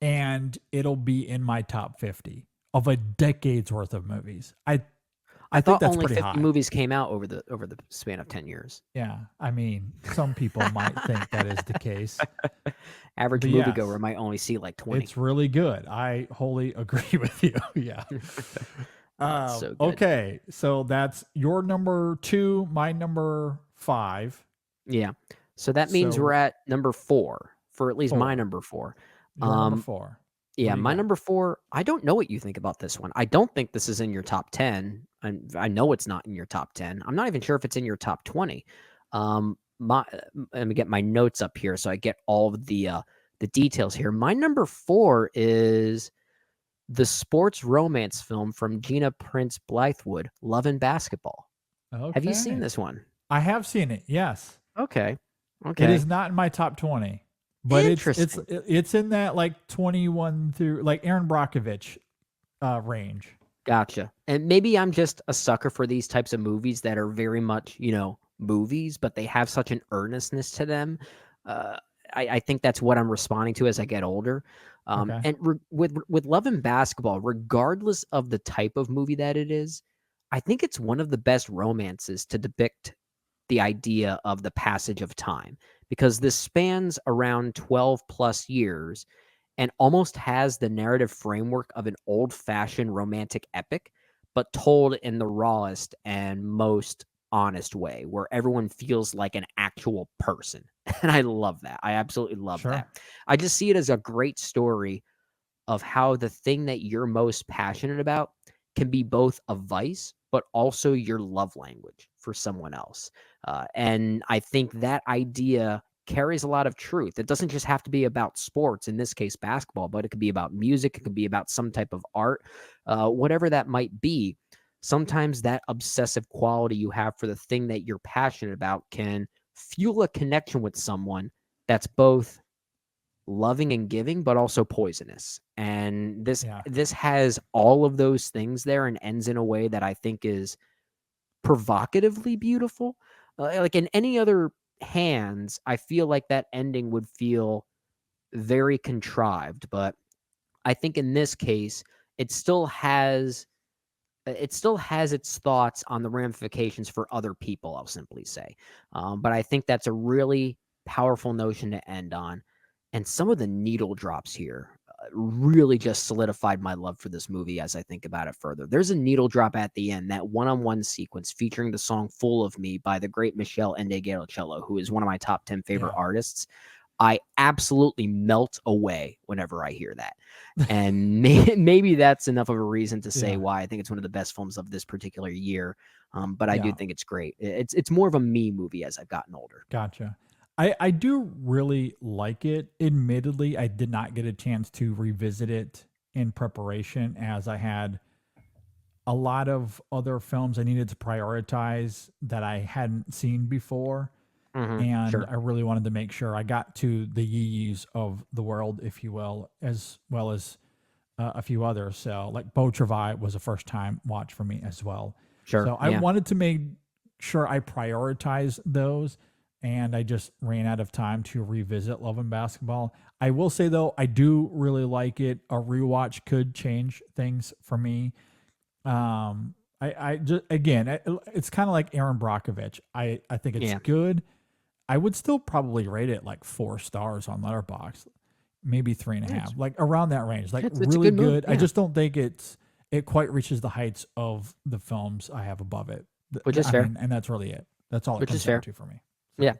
and it'll be in my top 50 of a decade's worth of movies. I think thought that's only pretty 50 high. movies came out over the span of 10 years. Yeah. I mean, some people might think that is the case. Average But moviegoer yes, might only see like 20. It's really good. I wholly agree with you. Yeah. So good. Okay. So that's your number 2, my number 5. Yeah. So that means So- we're at number 4 for at least my 4. number 4. Your number 4. Yeah, do you my got? number 4, I don't know what you think about this one. I don't think this is in your top 10. I know it's not in your top 10. I'm not even sure if it's in your top 20. Let me get my notes up here so I get all of the details here. My number 4 is the sports romance film from Gina Prince Blythewood, Love and Basketball. Okay. Have you seen this one? I have seen it. Yes. Okay. It is not in my top 20. But it's in that like 21 through like Aaron Brockovich range. Gotcha. And maybe I'm just a sucker for these types of movies that are very much, movies, but they have such an earnestness to them. I think that's what I'm responding to as I get older. Okay. And with Love and Basketball, regardless of the type of movie that it is, I think it's one of the best romances to depict the idea of the passage of time, because this spans around 12 plus years and almost has the narrative framework of an old-fashioned romantic epic, but told in the rawest and most honest way, where everyone feels like an actual person. And I love that. I absolutely love Sure. that. I just see it as a great story of how the thing that you're most passionate about can be both a vice, but also your love language for someone else. And I think that idea carries a lot of truth. It doesn't just have to be about sports, in this case, basketball, but it could be about music. It could be about some type of art, whatever that might be. Sometimes that obsessive quality you have for the thing that you're passionate about can fuel a connection with someone that's both loving and giving, but also poisonous. And this has all of those things there and ends in a way that I think is provocatively beautiful. Like in any other hands, I feel like that ending would feel very contrived, but I think in this case, it still has its thoughts on the ramifications for other people, I'll simply say. But I think that's a really powerful notion to end on. And some of the needle drops here really just solidified my love for this movie as I think about it further. There's a needle drop at the end, that one-on-one sequence featuring the song Full of Me by the great Michelle Ndegeocello, who is one of my top 10 favorite artists. I absolutely melt away whenever I hear that. And maybe that's enough of a reason to say why I think it's one of the best films of this particular year. But I do think it's great. It's more of a me movie as I've gotten older. Gotcha. I do really like it. Admittedly, I did not get a chance to revisit it in preparation, as I had a lot of other films I needed to prioritize that I hadn't seen before. And Sure. I really wanted to make sure I got to the Yee-Yees of the world, if you will, as well as a few others. So like Beau Travail was a first time watch for me as well. Sure. So I wanted to make sure I prioritize those, and I just ran out of time to revisit Love and Basketball. I will say though, I do really like it. A rewatch could change things for me. I just, again, it's kind of like Aaron Brockovich. I think it's good. I would still probably rate it like 4 stars on Letterboxd, maybe 3.5, like around that range. Like it's really a good movie, good. I just don't think it quite reaches the heights of the films I have above it. Which is fair. And that's really it. That's all it Which comes is fair. down to for me. Yeah.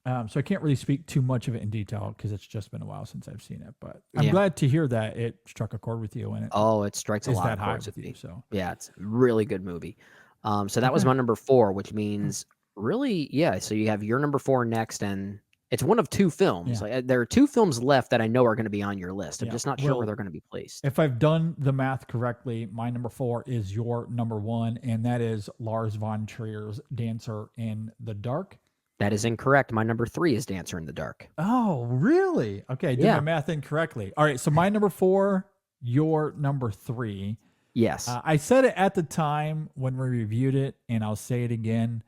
So I can't really speak too much of it in detail because it's just been a while since I've seen it. But I'm Yeah. glad to hear that it struck a chord with you and it Oh, it strikes a is lot that of high chords with with you. me. So Yeah, it's a really good movie. So that was Okay. my number 4, which means really, yeah. So you have your number 4 next, and it's one of 2 films. Yeah. Like, there are 2 films left that I know are going to be on your list. I'm Yeah. just not sure where Well, they're going to be placed. if I've done the math correctly, my number 4 is your number 1, and that is Lars von Trier's Dancer in the Dark. That is incorrect. My number 3 is Dancer in the Dark. Oh, really? Okay, I did Yeah. my math incorrectly. All right, so my number 4, your number 3. Yes. I said it at the time when we reviewed it, and I'll say it again.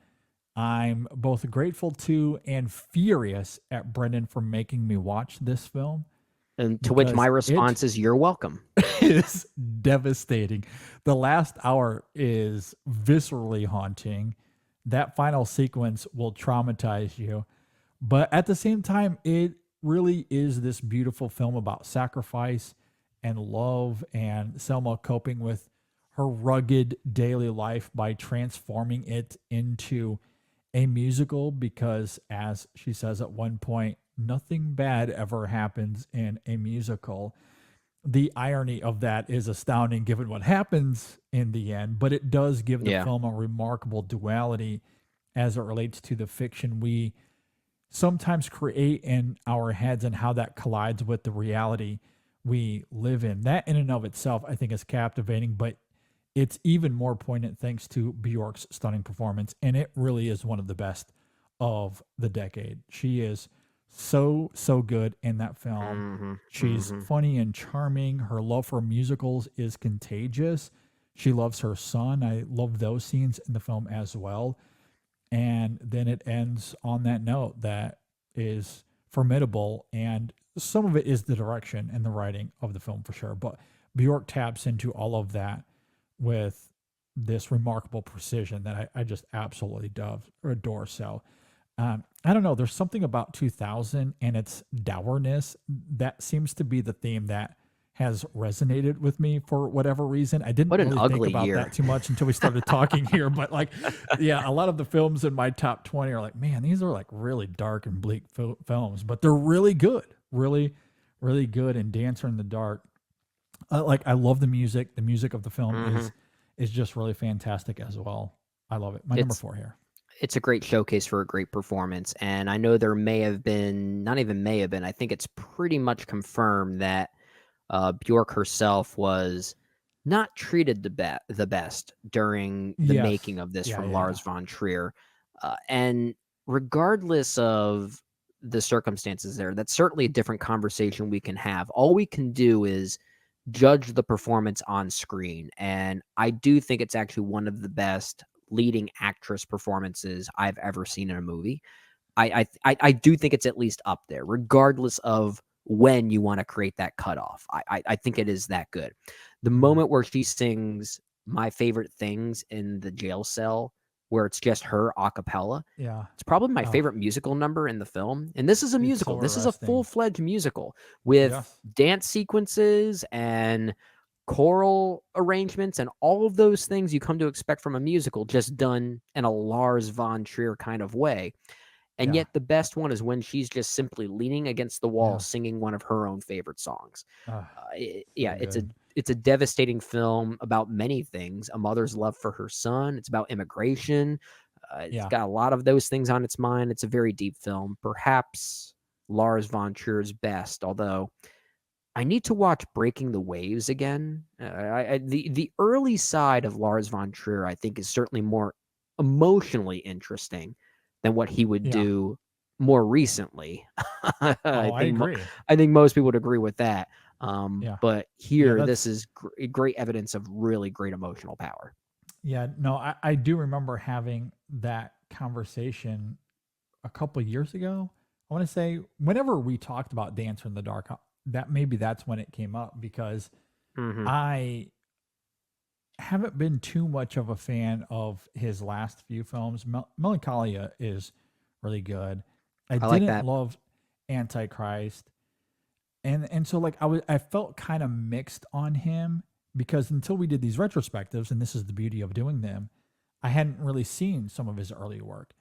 I'm both grateful to and furious at Brendan for making me watch this film. And to which my because response is, you're welcome. Is devastating. The last hour is viscerally haunting. That final sequence will traumatize you. But at the same time, it really is this beautiful film about sacrifice and love, and Selma coping with her rugged daily life by transforming it into a musical because, as she says at one point, nothing bad ever happens in a musical. The irony of that is astounding given what happens in the end, but it does give the Yeah. film a remarkable duality as it relates to the fiction we sometimes create in our heads and how that collides with the reality we live in. That in and of itself, I think, is captivating, but it's even more poignant thanks to Bjork's stunning performance, and it really is one of the best of the decade. She is so good in that film. She's funny and charming. Her love for musicals is contagious. She loves her son. I love those scenes in the film as well. And then it ends on that note that is formidable. And some of it is the direction and the writing of the film for sure. But Bjork taps into all of that with this remarkable precision that I just absolutely adore. So I don't know. There's something about 2000 and its dourness that seems to be the theme that has resonated with me for whatever reason. I didn't What an really ugly think about year. that too much until we started talking here. But like, yeah, a lot of the films in my top 20 are like, man, these are like really dark and bleak films, but they're really good, really good. And Dancer in the Dark, like I love the music. The music of the film is just really fantastic as well. I love it. My number 4 here. It's a great showcase for a great performance. And I know there may have been, not even may have been, I think it's pretty much confirmed that Bjork herself was not treated the best during the Yes. making of this Yeah, from yeah, Lars von Trier. And regardless of the circumstances there, that's certainly a different conversation we can have. All we can do is judge the performance on screen. And I do think it's actually one of the best leading actress performances I've ever seen in a movie. I do think it's at least up there, regardless of when you want to create that cutoff. I think it is that good. The moment where she sings My Favorite Things in the jail cell, where it's just her a cappella, Yeah. it's probably my Oh. favorite musical number in the film. And this is a It's so musical. This is a arresting. full-fledged musical with Yes. dance sequences and choral arrangements and all of those things you come to expect from a musical, just done in a Lars von Trier kind of way. And Yeah. yet the best one is when she's just simply leaning against the wall, Yeah. singing one of her own favorite songs. So good. It's a devastating film about many things. A mother's love for her son. It's about immigration. It's Yeah. got a lot of those things on its mind. It's a very deep film. Perhaps Lars von Trier's best, although I need to watch Breaking the Waves again. The early side of Lars von Trier, I think, is certainly more emotionally interesting than what he would Yeah. do more recently. Oh, I agree. I think most people would agree with that. Yeah. But here, that's- this is great evidence of really great emotional power. Yeah, no, I do remember having that conversation a couple of years ago. I want to say whenever we talked about Dancer in the Dark, that's when it came up because Mhm. I haven't been too much of a fan of his last few films. Melancholia is really good. I like didn't that. love Antichrist. And so like I felt kind of mixed on him because until we did these retrospectives, and this is the beauty of doing them, I hadn't really seen some of his early work.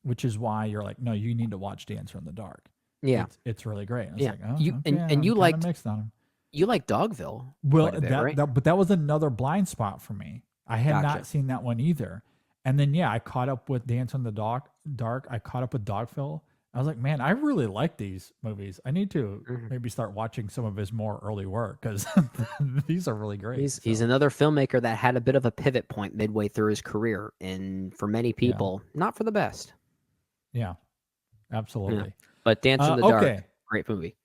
which is why you're like, no, you need to watch Dancer in the Dark. Yeah. It's really great. It's Yeah. like, oh, You okay, and I'm you kinda liked mixed on him. you like Dogville Well, quite a bit, right? but that was another blind spot for me. I had Gotcha. not seen that one either. And then I caught up with Dance in the Dark. I caught up with Dogville. I was like, man, I really like these movies. I need to maybe start watching some of his more early work because these are really great. He's another filmmaker that had a bit of a pivot point midway through his career, and for many people, not for the best. Yeah, absolutely. But Dance in the Dark, okay. great movie.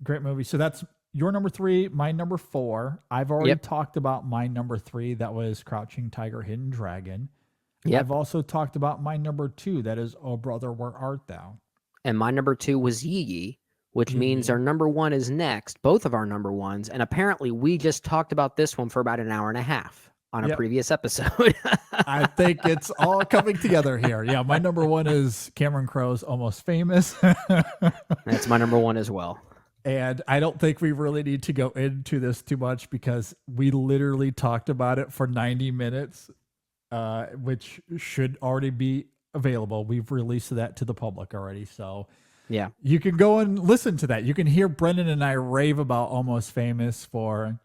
Great movie. So that's your number 3, my number 4. I've already talked about my number 3. That was Crouching Tiger, Hidden Dragon. Yep. I've also talked about my number 2. That is Oh Brother, Where Art Thou? And my number 2 was Yee Yee, which means our number 1 is next, both of our number 1s. And apparently we just talked about this one for about an hour and a half on a previous episode. I think it's all coming together here. Yeah, my number 1 is Cameron Crowe's Almost Famous. That's my number 1 as well. And I don't think we really need to go into this too much because we literally talked about it for 90 minutes, which should already be available. We've released that to the public already. So yeah, you can go and listen to that. You can hear Brendan and I rave about Almost Famous for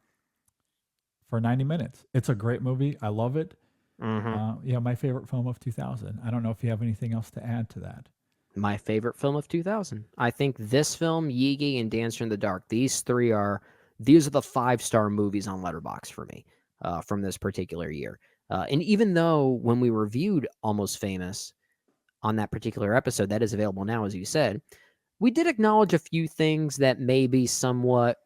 90 minutes. It's a great movie. I love it. My favorite film of 2000. I don't know if you have anything else to add to that. My favorite film of 2000. I think this film, Yee Yee, and Dancer in the Dark, these are the 5-star movies on Letterboxd for me from this particular year. And even though when we reviewed Almost Famous on that particular episode, that is available now, as you said, we did acknowledge a few things that may be somewhat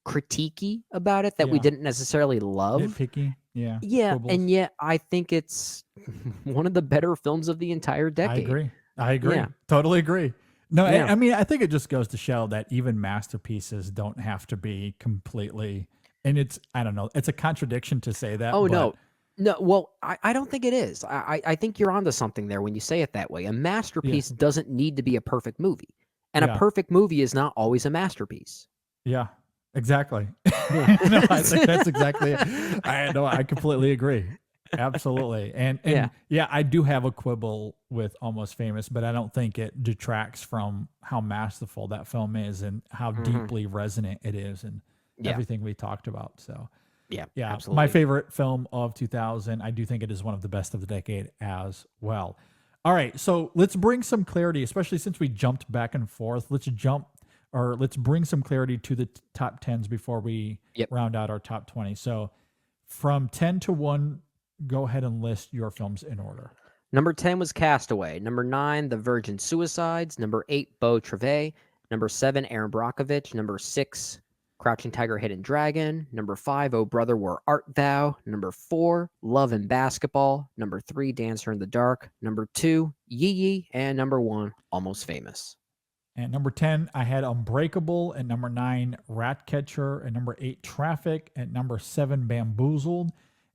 critiquey about it that we didn't necessarily love. Nitpicky. Yeah. Yeah. Quibbles. And yet I think it's one of the better films of the entire decade. I agree. Yeah. Totally agree. No, Yeah. I mean, I think it just goes to show that even masterpieces don't have to be completely, and I don't know, it's a contradiction to say that. Oh, but no. Well, I don't think it is. I think you're onto something there when you say it that way. A masterpiece doesn't need to be a perfect movie. And a perfect movie is not always a masterpiece. Yeah, exactly. No, I think that's exactly it. I completely agree. Absolutely. And I do have a quibble with Almost Famous, but I don't think it detracts from how masterful that film is and how deeply resonant it is and everything we talked about. So yeah, absolutely. My favorite film of 2000. I do think it is one of the best of the decade as well. All right, so let's bring some clarity, especially since we jumped back and forth. Let's bring some clarity to the top 10s before we round out our top 20. So from 10 to 1, go ahead and list your films in order. Number 10 was Castaway. Number 9, The Virgin Suicides. Number 8, Beau Travail. Number 7, Aaron Brockovich. Number 6, Crouching Tiger, Hidden Dragon. Number 5, Oh Brother, Where Art Thou? Number 4, Love and Basketball. Number 3, Dancer in the Dark. Number 2, Yee Yee. And number 1, Almost Famous. At number 10, I had Unbreakable. At number 9, Ratcatcher. At number 8, Traffic. At number 7, Bamboozled.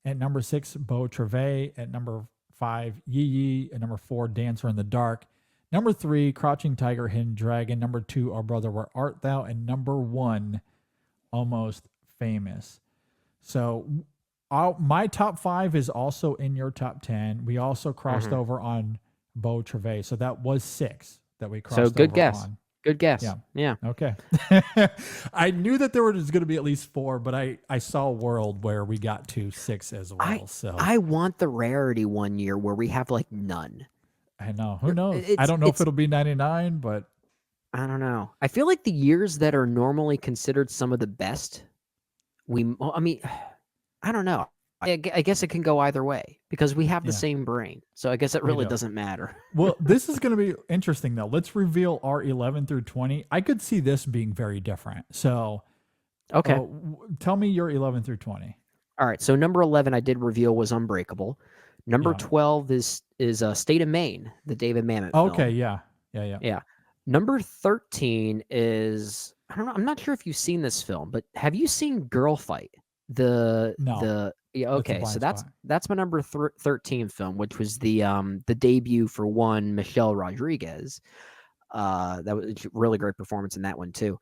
At number 6, Beau Travail. At number 5, Yee Yee. At number 4, Dancer in the Dark. Number 3, Crouching Tiger, Hidden Dragon. Number 2, Oh Brother, Where Art Thou? And number 1, Almost Famous. So my top 5 is also in your top 10. We also crossed over on Beau Travail. So that was 6 that we crossed over on. So good guess. Good guess. Yeah. Okay. I knew that there was going to be at least 4, but I saw a world where we got to 6 as well. I want the rarity one year where we have like none. I know. Who knows? I don't know if it'll be 99, but I don't know. I feel like the years that are normally considered some of the best, I don't know. I guess it can go either way because we have the same brain. So I guess it really doesn't matter. Well, this is going to be interesting, though. Let's reveal our 11 through 20. I could see this being very different. So, okay. Tell me your 11 through 20. All right. So number 11 I did reveal was Unbreakable. Number 12 is State of Maine, the David Mamet film. Okay. Yeah. Number 13 is, I don't know. I'm not sure if you've seen this film, but have you seen Girl Fight? No. Okay, so that's my number 13 film, which was the debut for one Michelle Rodriguez. That was a really great performance in that one too.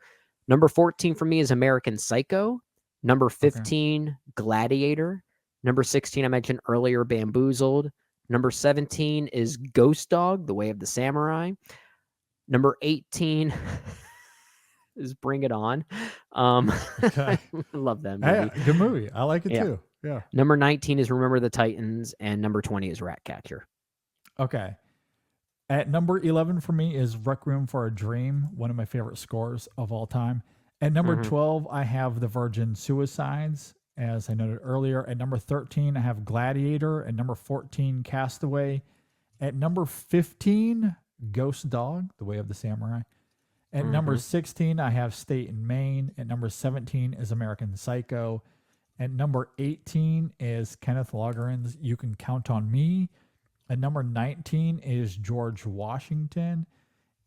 Number 14 for me is American Psycho. Number 15, Gladiator. Number 16, I mentioned earlier, Bamboozled. Number 17 is Ghost Dog, The Way of the Samurai. Number 18 is Bring It On. Okay. I love that movie. Hey, good movie. I like it Yeah. too. Yeah. Number 19 is Remember the Titans, and number 20 is Ratcatcher. Okay. At number 11 for me is Requiem for a Dream, one of my favorite scores of all time. At number 12, I have The Virgin Suicides, as I noted earlier. At number 13, I have Gladiator. At number 14, Castaway. At number 15, Ghost Dog, The Way of the Samurai. At number 16, I have State and Maine. At number 17 is American Psycho. At number 18 is Kenneth Lonergan's You Can Count on Me. At number 19 is George Washington.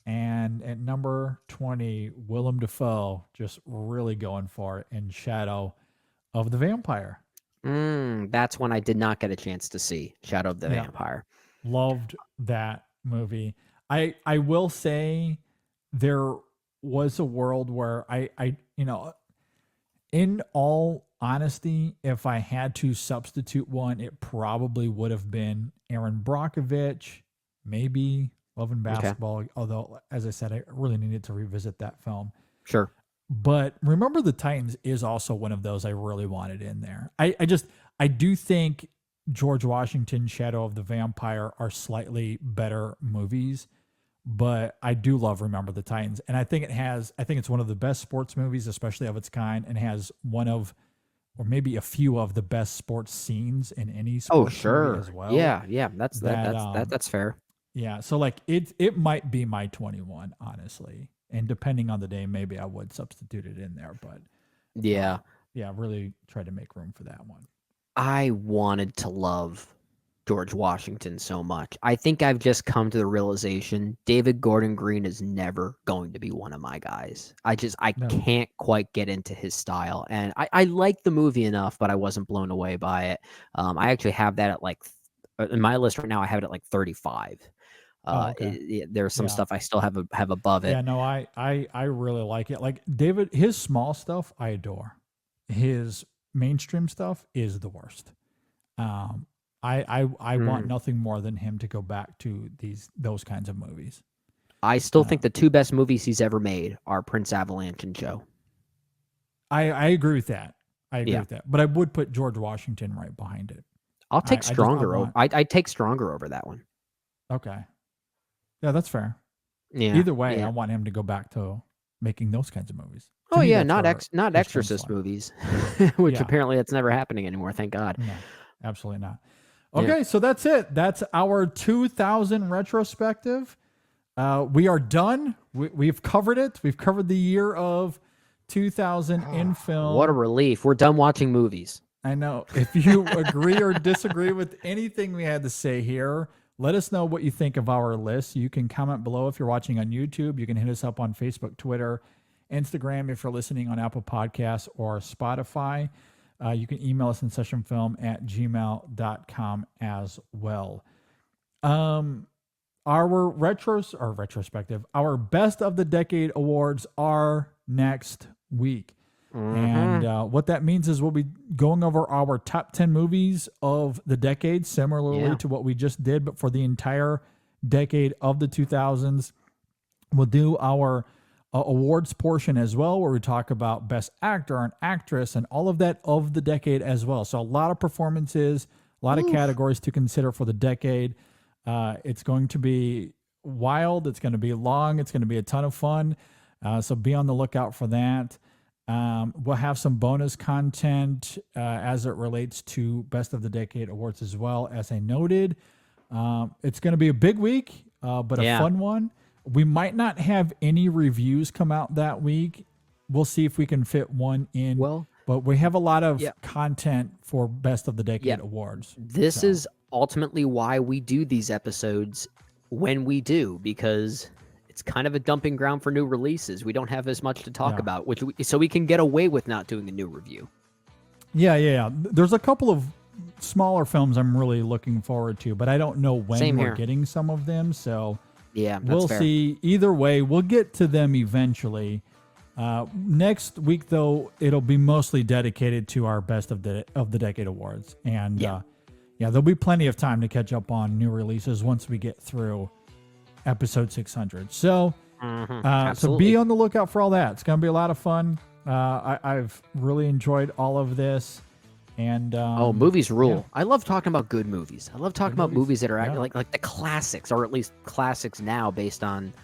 And at number 20, Willem Dafoe, just really going for it in Shadow of the Vampire. That's one I did not get a chance to see, Shadow of the Vampire. Loved that movie. I will say there was a world where I in all honesty, if I had to substitute one, it probably would have been Aaron Brockovich, maybe Love and Basketball. Okay. Although, as I said, I really needed to revisit that film. Sure. But Remember the Titans is also one of those I really wanted in there. I do think George Washington, Shadow of the Vampire are slightly better movies, but I do love Remember the Titans. And I think it's one of the best sports movies, especially of its kind, and has one of, or maybe a few of the best sports scenes in any sports movie as well. Yeah. That's fair. Yeah. So like it might be my 21, honestly. And depending on the day, maybe I would substitute it in there, but really try to make room for that one. I wanted to love George Washington so much. I think I've just come to the realization David Gordon Green is never going to be one of my guys. I can't quite get into his style. And I like the movie enough, but I wasn't blown away by it. I actually have that at in my list right now, I have it at 35. Okay. There's some stuff I still have above it. Yeah, no, I really like it. Like David, his small stuff I adore. His mainstream stuff is the worst. I want nothing more than him to go back to those kinds of movies. I still think the two best movies he's ever made are Prince Avalanche and Joe. I agree with that. But I would put George Washington right behind it. I'll take Stronger. I'd take Stronger over that one. Okay. Yeah, that's fair. Yeah. Either way, I want him to go back to making those kinds of movies. Oh yeah, not Exorcist movies, which apparently that's never happening anymore. Thank God. No, absolutely not. Okay, so that's it. That's our 2000 retrospective. We are done. We've covered it. We've covered the year of 2000 in film. What a relief. We're done watching movies. I know. If you agree or disagree with anything we had to say here, let us know what you think of our list. You can comment below if you're watching on YouTube. You can hit us up on Facebook, Twitter, Instagram if you're listening on Apple Podcasts or Spotify. You can email us InSessionFilm@gmail.com as well. Our retrospective, our Best of the Decade awards are next week. And what that means is we'll be going over our top 10 movies of the decade, similarly to what we just did, but for the entire decade of the 2000s. We'll do our awards portion as well, where we talk about best actor and actress and all of that of the decade as well. So a lot of performances, a lot of categories to consider for the decade. It's going to be wild. It's going to be long. It's going to be a ton of fun. So be on the lookout for that. We'll have some bonus content as it relates to Best of the Decade awards as well. As I noted, it's going to be a big week, but a fun one. We might not have any reviews come out that week. We'll see if we can fit one in. But we have a lot of content for Best of the Decade awards. This is ultimately why we do these episodes when we do, because it's kind of a dumping ground for new releases. We don't have as much to talk about, so we can get away with not doing a new review. Yeah. There's a couple of smaller films I'm really looking forward to, but I don't know when we're getting some of them. So we'll see. Either way, we'll get to them eventually. Next week, though, it'll be mostly dedicated to our Best of the Decade awards. And yeah, there'll be plenty of time to catch up on new releases once we get through episode 600. So, so be on the lookout for all that. It's going to be a lot of fun. I've really enjoyed all of this. And movies rule. Yeah. I love talking about good movies. I love talking about movies that are like the classics, or at least classics now based on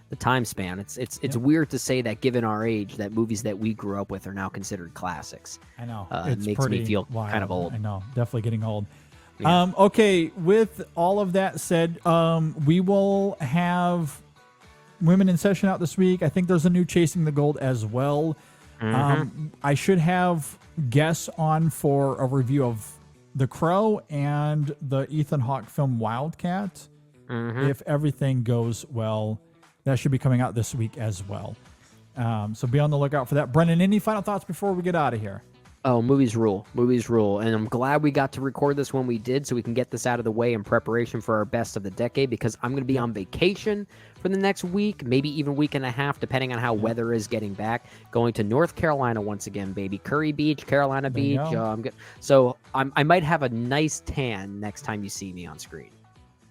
the time span. It's weird to say that given our age that movies that we grew up with are now considered classics. I know. It makes me feel kind of old. I know. Definitely getting old. Yeah. Okay, with all of that said, we will have Women in Session out this week. I think there's a new Chasing the Gold as well. I should have guests on for a review of The Crow and the Ethan Hawke film Wildcat. If everything goes well, that should be coming out this week as well. So be on the lookout for that. Brennan, any final thoughts before we get out of here? Oh, movies rule. Movies rule. And I'm glad we got to record this when we did so we can get this out of the way in preparation for our best of the decade, because I'm going to be on vacation for the next week, maybe even week and a half, depending on how weather is getting back. Going to North Carolina once again, baby. Curry Beach, Carolina Beach. So I might have a nice tan next time you see me on screen.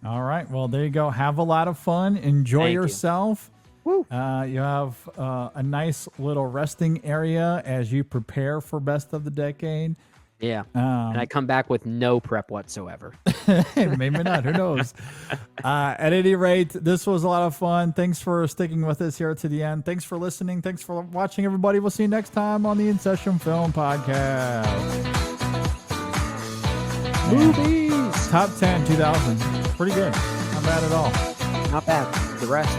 All right. Well, there you go. Have a lot of fun. Enjoy yourself. Woo. You have a nice little resting area as you prepare for Best of the Decade. Yeah. And I come back with no prep whatsoever. Maybe not. Who knows? At any rate, this was a lot of fun. Thanks for sticking with us here to the end. Thanks for listening. Thanks for watching, everybody. We'll see you next time on the InSession Film Podcast. Movies. Top 10, 2000. Pretty good. Not bad at all. Not bad. The rest,